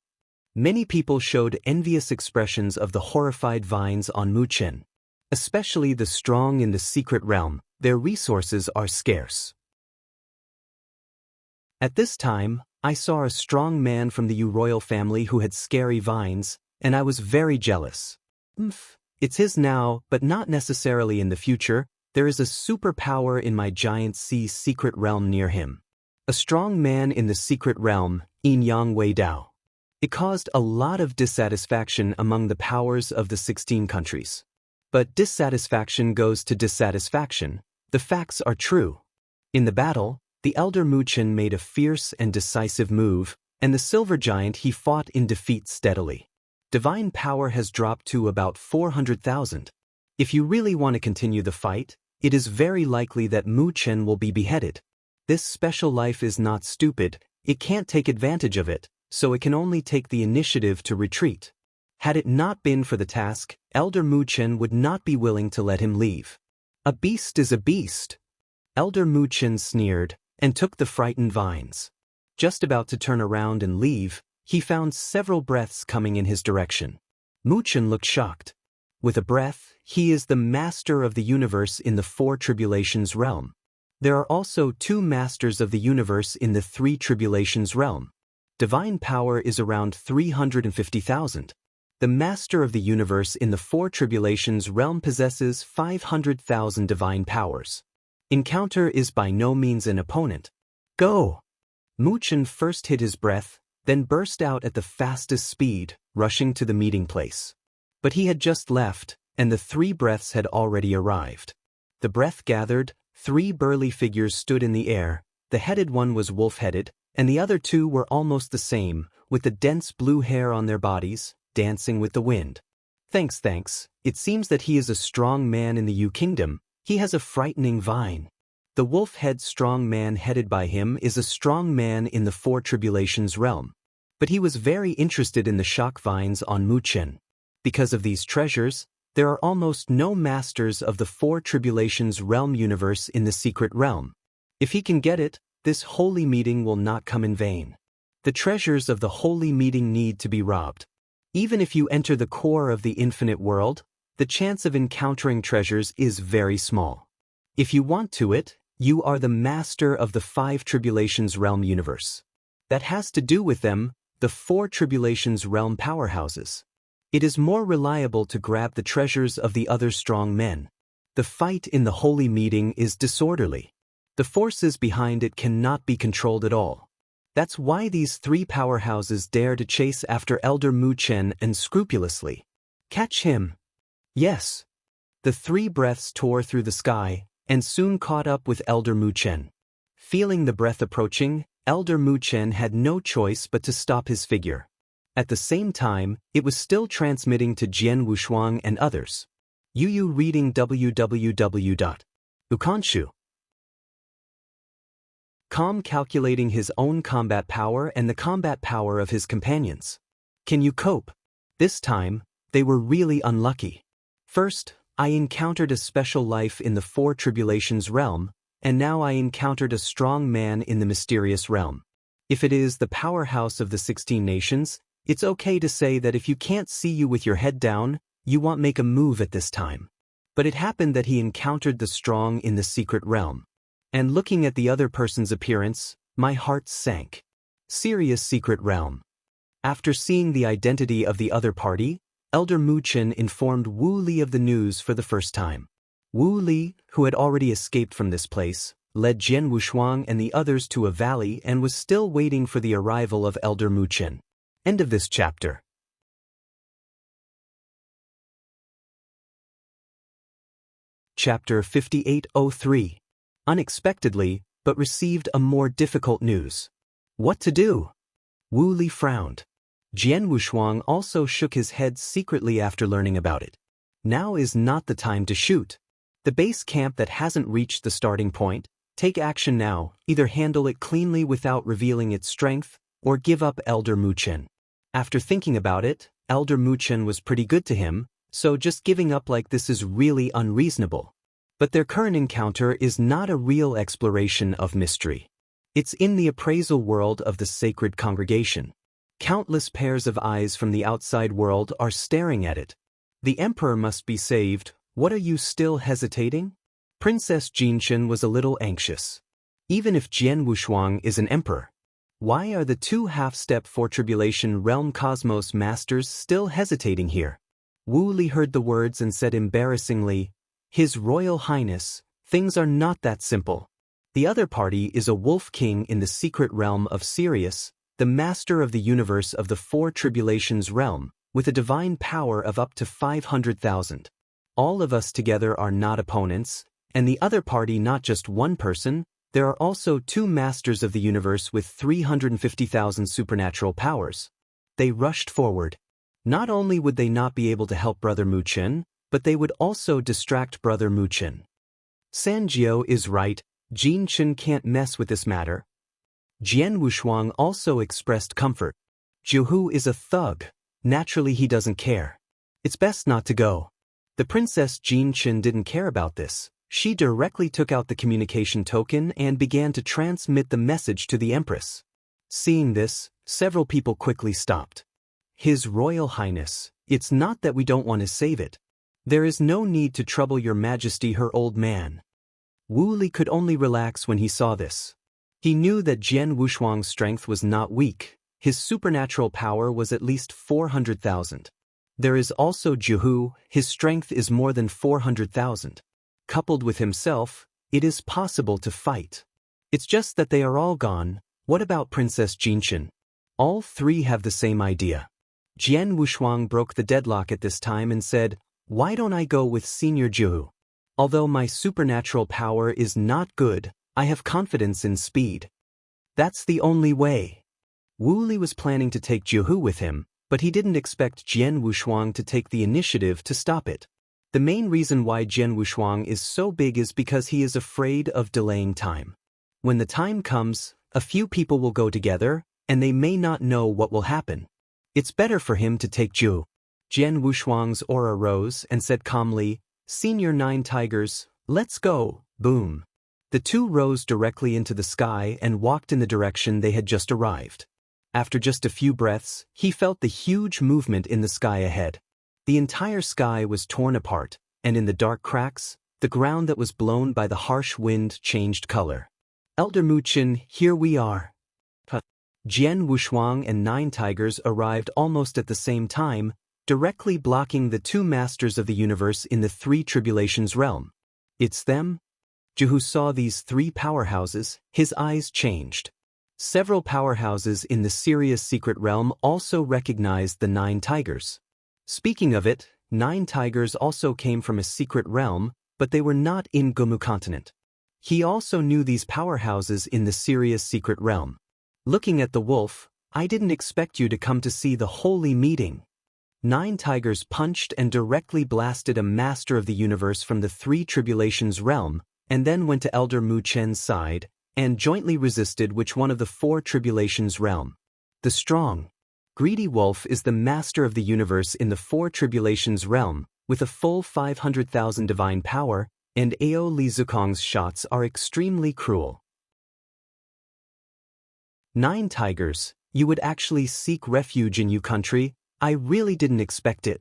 Many people showed envious expressions of the horrified vines on Muchen. Especially the strong in the secret realm, their resources are scarce. At this time, I saw a strong man from the Yu royal family who had scary vines, and I was very jealous. It's his now, but not necessarily in the future. There is a superpower in my giant sea secret realm near him. A strong man in the secret realm, Yin Yang Wei Dao. It caused a lot of dissatisfaction among the powers of the 16 countries. But dissatisfaction goes to dissatisfaction. The facts are true. In the battle, the Elder Muchen made a fierce and decisive move, and the silver giant he fought in defeat steadily. Divine power has dropped to about 400,000. If you really want to continue the fight, it is very likely that Muchen will be beheaded. This special life is not stupid, it can't take advantage of it, so it can only take the initiative to retreat. Had it not been for the task, Elder Muchen would not be willing to let him leave. A beast is a beast. Elder Muchen sneered, and took the frightened vines. Just about to turn around and leave, he found several breaths coming in his direction. Muchen looked shocked. With a breath, he is the master of the universe in the 4 tribulations realm. There are also 2 masters of the universe in the 3 tribulations realm. Divine power is around 350,000. The master of the universe in the 4 tribulations realm possesses 500,000 divine powers. Encounter is by no means an opponent. Go! Muchen first hid his breath, then burst out at the fastest speed, rushing to the meeting place. But he had just left, and the 3 breaths had already arrived. The breath gathered, 3 burly figures stood in the air, the headed one was wolf-headed, and the other 2 were almost the same, with the dense blue hair on their bodies, dancing with the wind. Thanks. It seems that he is a strong man in the U Kingdom. He has a frightening vine. The wolf-head strong man headed by him is a strong man in the 4 Tribulations realm. But he was very interested in the shock vines on Muchen. Because of these treasures, there are almost no masters of the 4 Tribulations realm universe in the secret realm. If he can get it, this holy meeting will not come in vain. The treasures of the holy meeting need to be robbed. Even if you enter the core of the infinite world, the chance of encountering treasures is very small. If you want to it, you are the master of the 5 Tribulations realm universe. That has to do with them, the 4 Tribulations realm powerhouses. It is more reliable to grab the treasures of the other strong men. The fight in the holy meeting is disorderly. The forces behind it cannot be controlled at all. That's why these 3 powerhouses dare to chase after Elder Muchen and scrupulously catch him. Yes. The 3 breaths tore through the sky, and soon caught up with Elder Muchen. Feeling the breath approaching, Elder Muchen had no choice but to stop his figure. At the same time, it was still transmitting to Jian Wushuang and others. Yu reading www.ukanshu.com calculating his own combat power and the combat power of his companions. Can you cope? This time, they were really unlucky. First, I encountered a special life in the 4 Tribulations realm, and now I encountered a strong man in the mysterious realm. If it is the powerhouse of the 16 nations, it's okay to say that if you can't see you with your head down, you won't make a move at this time. But it happened that he encountered the strong in the secret realm. And looking at the other person's appearance, my heart sank. Serious secret realm. After seeing the identity of the other party, Elder Muchen informed Wu Li of the news for the first time. Wu Li, who had already escaped from this place, led Jian Wushuang and the others to a valley and was still waiting for the arrival of Elder Muchen. End of this chapter. Chapter 5803. Unexpectedly, but received a more difficult news. What to do? Wu Li frowned. Jian Wushuang also shook his head secretly after learning about it. Now is not the time to shoot. The base camp that hasn't reached the starting point, take action now, either handle it cleanly without revealing its strength, or give up Elder Muchen. After thinking about it, Elder Muchen was pretty good to him, so just giving up like this is really unreasonable. But their current encounter is not a real exploration of mystery. It's in the appraisal world of the sacred congregation. Countless pairs of eyes from the outside world are staring at it. The emperor must be saved. What are you still hesitating? Princess Jinchen was a little anxious. Even if Jian Wushuang is an emperor, why are the 2 half-step 4 Tribulation realm cosmos masters still hesitating here? Wu Li heard the words and said embarrassingly, His Royal Highness, things are not that simple. The other party is a wolf king in the secret realm of Sirius, the master of the universe of the 4 Tribulations realm, with a divine power of up to 500,000. All of us together are not opponents, and the other party not just one person. There are also 2 masters of the universe with 350,000 supernatural powers. They rushed forward. Not only would they not be able to help Brother Muchen, but they would also distract Brother Muchen. Sanjiu is right, Jinchen can't mess with this matter. Jian Wushuang also expressed comfort. Jiuhu is a thug. Naturally he doesn't care. It's best not to go. The Princess Jinchen didn't care about this. She directly took out the communication token and began to transmit the message to the Empress. Seeing this, several people quickly stopped. His Royal Highness, it's not that we don't want to save it. There is no need to trouble your Majesty, her old man. Wu Li could only relax when he saw this. He knew that Jian Wushuang's strength was not weak. His supernatural power was at least 400,000. There is also Jiuhu, his strength is more than 400,000. Coupled with himself, it is possible to fight. It's just that they are all gone. What about Princess Jinchen? All 3 have the same idea. Jian Wushuang broke the deadlock at this time and said, Why don't I go with Senior Jihu? Although my supernatural power is not good, I have confidence in speed. That's the only way. Wu Li was planning to take Jihu with him, but he didn't expect Jian Wushuang to take the initiative to stop it. The main reason why Jian Wushuang is so big is because he is afraid of delaying time. When the time comes, a few people will go together, and they may not know what will happen. It's better for him to take Jihu. Jian Wushuang's aura rose and said calmly, "Senior 9 tigers, let's go." Boom. The two rose directly into the sky and walked in the direction they had just arrived. After just a few breaths, he felt the huge movement in the sky ahead. The entire sky was torn apart, and in the dark cracks, the ground that was blown by the harsh wind changed color. "Elder Muchen, here we are." Jian Wushuang and 9 tigers arrived almost at the same time, directly blocking the two masters of the universe in the 3 tribulations realm. "It's them?" Jihu saw these 3 powerhouses, his eyes changed. Several powerhouses in the Sirius secret realm also recognized the 9 tigers. Speaking of it, 9 tigers also came from a secret realm, but they were not in Gumu continent. He also knew these powerhouses in the Sirius secret realm. Looking at the wolf, "I didn't expect you to come to see the holy meeting." 9 tigers punched and directly blasted a master of the universe from the 3 tribulations realm, and then went to Elder Mu Chen's side, and jointly resisted which one of the 4 tribulations realm. The strong, greedy wolf is the master of the universe in the 4 tribulations realm, with a full 500,000 divine power, and Ao Li Zukong's shots are extremely cruel. 9 tigers, you would actually seek refuge in you country? I really didn't expect it.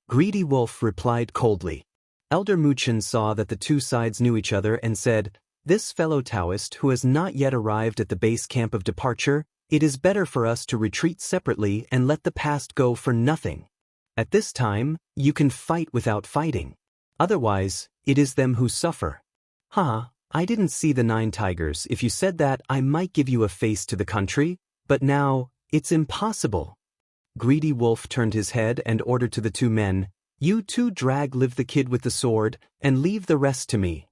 Greedy wolf replied coldly. Elder Muchen saw that the two sides knew each other and said, "This fellow Taoist who has not yet arrived at the base camp of departure, it is better for us to retreat separately and let the past go for nothing. At this time, you can fight without fighting. Otherwise, it is them who suffer." I didn't see the 9 tigers. If you said that, I might give you a face to the country, but now, it's impossible. Greedy wolf turned his head and ordered to the 2 men, "You 2 drag live the kid with the sword, and leave the rest to me."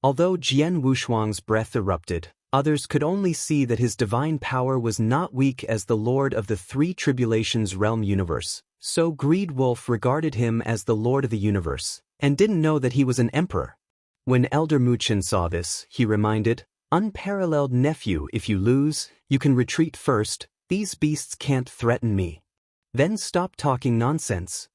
Although Jian Wushuang's breath erupted, others could only see that his divine power was not weak as the lord of the 3 tribulations realm universe, so Greed Wolf regarded him as the lord of the universe, and didn't know that he was an emperor. When Elder Muchen saw this, he reminded, "Unparalleled nephew, if you lose, you can retreat first. These beasts can't threaten me. Then stop talking nonsense."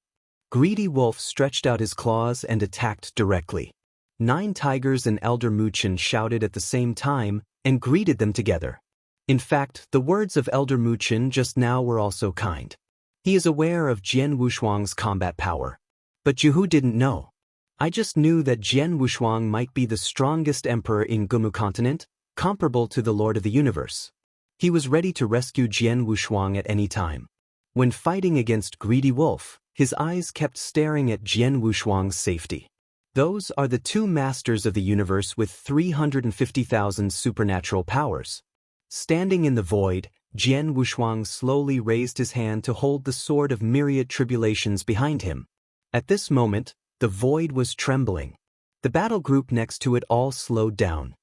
Greedy Wolf stretched out his claws and attacked directly. 9 tigers and Elder Muchen shouted at the same time and greeted them together. In fact, the words of Elder Muchen just now were also kind. He is aware of Jian Wushuang's combat power. But Jihu didn't know. "I just knew that Jian Wushuang might be the strongest emperor in Gumu continent, comparable to the Lord of the Universe." He was ready to rescue Jian Wushuang at any time. When fighting against Greedy Wolf, his eyes kept staring at Jian Wushuang's safety. Those are the 2 masters of the universe with 350,000 supernatural powers. Standing in the void, Jian Wushuang slowly raised his hand to hold the sword of myriad tribulations behind him. At this moment, the void was trembling. The battle group next to it all slowed down.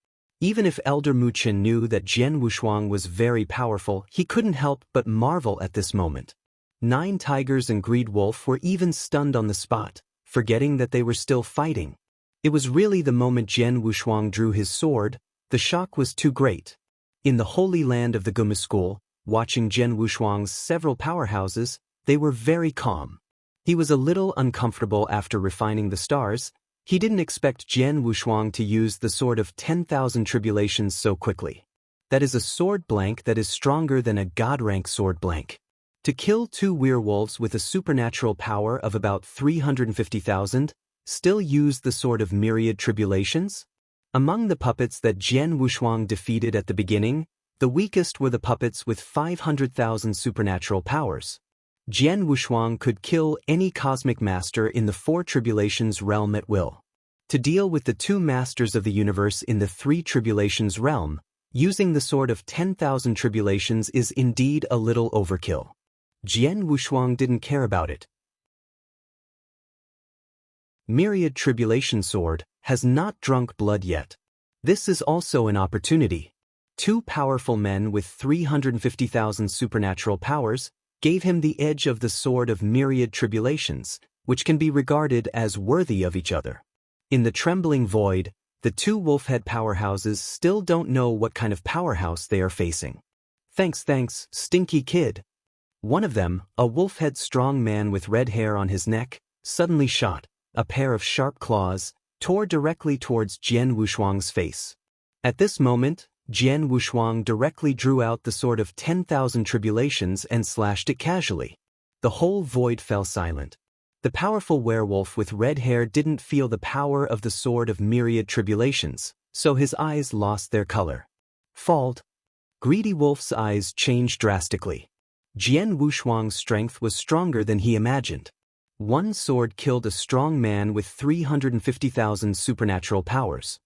Even if Elder Muchen knew that Jian Wushuang was very powerful, he couldn't help but marvel at this moment. 9 tigers and Greed Wolf were even stunned on the spot, forgetting that they were still fighting. It was really the moment Jian Wushuang drew his sword, the shock was too great. In the holy land of the Gumu school, watching Jian Wushuang's several powerhouses, they were very calm. He was a little uncomfortable after refining the stars. He didn't expect Jian Wushuang to use the sword of 10,000 tribulations so quickly. That is a sword blank that is stronger than a god-rank sword blank. To kill 2 werewolves with a supernatural power of about 350,000, still use the sword of myriad tribulations? Among the puppets that Jian Wushuang defeated at the beginning, the weakest were the puppets with 500,000 supernatural powers. Jian Wushuang could kill any cosmic master in the 4 tribulations realm at will. To deal with the 2 masters of the universe in the 3 tribulations realm, using the sword of 10,000 tribulations is indeed a little overkill. Jian Wushuang didn't care about it. Myriad Tribulation Sword, has not drunk blood yet. This is also an opportunity. Two powerful men with 350,000 supernatural powers gave him the edge of the Sword of Myriad Tribulations, which can be regarded as worthy of each other. In the trembling void, the two wolfhead powerhouses still don't know what kind of powerhouse they are facing. Thanks, stinky kid. One of them, a wolfhead strong man with red hair on his neck, suddenly shot. A pair of sharp claws tore directly towards Jian Wushuang's face. At this moment, Jian Wushuang directly drew out the Sword of 10,000 Tribulations and slashed it casually. The whole void fell silent. The powerful werewolf with red hair didn't feel the power of the Sword of Myriad Tribulations, so his eyes lost their color. Fault. Greedy Wolf's eyes changed drastically. Jian Wushuang's strength was stronger than he imagined. One sword killed a strong man with 350,000 supernatural powers.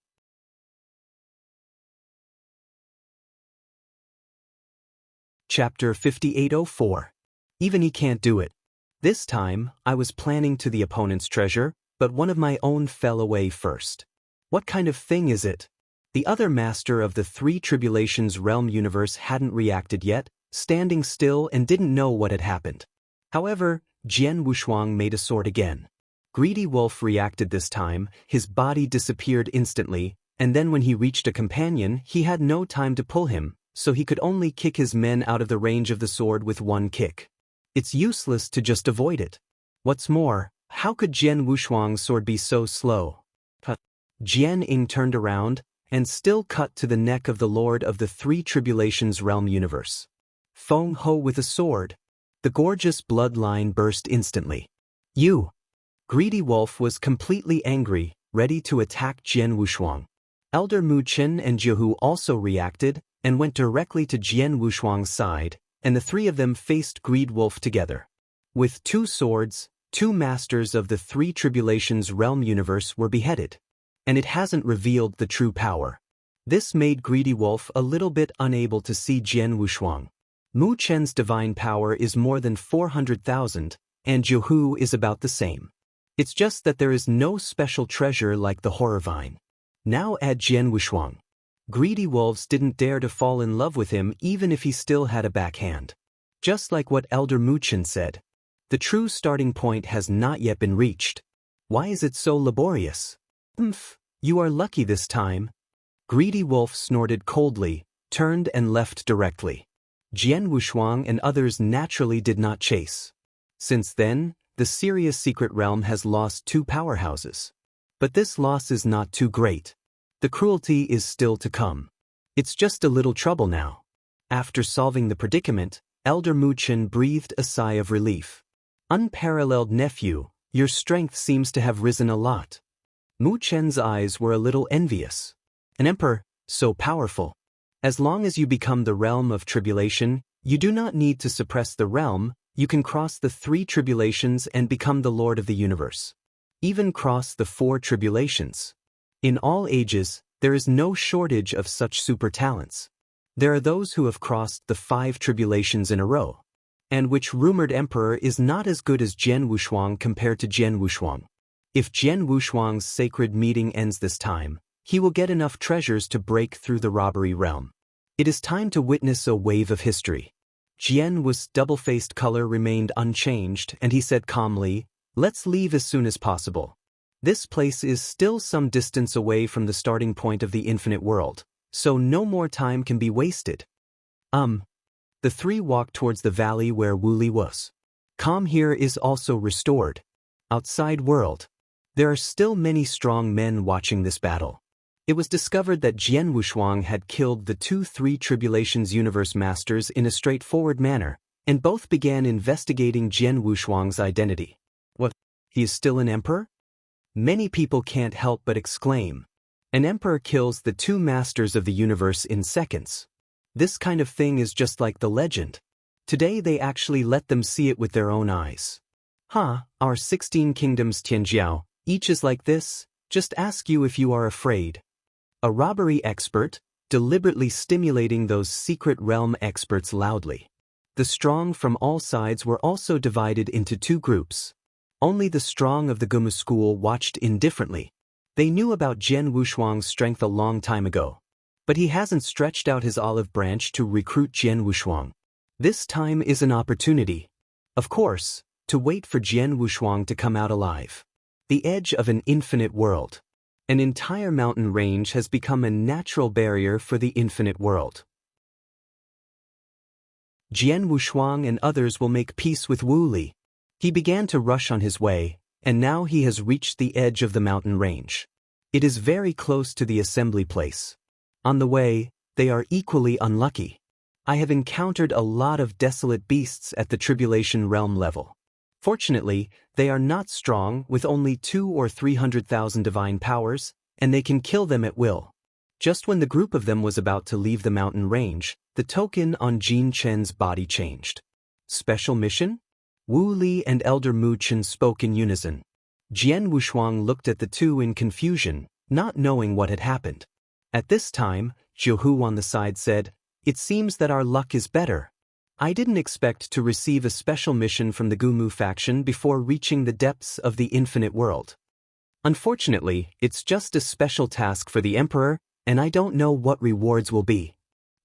Chapter 5804. Even he can't do it. This time, I was planning to the opponent's treasure, but one of my own fell away first. What kind of thing is it? The other master of the Three Tribulations realm universe hadn't reacted yet, standing still and didn't know what had happened. However, Jian Wushuang made a sword again. Greedy Wolf reacted this time, his body disappeared instantly, and then when he reached a companion, he had no time to pull him, so he could only kick his men out of the range of the sword with one kick. It's useless to just avoid it. What's more, how could Jian Wushuang's sword be so slow? Jian Ying turned around, and still cut to the neck of the Lord of the Three Tribulations realm universe. Feng Ho with a sword. The gorgeous bloodline burst instantly. You! Greedy Wolf was completely angry, ready to attack Jian Wushuang. Elder Mu Chen and Jiahu also reacted, and went directly to Jian Wushuang's side, and the three of them faced Greed Wolf together. With two swords, two masters of the Three Tribulations realm universe were beheaded. And it hasn't revealed the true power. This made Greedy Wolf a little bit unable to see Jian Wushuang. Mu Chen's divine power is more than 400,000, and Jiahu is about the same. It's just that there is no special treasure like the Horror Vine. Now add Jian Wushuang. Greedy wolves didn't dare to fall in love with him even if he still had a backhand. Just like what Elder Mu Chen said. The true starting point has not yet been reached. Why is it so laborious? You are lucky this time. Greedy Wolf snorted coldly, turned and left directly. Jian Wushuang and others naturally did not chase. Since then, the Serious Secret Realm has lost two powerhouses. But this loss is not too great. The cruelty is still to come. It's just a little trouble now. After solving the predicament, Elder Mu Chen breathed a sigh of relief. Unparalleled nephew, your strength seems to have risen a lot. Mu Chen's eyes were a little envious. An emperor, so powerful. As long as you become the realm of tribulation, you do not need to suppress the realm, you can cross the three tribulations and become the Lord of the universe. Even cross the four tribulations. In all ages, there is no shortage of such super talents. There are those who have crossed the 5 tribulations in a row. And which rumored emperor is not as good as Jian Wushuang compared to Jian Wushuang. If Jian Wushuang's sacred meeting ends this time, he will get enough treasures to break through the robbery realm. It is time to witness a wave of history. Jian Wu's double-faced color remained unchanged, and he said calmly, "Let's leave as soon as possible. This place is still some distance away from the starting point of the infinite world, so no more time can be wasted." The three walked towards the valley where Wu Li was. Calm here is also restored. Outside world. There are still many strong men watching this battle. It was discovered that Jian Wushuang had killed the 2 Three Tribulations universe masters in a straightforward manner, and both began investigating Jian Wushuang's identity. What? He is still an emperor? Many people can't help but exclaim. An emperor kills the 2 masters of the universe in seconds. This kind of thing is just like the legend. Today they actually let them see it with their own eyes. Our 16 kingdoms Tianjiao, each is like this, just ask you if you are afraid. A robbery expert, deliberately stimulating those secret realm experts loudly. The strong from all sides were also divided into 2 groups. Only the strong of the Gumu school watched indifferently. They knew about Jian Wushuang's strength a long time ago. But he hasn't stretched out his olive branch to recruit Jian Wushuang. This time is an opportunity. Of course, to wait for Jian Wushuang to come out alive. The edge of an infinite world. An entire mountain range has become a natural barrier for the infinite world. Jian Wushuang and others will make peace with Wu Li. He began to rush on his way, and now he has reached the edge of the mountain range. It is very close to the assembly place. On the way, they are equally unlucky. I have encountered a lot of desolate beasts at the Tribulation Realm level. Fortunately, they are not strong with only 200,000 or 300,000 divine powers, and they can kill them at will. Just when the group of them was about to leave the mountain range, the token on Jin Chen's body changed. Special mission? Wu Li and Elder Mu Chen spoke in unison. Jian Wushuang looked at the two in confusion, not knowing what had happened. At this time, Jiu Hu on the side said, "It seems that our luck is better. I didn't expect to receive a special mission from the Gumu faction before reaching the depths of the infinite world. Unfortunately, it's just a special task for the Emperor, and I don't know what rewards will be."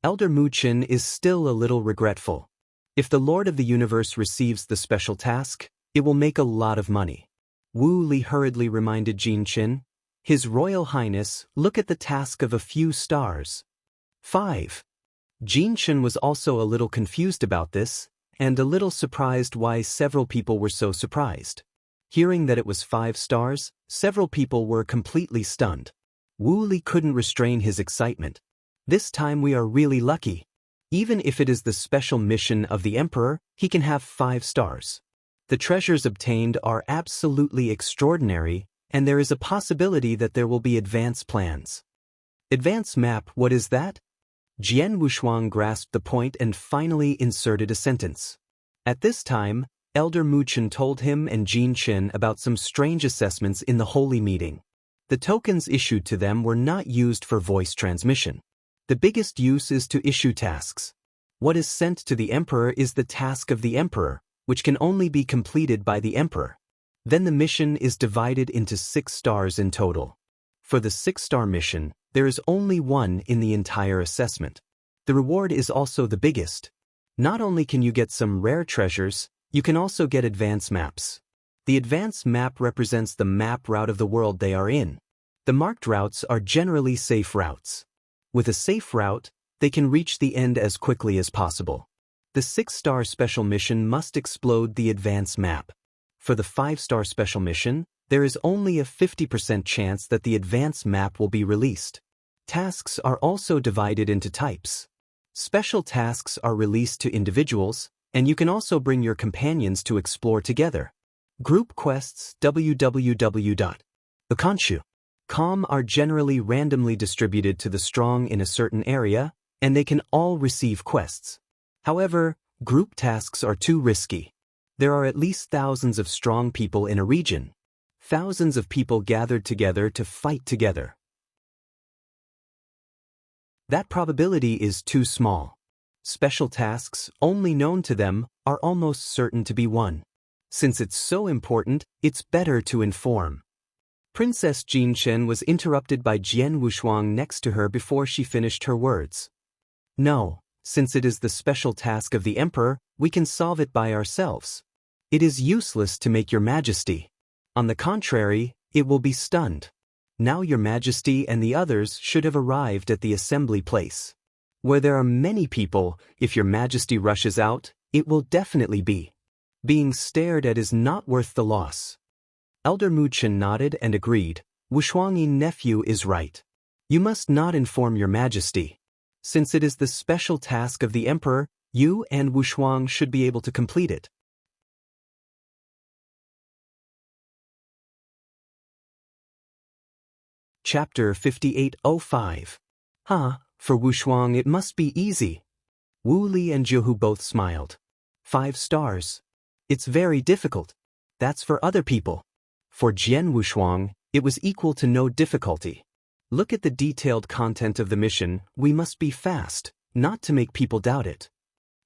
Elder Mu Chen is still a little regretful. If the Lord of the Universe receives the special task, it will make a lot of money. Wu Li hurriedly reminded Jin Chen, "His Royal Highness, look at the task of a few stars." 5. Jin Chen was also a little confused about this, and a little surprised why several people were so surprised. Hearing that it was 5 stars, several people were completely stunned. Wu Li couldn't restrain his excitement. "This time we are really lucky. Even if it is the special mission of the Emperor, he can have 5 stars. The treasures obtained are absolutely extraordinary, and there is a possibility that there will be advance plans." Advance map, what is that? Jian Wushuang grasped the point and finally inserted a sentence. At this time, Elder Mu Chen told him and Jin Chen about some strange assessments in the holy meeting. The tokens issued to them were not used for voice transmission. The biggest use is to issue tasks. What is sent to the Emperor is the task of the Emperor, which can only be completed by the Emperor. Then the mission is divided into 6 stars in total. For the 6-star mission, there is only one in the entire assessment. The reward is also the biggest. Not only can you get some rare treasures, you can also get advance maps. The advance map represents the map route of the world they are in. The marked routes are generally safe routes. With a safe route, they can reach the end as quickly as possible. The 6-star special mission must explode the advance map. For the 5-star special mission, there is only a 50% chance that the advance map will be released. Tasks are also divided into types. Special tasks are released to individuals, and you can also bring your companions to explore together. Group quests www.akanshu.com are generally randomly distributed to the strong in a certain area, and they can all receive quests. However, group tasks are too risky. There are at least thousands of strong people in a region. Thousands of people gathered together to fight together. That probability is too small. Special tasks, only known to them, are almost certain to be won. Since it's so important, it's better to inform. Princess Jin Chen was interrupted by Jian Wushuang next to her before she finished her words. "No, since it is the special task of the Emperor, we can solve it by ourselves. It is useless to make your Majesty. On the contrary, it will be stunned. Now your Majesty and the others should have arrived at the assembly place. Where there are many people, if your Majesty rushes out, it will definitely be. Being stared at is not worth the loss." Elder Mu Chen nodded and agreed. Wushuang's nephew is right. You must not inform your Majesty. Since it is the special task of the Emperor, you and Wushuang should be able to complete it. Chapter 5805. For Wushuang it must be easy. Wu Li and Jiuhu both smiled. 5 stars. It's very difficult. That's for other people. For Jian Wushuang, it was equal to no difficulty. Look at the detailed content of the mission. We must be fast, not to make people doubt it.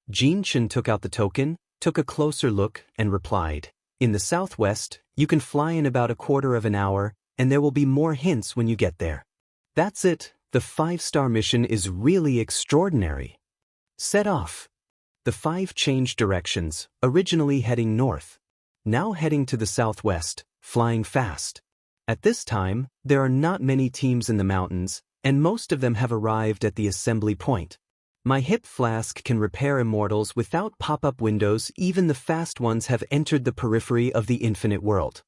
Jin Chen took out the token, took a closer look, and replied, In the southwest, you can fly in about a quarter of an hour, and there will be more hints when you get there. That's it, the 5-star mission is really extraordinary. Set off. The 5 changed directions, originally heading north. Now heading to the southwest, flying fast. At this time, there are not many teams in the mountains, and most of them have arrived at the assembly point. My hip flask can repair immortals without pop-up windows. Even the fast ones have entered the periphery of the infinite world.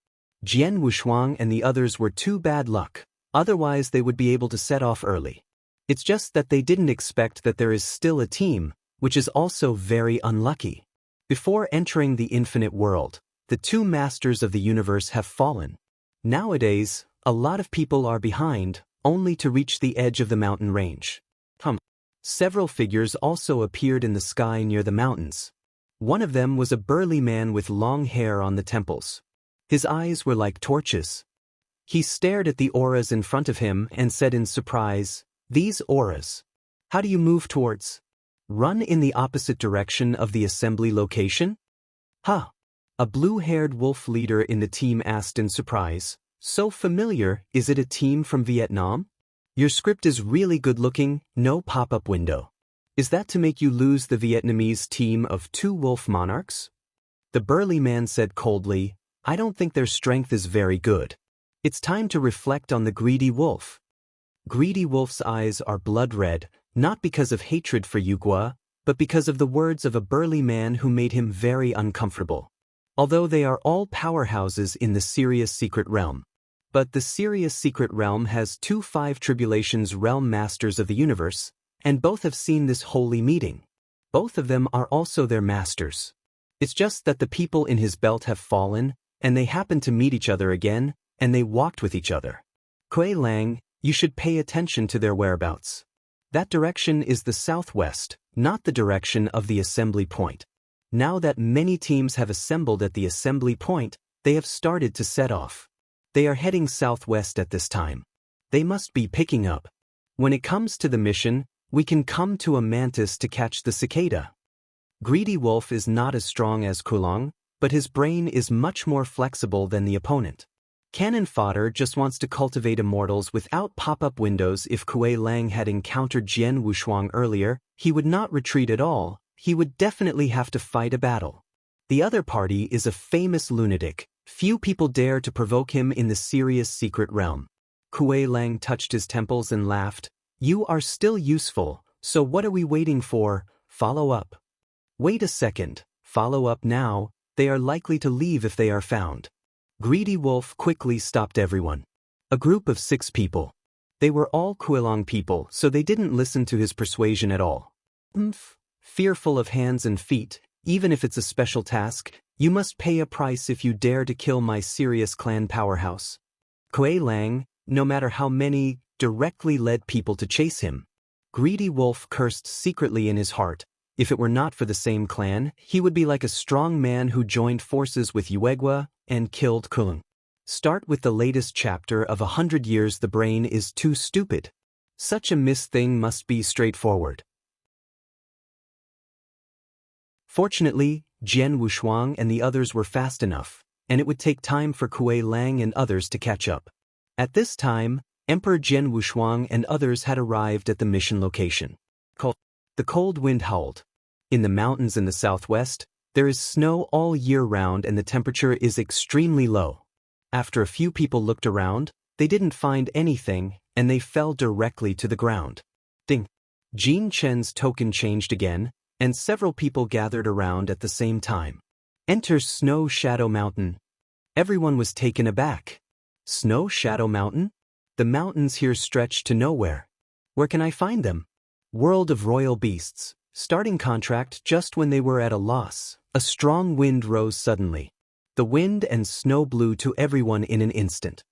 Jian Wushuang and the others were too bad luck, otherwise they would be able to set off early. It's just that they didn't expect that there is still a team, which is also very unlucky. Before entering the infinite world, the 2 masters of the universe have fallen. Nowadays, a lot of people are behind, only to reach the edge of the mountain range. Several figures also appeared in the sky near the mountains. One of them was a burly man with long hair on the temples. His eyes were like torches. He stared at the auras in front of him and said in surprise, "These auras. How do you move towards? Run in the opposite direction of the assembly location?" "Huh." A blue-haired wolf leader in the team asked in surprise, "So familiar, is it a team from Vietnam? Your script is really good-looking, no pop-up window. Is that to make you lose the Vietnamese team of 2 wolf monarchs?" The burly man said coldly, "I don't think their strength is very good. It's time to reflect on the greedy wolf." Greedy wolf's eyes are blood-red, not because of hatred for Yugua, but because of the words of a burly man who made him very uncomfortable. Although they are all powerhouses in the Serious Secret Realm. But the Serious Secret Realm has 2 5 Tribulations Realm Masters of the Universe, and both have seen this holy meeting. Both of them are also their masters. It's just that the people in his belt have fallen, and they happened to meet each other again, and they walked with each other. Kuei Lang, you should pay attention to their whereabouts. That direction is the southwest, not the direction of the assembly point. Now that many teams have assembled at the assembly point, they have started to set off. They are heading southwest at this time. They must be picking up. When it comes to the mission, we can come to a mantis to catch the cicada. Greedy Wolf is not as strong as Kulong, but his brain is much more flexible than the opponent. Cannon Fodder just wants to cultivate immortals without pop-up windows. If Kuei Lang had encountered Jian Wushuang earlier, he would not retreat at all, he would definitely have to fight a battle. The other party is a famous lunatic. Few people dare to provoke him in the Serious Secret Realm. Kuei Lang touched his temples and laughed. "You are still useful, so what are we waiting for? Follow up." "Wait a second, follow up now, they are likely to leave if they are found." Greedy Wolf quickly stopped everyone. A group of 6 people. They were all Kuelong people, so they didn't listen to his persuasion at all. Fearful of hands and feet, even if it's a special task, you must pay a price if you dare to kill my serious clan powerhouse. Kuei Lang, no matter how many, directly led people to chase him. Greedy Wolf cursed secretly in his heart. If it were not for the same clan, he would be like a strong man who joined forces with Yuegua and killed Kulong. Start with the latest chapter of 100 Years. The brain is too stupid. Such a thing must be straightforward. Fortunately, Jian Wushuang and the others were fast enough, and it would take time for Kuei Lang and others to catch up. At this time, Emperor Jian Wushuang and others had arrived at the mission location. The cold wind howled. In the mountains in the southwest, there is snow all year round and the temperature is extremely low. After a few people looked around, they didn't find anything, and they fell directly to the ground. Ding! Jean Chen's token changed again, and several people gathered around at the same time. Enter Snow Shadow Mountain. Everyone was taken aback. Snow Shadow Mountain? The mountains here stretch to nowhere. Where can I find them? World of Royal Beasts. Starting contract just when they were at a loss. A strong wind rose suddenly. The wind and snow blew to everyone in an instant.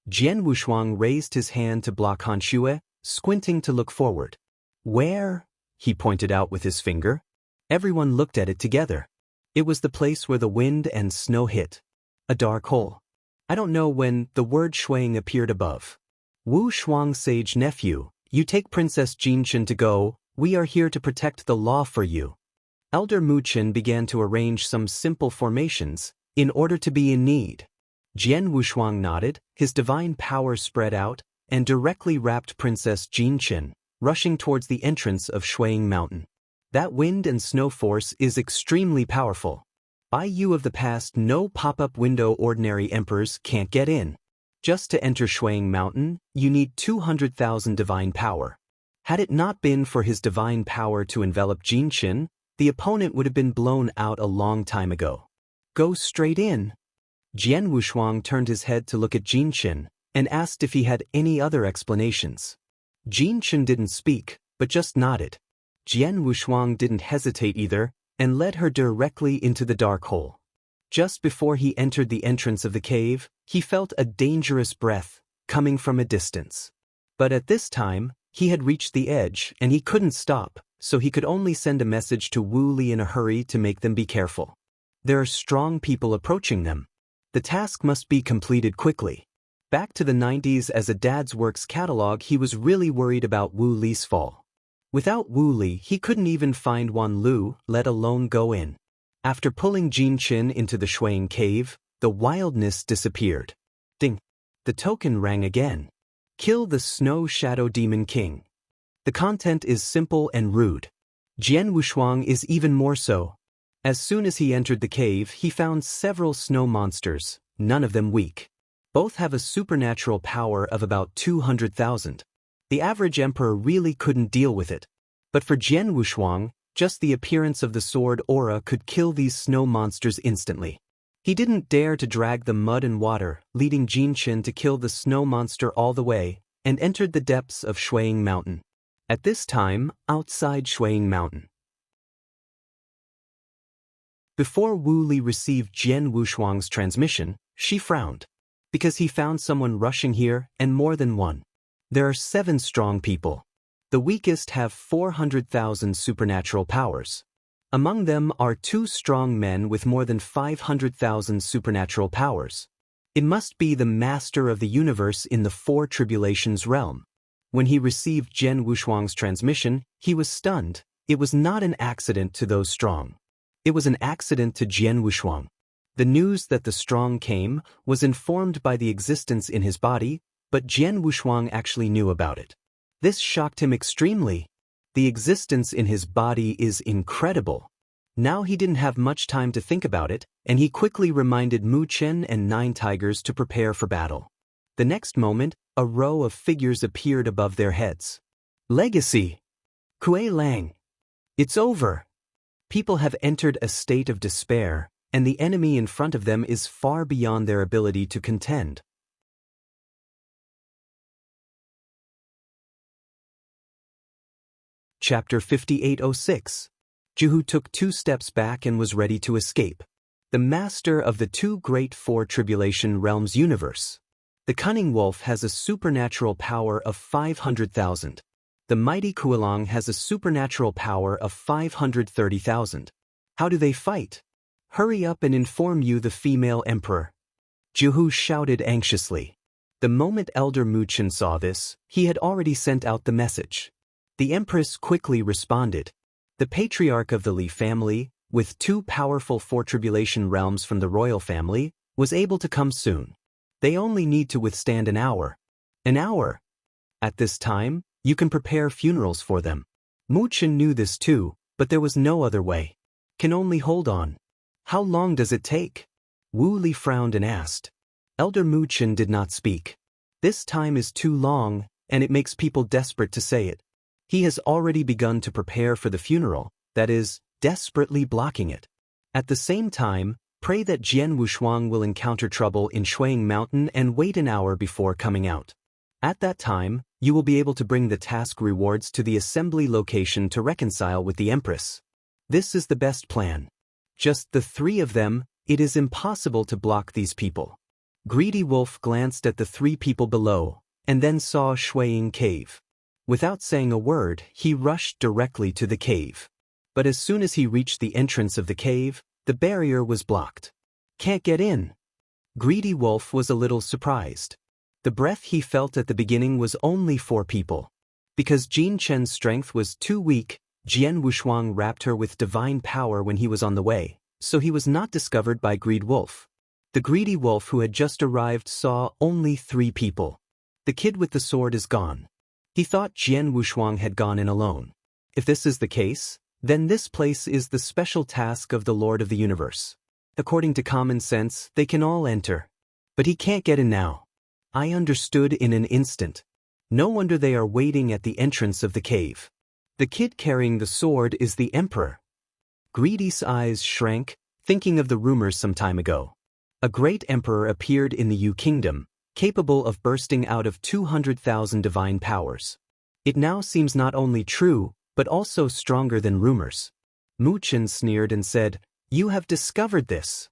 Jian Wushuang raised his hand to block Han Xue, squinting to look forward. Where? He pointed out with his finger. Everyone looked at it together. It was the place where the wind and snow hit. A dark hole. I don't know when the word Shuang appeared above. Wu Shuang Sage Nephew, you take Princess Jinchen to go, we are here to protect the law for you. Elder Mu Chen began to arrange some simple formations, In order to be in need. Jian Wushuang nodded, his divine power spread out, and directly wrapped Princess Jinchen, rushing towards the entrance of Shuiying Mountain. That wind and snow force is extremely powerful. By you of the past, no pop-up window ordinary emperors can't get in. Just to enter Shuiying Mountain, you need 200,000 divine power. Had it not been for his divine power to envelop Jinchen, the opponent would have been blown out a long time ago. Go straight in. Jian Wushuang turned his head to look at Jinchen, and asked if he had any other explanations. Jinchen didn't speak, but just nodded. Jian Wushuang didn't hesitate either, and led her directly into the dark hole. Just before he entered the entrance of the cave, he felt a dangerous breath coming from a distance. But at this time, he had reached the edge and he couldn't stop, so he could only send a message to Wu Li in a hurry to make them be careful. There are strong people approaching them. The task must be completed quickly. Back to the 90s as a dad's works catalog, he was really worried about Wu Li's fall. Without Wu Li, he couldn't even find Wan Lu, let alone go in. After pulling Jinchen into the Shuiying cave, the wildness disappeared. Ding! The token rang again. Kill the Snow Shadow Demon King. The content is simple and rude. Jian Wushuang is even more so. As soon as he entered the cave, he found several snow monsters, none of them weak. Both have a supernatural power of about 200,000. The average emperor really couldn't deal with it. But for Jian Wushuang, just the appearance of the sword aura could kill these snow monsters instantly. He didn't dare to drag the mud and water, leading Jinchen to kill the snow monster all the way, and entered the depths of Shuiying Mountain. At this time, outside Shuiying Mountain. Before Wu Li received Jian Wushuang's transmission, she frowned. Because he found someone rushing here, and more than one. There are 7 strong people. The weakest have 400,000 supernatural powers. Among them are 2 strong men with more than 500,000 supernatural powers. It must be the master of the universe in the 4 tribulations realm. When he received Jian Wushuang's transmission, he was stunned. It was not an accident to those strong. It was an accident to Jian Wushuang. The news that the strong came was informed by the existence in his body, but Jian Wushuang actually knew about it. This shocked him extremely. The existence in his body is incredible. Now he didn't have much time to think about it, and he quickly reminded Mu Chen and 9 tigers to prepare for battle. The next moment, a row of figures appeared above their heads. Legacy! Kuei Lang! It's over! People have entered a state of despair, and the enemy in front of them is far beyond their ability to contend. Chapter 5806. Juhu took 2 steps back and was ready to escape. The master of the 2 great 4 tribulation realms universe. The cunning wolf has a supernatural power of 500,000. The mighty Kuelang has a supernatural power of 530,000. How do they fight? Hurry up and inform you the female emperor. Juhu shouted anxiously. The moment Elder Muchen saw this, he had already sent out the message. The Empress quickly responded. The patriarch of the Li family, with 2 powerful 4 tribulation realms from the royal family, was able to come soon. They only need to withstand an hour. An hour! At this time, you can prepare funerals for them. Muchen knew this too, but there was no other way. Can only hold on. How long does it take? Wu Li frowned and asked. Elder Muchen did not speak. This time is too long, and it makes people desperate to say it. He has already begun to prepare for the funeral, that is, desperately blocking it. At the same time, pray that Jian Wushuang will encounter trouble in Shuiying Mountain and wait an hour before coming out. At that time, you will be able to bring the task rewards to the assembly location to reconcile with the Empress. This is the best plan. Just the 3 of them, it is impossible to block these people. Greedy Wolf glanced at the 3 people below, and then saw Shuiying Cave. Without saying a word, he rushed directly to the cave. But as soon as he reached the entrance of the cave, the barrier was blocked. Can't get in. Greedy Wolf was a little surprised. The breath he felt at the beginning was only 4 people. Because Jin Chen's strength was too weak, Jian Wushuang wrapped her with divine power when he was on the way, so he was not discovered by Greed Wolf. The greedy wolf who had just arrived saw only 3 people. The kid with the sword is gone. He thought Jian Wushuang had gone in alone. If this is the case, then this place is the special task of the Lord of the Universe. According to common sense, they can all enter. But he can't get in now. I understood in an instant. No wonder they are waiting at the entrance of the cave. The kid carrying the sword is the Emperor. Greedy's eyes shrank, thinking of the rumors some time ago. A great emperor appeared in the Yu Kingdom, capable of bursting out of 200,000 divine powers. It now seems not only true, but also stronger than rumors. Mu Chen sneered and said, "You have discovered this.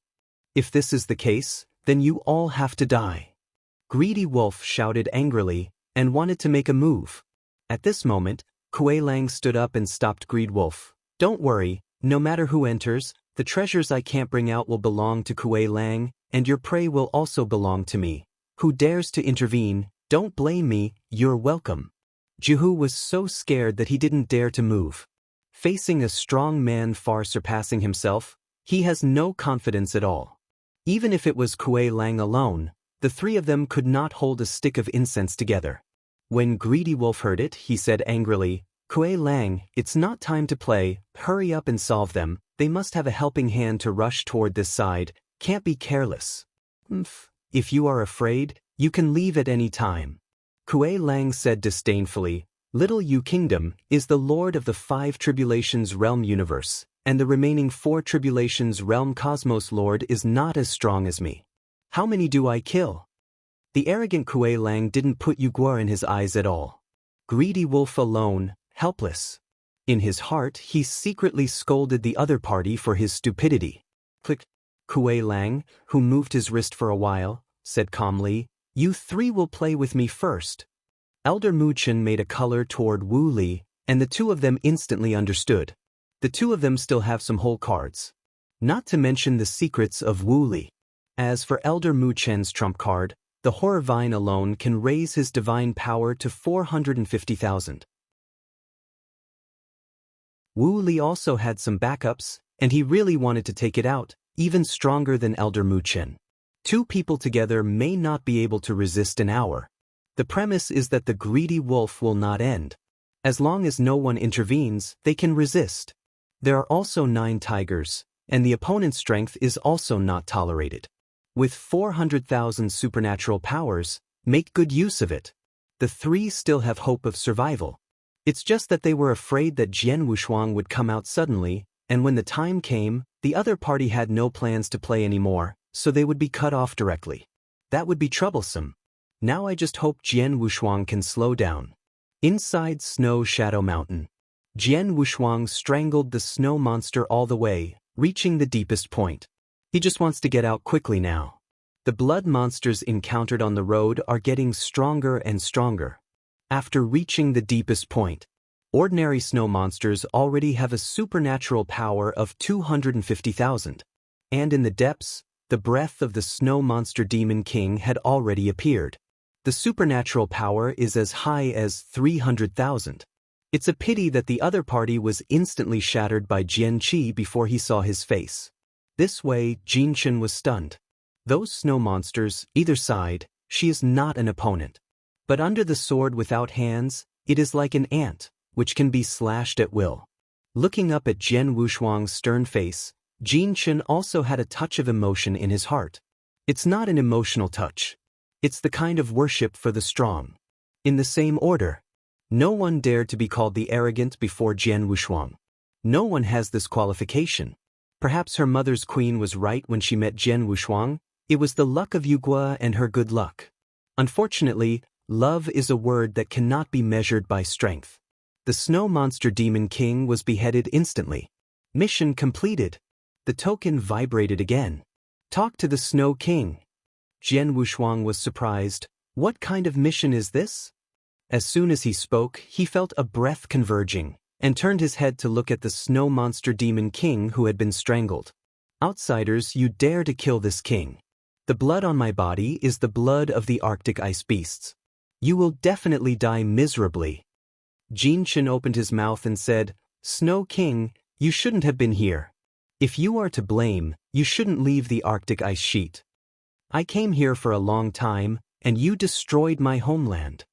If this is the case, then you all have to die." Greedy Wolf shouted angrily, and wanted to make a move. At this moment, Kuei Lang stood up and stopped Greed Wolf. "Don't worry, no matter who enters, the treasures I can't bring out will belong to Kuei Lang, and your prey will also belong to me. Who dares to intervene, don't blame me, you're welcome." Jihu was so scared that he didn't dare to move. Facing a strong man far surpassing himself, he has no confidence at all. Even if it was Kuei Lang alone, the 3 of them could not hold a stick of incense together. When Greedy Wolf heard it, he said angrily, "Kuei Lang, it's not time to play, hurry up and solve them, they must have a helping hand to rush toward this side, can't be careless." "If you are afraid, you can leave at any time." Kuei Lang said disdainfully, "Little Yu Kingdom is the lord of the 5 tribulations realm universe, and the remaining 4 tribulations realm cosmos lord is not as strong as me. How many do I kill?" The arrogant Kuei Lang didn't put Yuguo in his eyes at all. Greedy Wolf alone, helpless. In his heart, he secretly scolded the other party for his stupidity. Click. Kuei Lang, who moved his wrist for a while, said calmly, "You 3 will play with me first." Elder Mu Chen made a color toward Wu Li, and the 2 of them instantly understood. The 2 of them still have some whole cards. Not to mention the secrets of Wu Li. As for Elder Mu Chen's trump card, the Horror Vine alone can raise his divine power to 450,000. Wu Li also had some backups, and he really wanted to take it out, even stronger than Elder Mu Chen. 2 people together may not be able to resist an hour. The premise is that the greedy wolf will not end. As long as no one intervenes, they can resist. There are also 9 tigers, and the opponent's strength is also not tolerated. With 400,000 supernatural powers, make good use of it. The 3 still have hope of survival. It's just that they were afraid that Jian Wushuang would come out suddenly, and when the time came, the other party had no plans to play anymore, so they would be cut off directly. That would be troublesome. Now I just hope Jian Wushuang can slow down. Inside Snow Shadow Mountain, Jian Wushuang strangled the snow monster all the way, reaching the deepest point. He just wants to get out quickly now. The blood monsters encountered on the road are getting stronger and stronger. After reaching the deepest point, ordinary snow monsters already have a supernatural power of 250,000. And in the depths, the breath of the snow monster demon king had already appeared. The supernatural power is as high as 300,000. It's a pity that the other party was instantly shattered by Jian Qi before he saw his face. This way, Jin Chen was stunned. Those snow monsters, either side, she is not an opponent. But under the sword without hands, it is like an ant, which can be slashed at will. Looking up at Jian Wushuang's stern face, Jin Chen also had a touch of emotion in his heart. It's not an emotional touch. It's the kind of worship for the strong. In the same order, no one dared to be called the arrogant before Jian Wushuang. No one has this qualification. Perhaps her mother's queen was right when she met Jian Wushuang. It was the luck of Yugua and her good luck. Unfortunately, love is a word that cannot be measured by strength. The snow monster demon king was beheaded instantly. Mission completed. The token vibrated again. Talk to the snow king. Jian Wushuang was surprised. What kind of mission is this? As soon as he spoke, he felt a breath converging, and turned his head to look at the snow monster demon king who had been strangled. Outsiders, you dare to kill this king. The blood on my body is the blood of the Arctic ice beasts. You will definitely die miserably. Jin Chen opened his mouth and said, Snow King, you shouldn't have been here. If you are to blame, you shouldn't leave the Arctic ice sheet. I came here for a long time, and you destroyed my homeland.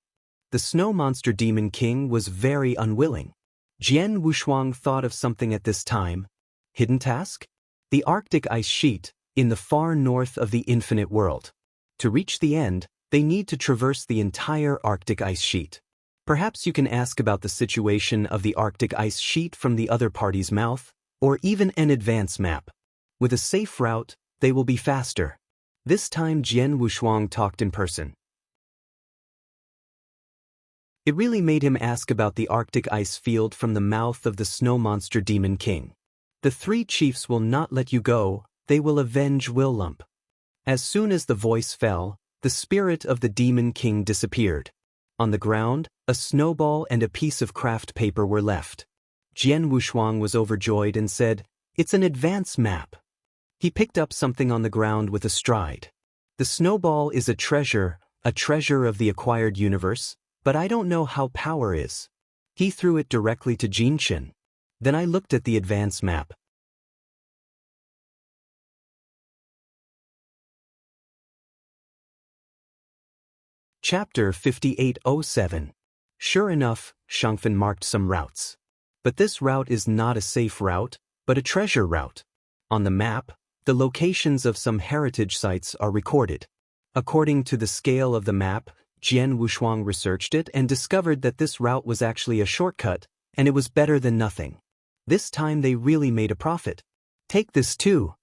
The snow monster demon king was very unwilling. Jian Wushuang thought of something at this time. Hidden task? The Arctic ice sheet, in the far north of the infinite world. To reach the end, they need to traverse the entire Arctic ice sheet. Perhaps you can ask about the situation of the Arctic ice sheet from the other party's mouth, or even an advance map. With a safe route, they will be faster. This time Jian Wushuang talked in person. It really made him ask about the Arctic ice field from the mouth of the snow monster demon king. The three chiefs will not let you go, they will avenge Willump. As soon as the voice fell, the spirit of the demon king disappeared. On the ground, a snowball and a piece of craft paper were left. Jian Wushuang was overjoyed and said, "It's an advance map." He picked up something on the ground with a stride. The snowball is a treasure of the acquired universe, but I don't know how power is. He threw it directly to Jinchen. Then I looked at the advance map. Chapter 5807. Sure enough, Shangfen marked some routes. But this route is not a safe route, but a treasure route. On the map, the locations of some heritage sites are recorded. According to the scale of the map, Jian Wushuang researched it and discovered that this route was actually a shortcut, and it was better than nothing. This time they really made a profit. Take this too.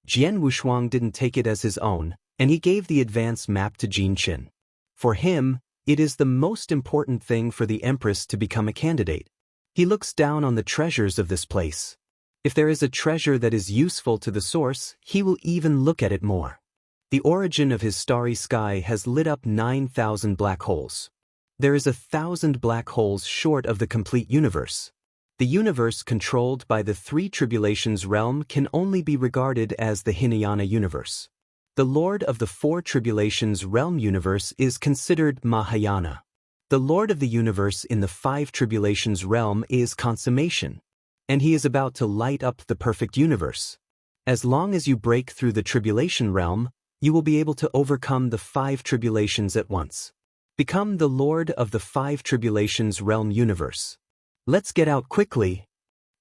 Jian Wushuang didn't take it as his own, and he gave the advance map to Jinchen. For him, it is the most important thing for the Empress to become a candidate. He looks down on the treasures of this place. If there is a treasure that is useful to the source, he will even look at it more. The origin of his starry sky has lit up 9,000 black holes. There is 1,000 black holes short of the complete universe. The universe controlled by the three tribulations realm can only be regarded as the Hinayana universe. The Lord of the four tribulations realm universe is considered Mahayana. The Lord of the universe in the five tribulations realm is consummation, and he is about to light up the perfect universe. As long as you break through the tribulation realm, you will be able to overcome the five tribulations at once. Become the Lord of the five tribulations realm universe. Let's get out quickly.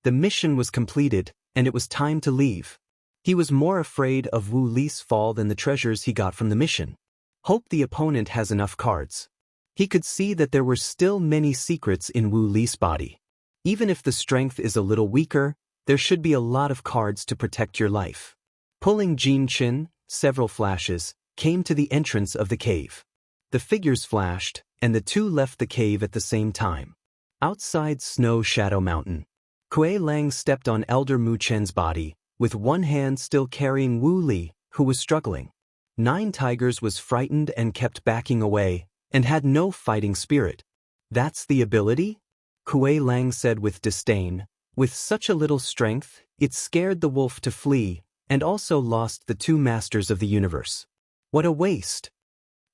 The mission was completed, and it was time to leave. He was more afraid of Wu Li's fall than the treasures he got from the mission. Hope the opponent has enough cards. He could see that there were still many secrets in Wu Li's body. Even if the strength is a little weaker, there should be a lot of cards to protect your life. Pulling Jinchen, several flashes came to the entrance of the cave. The figures flashed, and the two left the cave at the same time. Outside Snow Shadow Mountain, Kuei Lang stepped on Elder Mu Chen's body, with one hand still carrying Wu Li, who was struggling. Nine Tigers was frightened and kept backing away, and had no fighting spirit. That's the ability? Kuei Lang said with disdain. With such a little strength, it scared the wolf to flee, and also lost the two masters of the universe. What a waste!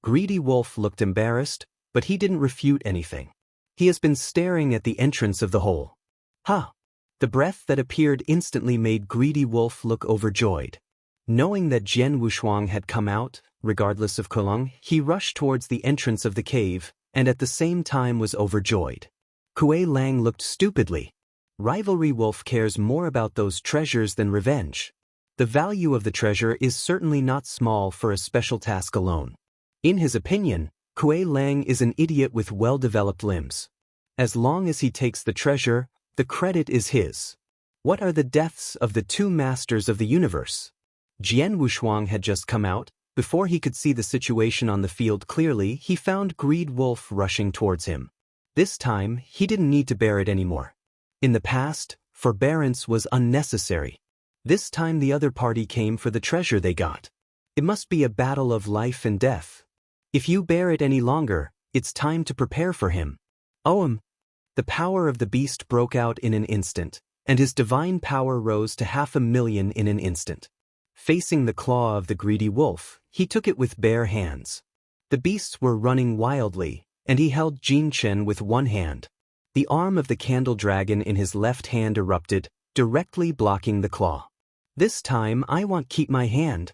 Greedy Wolf looked embarrassed, but he didn't refute anything. He has been staring at the entrance of the hole. Ha! The breath that appeared instantly made Greedy Wolf look overjoyed. Knowing that Jian Wushuang had come out, regardless of Kolong, he rushed towards the entrance of the cave, and at the same time was overjoyed. Kuei Lang looked stupidly. Rivalry Wolf cares more about those treasures than revenge. The value of the treasure is certainly not small for a special task alone. In his opinion, Kuei Lang is an idiot with well-developed limbs. As long as he takes the treasure, the credit is his. What are the deaths of the two masters of the universe? Jian Wushuang had just come out. Before he could see the situation on the field clearly, he found Greed Wolf rushing towards him. This time, he didn't need to bear it anymore. In the past, forbearance was unnecessary. This time the other party came for the treasure they got. It must be a battle of life and death. If you bear it any longer, it's time to prepare for him. The power of the beast broke out in an instant, and his divine power rose to 500,000 in an instant. Facing the claw of the greedy wolf, he took it with bare hands. The beasts were running wildly, and he held Jinchen with one hand. The arm of the candle dragon in his left hand erupted, directly blocking the claw. This time I want keep my hand.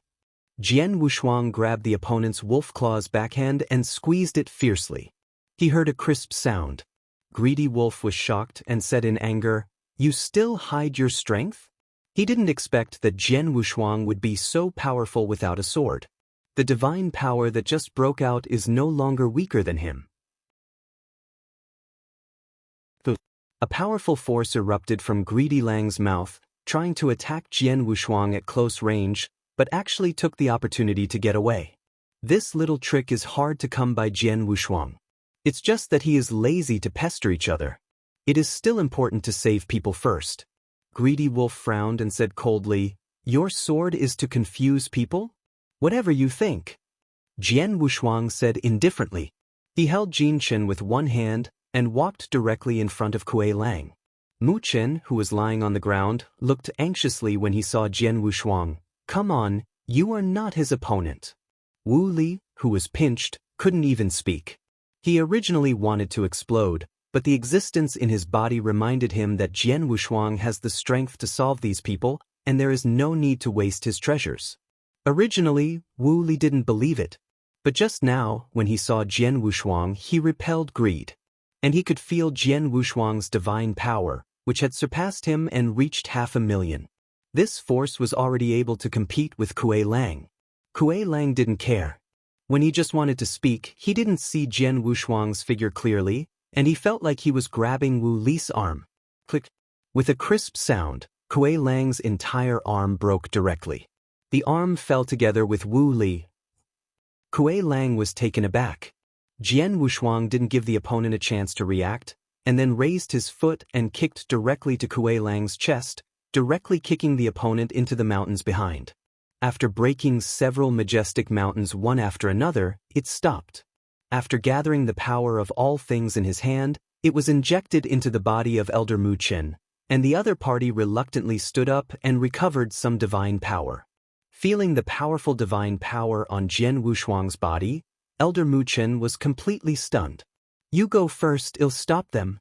Jian Wushuang grabbed the opponent's wolf claw's backhand and squeezed it fiercely. He heard a crisp sound. Greedy Wolf was shocked and said in anger, "You still hide your strength?" He didn't expect that Jian Wushuang would be so powerful without a sword. The divine power that just broke out is no longer weaker than him. A powerful force erupted from Greedy Lang's mouth, trying to attack Jian Wushuang at close range, but actually took the opportunity to get away. This little trick is hard to come by Jian Wushuang. It's just that he is lazy to pester each other. It is still important to save people first. Greedy Wolf frowned and said coldly, "Your sword is to confuse people? Whatever you think." Jian Wushuang said indifferently. He held Jin Chen with one hand and walked directly in front of Kuei Lang. Mu Chen, who was lying on the ground, looked anxiously when he saw Jian Wushuang. "Come on, you are not his opponent." Wu Li, who was pinched, couldn't even speak. He originally wanted to explode, but the existence in his body reminded him that Jian Wushuang has the strength to solve these people, and there is no need to waste his treasures. Originally, Wu Li didn't believe it, but just now, when he saw Jian Wushuang, he repelled greed. And he could feel Jian Wushuang's divine power, which had surpassed him and reached 500,000. This force was already able to compete with Kuei Lang. Kuei Lang didn't care. When he just wanted to speak, he didn't see Jian Wushuang's figure clearly, and he felt like he was grabbing Wu Li's arm. Click. With a crisp sound, Kuei Lang's entire arm broke directly. The arm fell together with Wu Li. Kuei Lang was taken aback. Jian Wushuang didn't give the opponent a chance to react, and then raised his foot and kicked directly to Kuei Lang's chest, directly kicking the opponent into the mountains behind. After breaking several majestic mountains one after another, it stopped. After gathering the power of all things in his hand, it was injected into the body of Elder Mu Chen, and the other party reluctantly stood up and recovered some divine power. Feeling the powerful divine power on Jian Wushuang's body, Elder Mu Chen was completely stunned. "You go first, I'll stop them."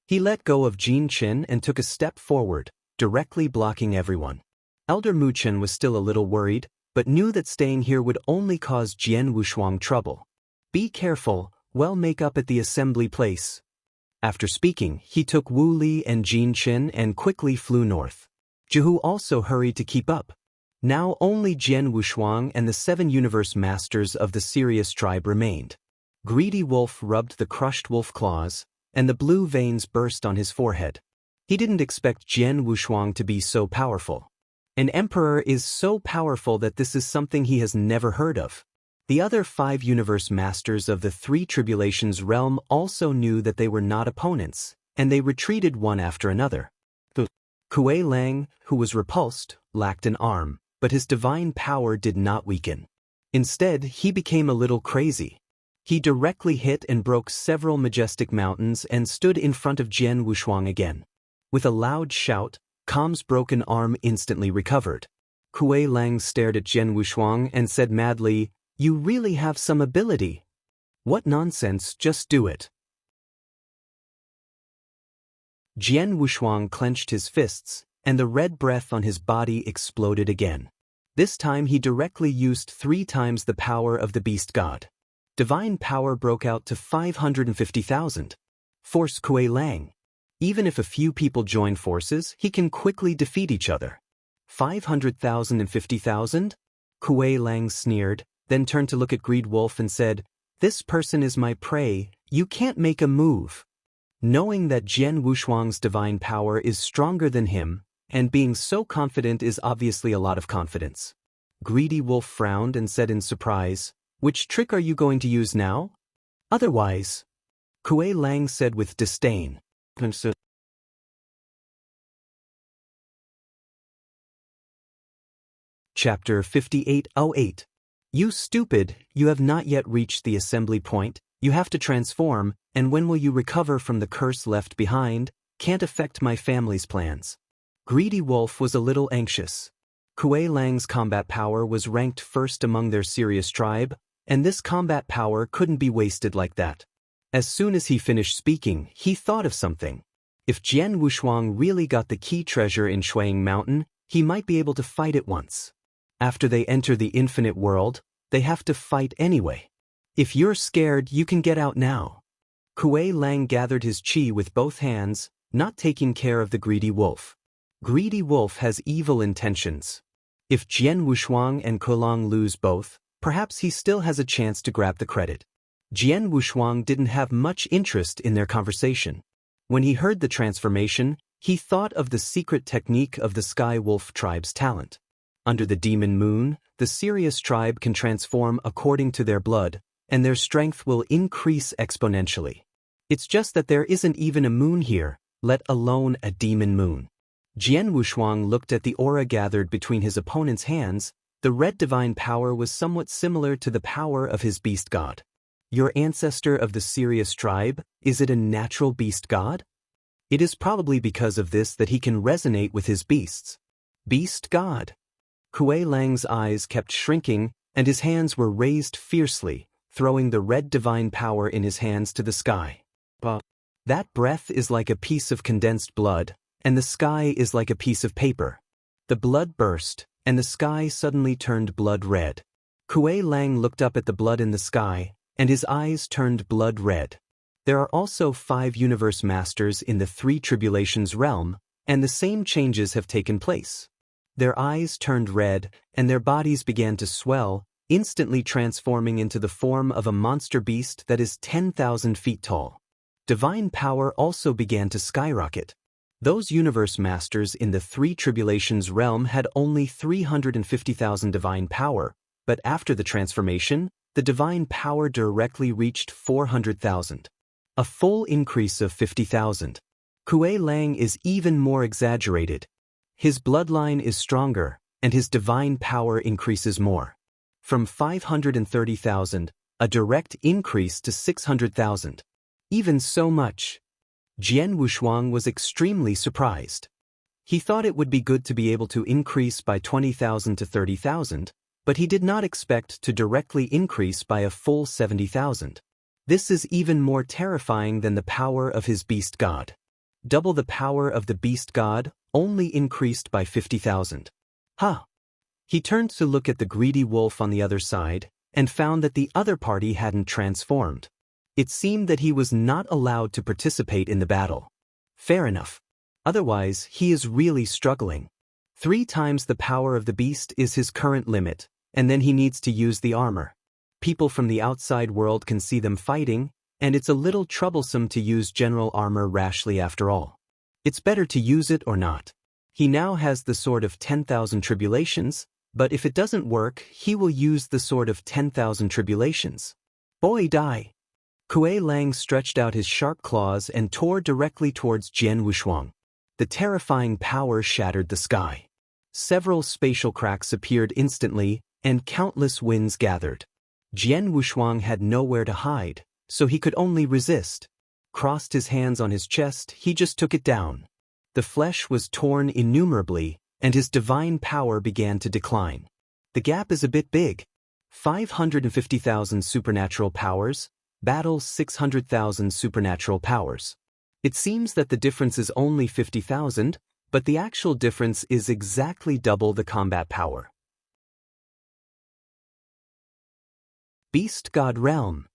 He let go of Jin Chen and took a step forward, directly blocking everyone. Elder Mu Chen was still a little worried, but knew that staying here would only cause Jian Wushuang trouble. "Be careful, we'll make up at the assembly place." After speaking, he took Wu Li and Jin Chen and quickly flew north. Jihu also hurried to keep up. Now only Jian Wushuang and the 7 universe masters of the Sirius tribe remained. Greedy Wolf rubbed the crushed wolf claws, and the blue veins burst on his forehead. He didn't expect Jian Wushuang to be so powerful. An emperor is so powerful that this is something he has never heard of. The other 5 universe masters of the 3 tribulations realm also knew that they were not opponents, and they retreated one after another. Kuei Lang, who was repulsed, lacked an arm, but his divine power did not weaken. Instead, he became a little crazy. He directly hit and broke several majestic mountains and stood in front of Jian Wushuang again. With a loud shout, Kam's broken arm instantly recovered. Kuei Lang stared at Jian Wushuang and said madly, "You really have some ability." "What nonsense, just do it." Jian Wushuang clenched his fists, and the red breath on his body exploded again. This time he directly used 3 times the power of the beast god. Divine power broke out to 550,000. Force Kuei Lang. Even if a few people join forces, he can quickly defeat each other. 500,000 and 50,000? Kuei Lang sneered, then turned to look at Greed Wolf and said, "This person is my prey, you can't make a move." Knowing that Jian Wushuang's divine power is stronger than him, and being so confident is obviously a lot of confidence. Greedy Wolf frowned and said in surprise, "Which trick are you going to use now? Otherwise," Kuei Lang said with disdain. Chapter 5808. You stupid, you have not yet reached the assembly point, you have to transform, and when will you recover from the curse left behind? Can't affect my family's plans. Greedy Wolf was a little anxious. Kuei Lang's combat power was ranked first among their Sirius tribe, and this combat power couldn't be wasted like that. As soon as he finished speaking, he thought of something. If Jian Wushuang really got the key treasure in Shuang Mountain, He might be able to fight it once. After they enter the infinite world, they have to fight anyway. If you're scared, you can get out now. Kuei Lang gathered his chi with both hands, not taking care of the greedy wolf. Greedy wolf has evil intentions. If Jian Wushuang and Kolong lose both, perhaps he still has a chance to grab the credit. Jian Wushuang didn't have much interest in their conversation. When he heard the transformation, he thought of the secret technique of the Sky Wolf tribe's talent. Under the demon moon, the Sirius tribe can transform according to their blood, and their strength will increase exponentially. It's just that there isn't even a moon here, let alone a demon moon. Jian Wushuang looked at the aura gathered between his opponent's hands. The red divine power was somewhat similar to the power of his beast god. Your ancestor of the Sirius tribe, is it a natural beast god? It is probably because of this that he can resonate with his beasts. Beast god. Kuei Lang's eyes kept shrinking, and his hands were raised fiercely, throwing the red divine power in his hands to the sky. That breath is like a piece of condensed blood, and the sky is like a piece of paper. The blood burst, and the sky suddenly turned blood red. Kuei Lang looked up at the blood in the sky, and his eyes turned blood red. There are also 5 universe masters in the 3 tribulations realm, and the same changes have taken place. Their eyes turned red, and their bodies began to swell, instantly transforming into the form of a monster beast that is 10,000 feet tall. Divine power also began to skyrocket. Those universe masters in the 3 tribulations realm had only 350,000 divine power, but after the transformation, the divine power directly reached 400,000. A full increase of 50,000. Kuei Lang is even more exaggerated. His bloodline is stronger, and his divine power increases more. From 530,000, a direct increase to 600,000. Even so much. Jian Wushuang was extremely surprised. He thought it would be good to be able to increase by 20,000 to 30,000, but he did not expect to directly increase by a full 70,000. This is even more terrifying than the power of his beast god. Double the power of the beast god, only increased by 50,000. He turned to look at the greedy wolf on the other side, and found that the other party hadn't transformed. It seemed that he was not allowed to participate in the battle. Fair enough. Otherwise, he is really struggling. 3 times the power of the beast is his current limit, and then he needs to use the armor. People from the outside world can see them fighting, and it's a little troublesome to use general armor rashly after all. It's better to use it or not. He now has the sword of 10,000 tribulations, but if it doesn't work, he will use the sword of 10,000 tribulations. Boy die. Kuei Lang stretched out his sharp claws and tore directly towards Jian Wushuang. The terrifying power shattered the sky. Several spatial cracks appeared instantly, and countless winds gathered. Jian Wushuang had nowhere to hide, so he could only resist. Crossed his hands on his chest, he just took it down. The flesh was torn innumerably, and his divine power began to decline. The gap is a bit big. 550,000 supernatural powers, battle 600,000 supernatural powers. It seems that the difference is only 50,000, but the actual difference is exactly double the combat power. Beast God Realm.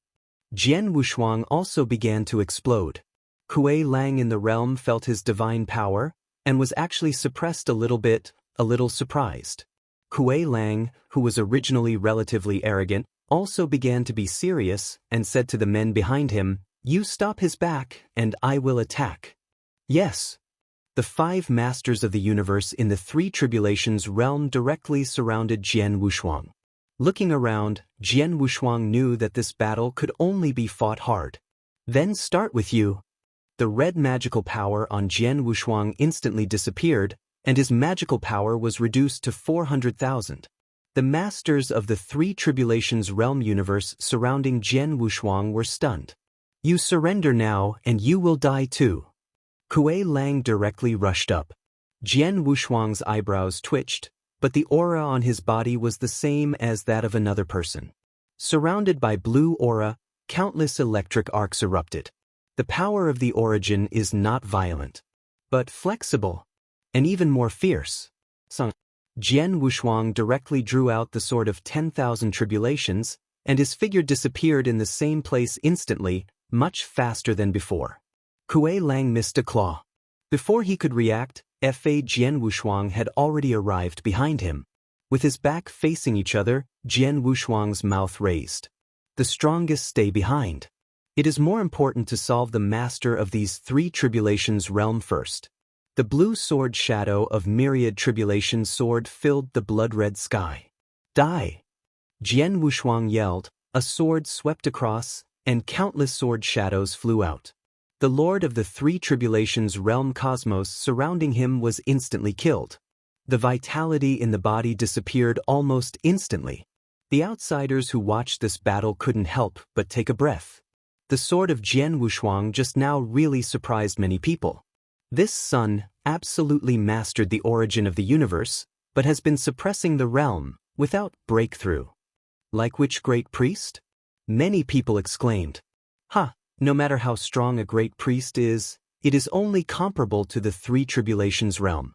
Jian Wushuang also began to explode. Kuei Lang in the realm felt his divine power, and was actually suppressed a little surprised. Kuei Lang, who was originally relatively arrogant, also began to be serious, and said to the men behind him, "You stop his back, and I will attack." Yes. The 5 masters of the universe in the 3 tribulations realm directly surrounded Jian Wushuang. Looking around, Jian Wushuang knew that this battle could only be fought hard. Then start with you. The red magical power on Jian Wushuang instantly disappeared, and his magical power was reduced to 400,000. The masters of the 3 tribulations realm universe surrounding Jian Wushuang were stunned. You surrender now, and you will die too. Kuei Lang directly rushed up. Jian Wushuang's eyebrows twitched, but the aura on his body was the same as that of another person. Surrounded by blue aura, countless electric arcs erupted. The power of the origin is not violent, but flexible, and even more fierce. Sung. Jian Wushuang directly drew out the sword of 10,000 tribulations, and his figure disappeared in the same place instantly, much faster than before. Kuei Lang missed a claw. Before he could react, Fa Jian Wushuang had already arrived behind him. With his back facing each other, Jian Wushuang's mouth raised. The strongest stay behind. It is more important to solve the master of these three tribulations realm first. The blue sword shadow of myriad tribulations sword filled the blood-red sky. Die! Jian Wushuang yelled, a sword swept across, and countless sword shadows flew out. The lord of the three tribulations realm cosmos surrounding him was instantly killed. The vitality in the body disappeared almost instantly. The outsiders who watched this battle couldn't help but take a breath. The sword of Jian Wushuang just now really surprised many people. This son absolutely mastered the origin of the universe, but has been suppressing the realm without breakthrough. Like which great priest? Many people exclaimed. Ha! No matter how strong a great priest is, it is only comparable to the three tribulations realm.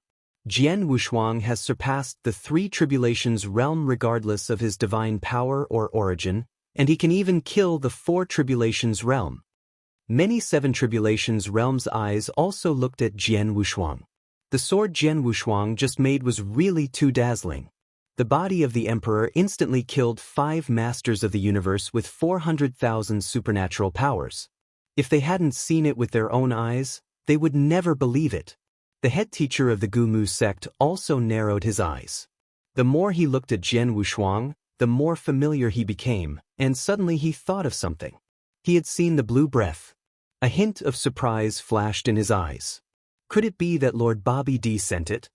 Jian Wushuang has surpassed the three tribulations realm regardless of his divine power or origin, and he can even kill the four tribulations realm. Many seven tribulations realms' eyes also looked at Jian Wushuang. The sword Jian Wushuang just made was really too dazzling. The body of the emperor instantly killed 5 masters of the universe with 400,000 supernatural powers. If they hadn't seen it with their own eyes, they would never believe it. The head teacher of the Gumu sect also narrowed his eyes. The more he looked at Jian Wushuang, the more familiar he became, and suddenly he thought of something. He had seen the blue breath. A hint of surprise flashed in his eyes. Could it be that Lord Bobby D sent it?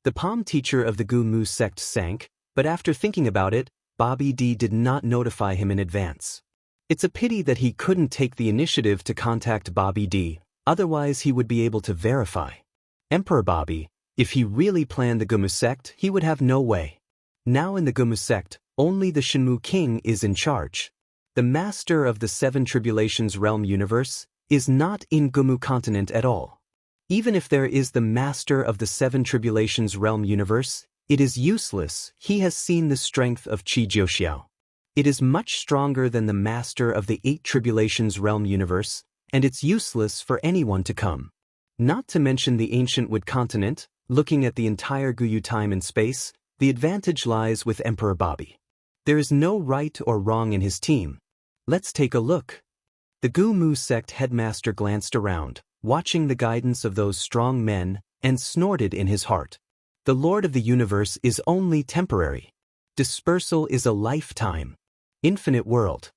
The palm teacher of the Gumu sect sank, but after thinking about it, Bobby D did not notify him in advance. It's a pity that he couldn't take the initiative to contact Bobby D, otherwise he would be able to verify. Emperor Bobby, if he really planned the Gumu sect, he would have no way. Now in the Gumu sect, only the Shenmu king is in charge. The master of the 7 tribulations realm universe is not in Gumu continent at all. Even if there is the master of the 7 tribulations realm universe, it is useless. He has seen the strength of Qi Jiuxiao. It is much stronger than the master of the 8 tribulations realm universe, and it's useless for anyone to come. Not to mention the ancient Wood continent, looking at the entire Guyu time and space, the advantage lies with Emperor Bobby. There is no right or wrong in his team. Let's take a look. The Gumu sect headmaster glanced around, watching the guidance of those strong men, and snorted in his heart. The Lord of the universe is only temporary. Dispersal is a lifetime. Infinite world.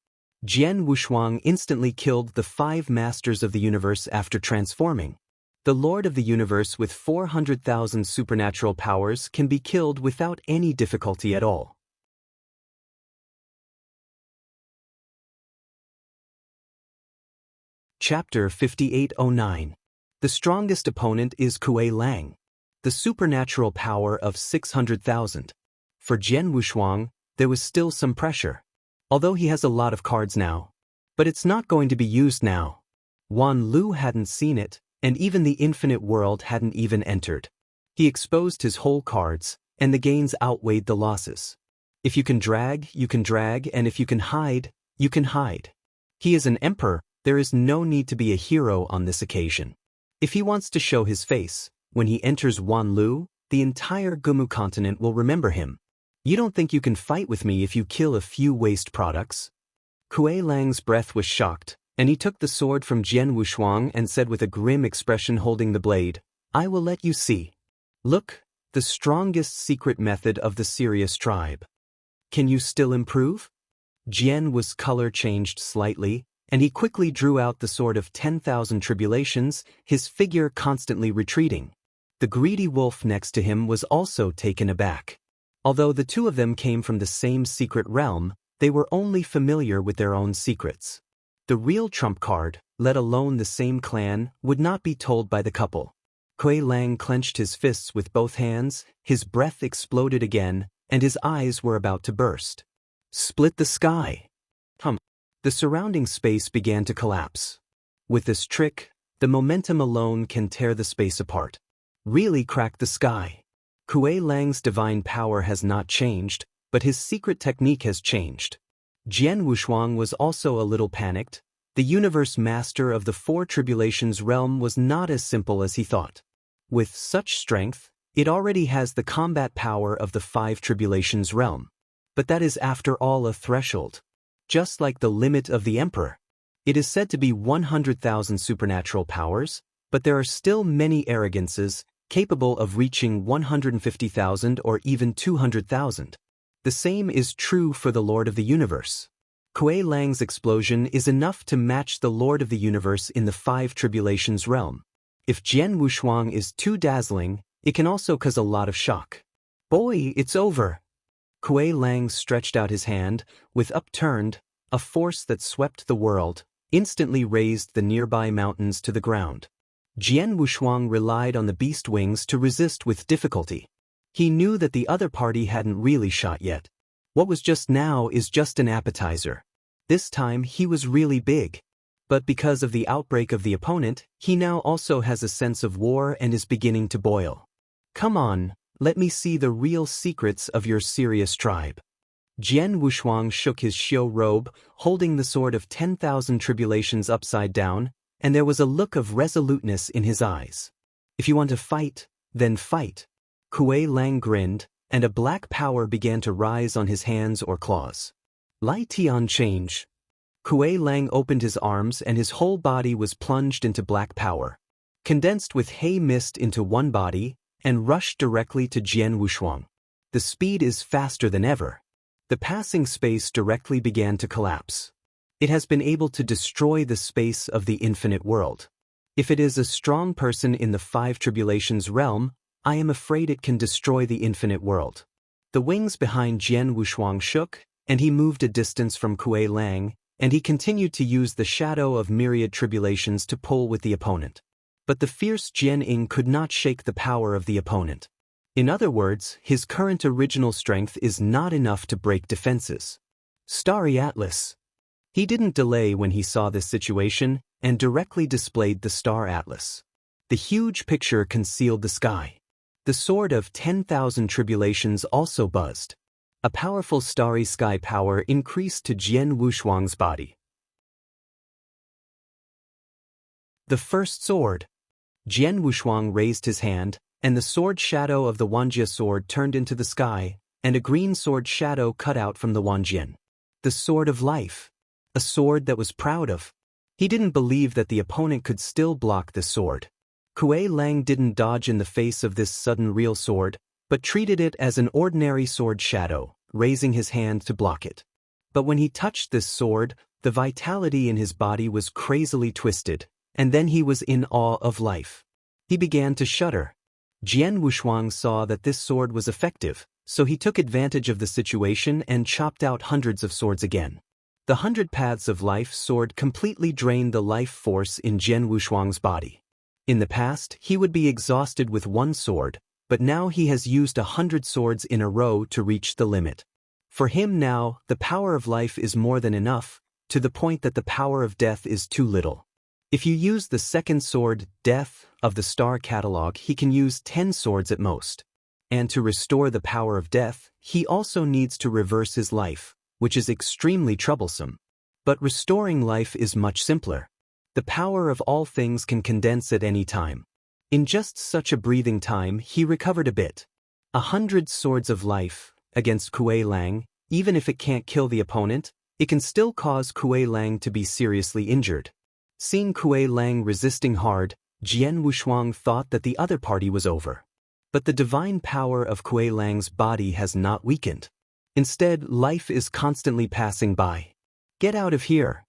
Jian Wushuang instantly killed the 5 masters of the universe after transforming. The Lord of the universe with 400,000 supernatural powers can be killed without any difficulty at all. Chapter 5809. The strongest opponent is Kuei Lang. The supernatural power of 600,000. For Jian Wushuang, there was still some pressure. Although he has a lot of cards now. But it's not going to be used now. Wan Lu hadn't seen it, and even the infinite world hadn't even entered. He exposed his whole cards, and the gains outweighed the losses. If you can drag, and if you can hide, you can hide. He is an emperor. There is no need to be a hero on this occasion. If he wants to show his face, when he enters Wan Lu, the entire Gumu continent will remember him. You don't think you can fight with me if you kill a few waste products? Kuei Lang's breath was shocked, and he took the sword from Jian Wushuang and said with a grim expression holding the blade, I will let you see. Look, the strongest secret method of the Sirius tribe. Can you still improve? Jian was color changed slightly, and he quickly drew out the sword of 10,000 tribulations, his figure constantly retreating. The greedy wolf next to him was also taken aback. Although the two of them came from the same secret realm, they were only familiar with their own secrets. The real trump card, let alone the same clan, would not be told by the couple. Kuei Lang clenched his fists with both hands, his breath exploded again, and his eyes were about to burst. Split the sky. The surrounding space began to collapse. With this trick, The momentum alone can tear the space apart. Really crack the sky. Kuei Lang's divine power has not changed, but his secret technique has changed. Jian Wushuang was also a little panicked. The universe master of the Four Tribulations realm was not as simple as he thought. With such strength, it already has the combat power of the Five Tribulations realm. But that is after all a threshold. Just like the limit of the Emperor. It is said to be 100,000 supernatural powers, but there are still many arrogances capable of reaching 150,000 or even 200,000. The same is true for the Lord of the Universe. Kuei Lang's explosion is enough to match the Lord of the Universe in the Five Tribulations realm. If Jian Wushuang is too dazzling, it can also cause a lot of shock. Boy, it's over. Kuei Lang stretched out his hand, with upturned, a force that swept the world, instantly razed the nearby mountains to the ground. Jian Wushuang relied on the beast wings to resist with difficulty. He knew that the other party hadn't really shot yet. What was just now is just an appetizer. This time he was really big. But because of the outbreak of the opponent, he now also has a sense of war and is beginning to boil. Come on, let me see the real secrets of your serious tribe. Jian Wushuang shook his xiu robe, holding the sword of 10,000 tribulations upside down, and there was a look of resoluteness in his eyes. If you want to fight, then fight. Kuei Lang grinned, and a black power began to rise on his hands or claws. Lai Tian change. Kuei Lang opened his arms and his whole body was plunged into black power. Condensed with hay mist into one body, and rushed directly to Jian Wushuang. The speed is faster than ever. The passing space directly began to collapse. It has been able to destroy the space of the infinite world. If it is a strong person in the Five Tribulations realm, I am afraid it can destroy the infinite world. The wings behind Jian Wushuang shook, and he moved a distance from Kuei Lang, and he continued to use the shadow of myriad tribulations to pull with the opponent. But the fierce Jian Ying could not shake the power of the opponent. In other words, his current original strength is not enough to break defenses. Starry Atlas. He didn't delay when he saw this situation, and directly displayed the Star Atlas. The huge picture concealed the sky. The sword of 10,000 tribulations also buzzed. A powerful starry sky power increased to Jian Wushuang's body. The first sword. Jian Wushuang raised his hand, and the sword shadow of the Wanjie sword turned into the sky, and a green sword shadow cut out from the Wanjian. The sword of life. A sword that was proud of. He didn't believe that the opponent could still block this sword. Kuei Lang didn't dodge in the face of this sudden real sword, but treated it as an ordinary sword shadow, raising his hand to block it. But when he touched this sword, the vitality in his body was crazily twisted, and then he was in awe of life. He began to shudder. Jian Wushuang saw that this sword was effective, so he took advantage of the situation and chopped out hundreds of swords again. The 100 Paths of Life sword completely drained the life force in Jian Wushuang's body. In the past, he would be exhausted with one sword, but now he has used 100 swords in a row to reach the limit. For him now, the power of life is more than enough, to the point that the power of death is too little. If you use the second sword, Death, of the Star Catalog, he can use 10 swords at most. And to restore the power of death, he also needs to reverse his life, which is extremely troublesome. But restoring life is much simpler. The power of all things can condense at any time. In just such a breathing time, he recovered a bit. 100 swords of life, against Kuei Lang, even if it can't kill the opponent, it can still cause Kuei Lang to be seriously injured. Seeing Kuei Lang resisting hard, Jian Wushuang thought that the other party was over. But the divine power of Kuei Lang's body has not weakened. Instead, life is constantly passing by. Get out of here.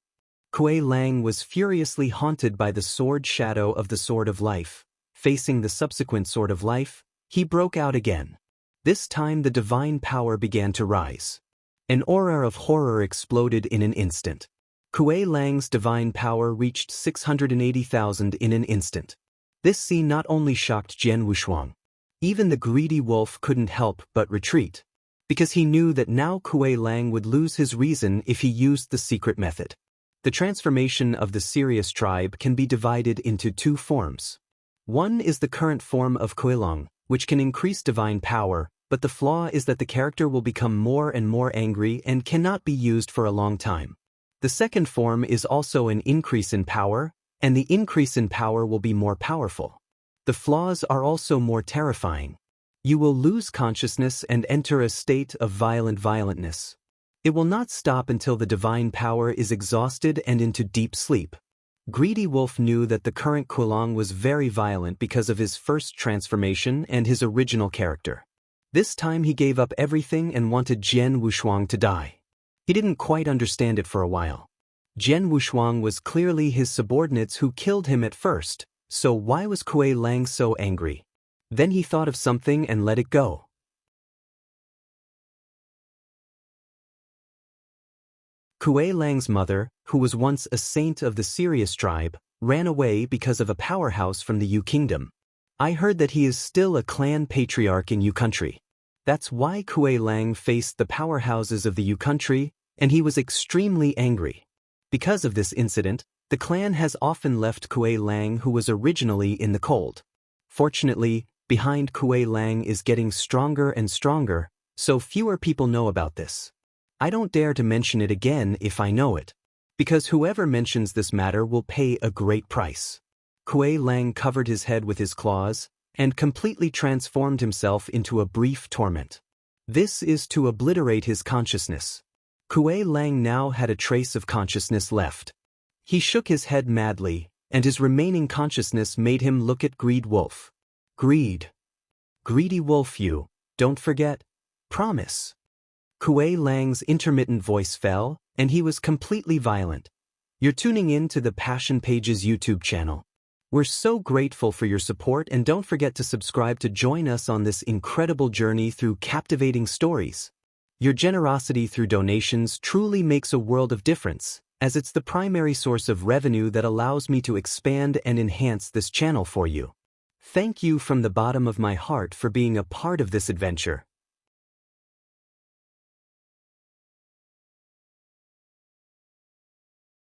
Kuei Lang was furiously haunted by the sword shadow of the Sword of Life. Facing the subsequent Sword of Life, he broke out again. This time the divine power began to rise. An aura of horror exploded in an instant. Kuei Lang's divine power reached 680,000 in an instant. This scene not only shocked Jian Wushuang. Even the greedy wolf couldn't help but retreat. Because he knew that now Kuei Lang would lose his reason if he used the secret method. The transformation of the Sirius tribe can be divided into two forms. One is the current form of Kuei-Long, which can increase divine power, but the flaw is that the character will become more and more angry and cannot be used for a long time. The second form is also an increase in power, and the increase in power will be more powerful. The flaws are also more terrifying. You will lose consciousness and enter a state of violentness. It will not stop until the divine power is exhausted and into deep sleep. Greedy Wolf knew that the current Kuei-Long was very violent because of his first transformation and his original character. This time he gave up everything and wanted Jian Wushuang to die. He didn't quite understand it for a while. Jian Wushuang was clearly his subordinates who killed him at first, so why was Kuei-Lang so angry? Then he thought of something and let it go. Kuei-Lang's mother, who was once a saint of the Sirius tribe, ran away because of a powerhouse from the Yu Kingdom. I heard that he is still a clan patriarch in Yu Country. That's why Kuei-Lang faced the powerhouses of the Yu Country, and he was extremely angry. Because of this incident, the clan has often left Kuei-Lang, who was originally in the cold. Fortunately, behind Kuei-Lang is getting stronger and stronger, so fewer people know about this. I don't dare to mention it again if I know it, because whoever mentions this matter will pay a great price. Kuei-Lang covered his head with his claws and completely transformed himself into a brief torment. This is to obliterate his consciousness. Kuei-Lang now had a trace of consciousness left. He shook his head madly, and his remaining consciousness made him look at Greedy Wolf. Greedy Wolf, you don't forget. Promise. Kuei-Lang's intermittent voice fell, and he was completely violent. You're tuning in to the Passion Pages YouTube channel. We're so grateful for your support, and don't forget to subscribe to join us on this incredible journey through captivating stories. Your generosity through donations truly makes a world of difference, as it's the primary source of revenue that allows me to expand and enhance this channel for you. Thank you from the bottom of my heart for being a part of this adventure.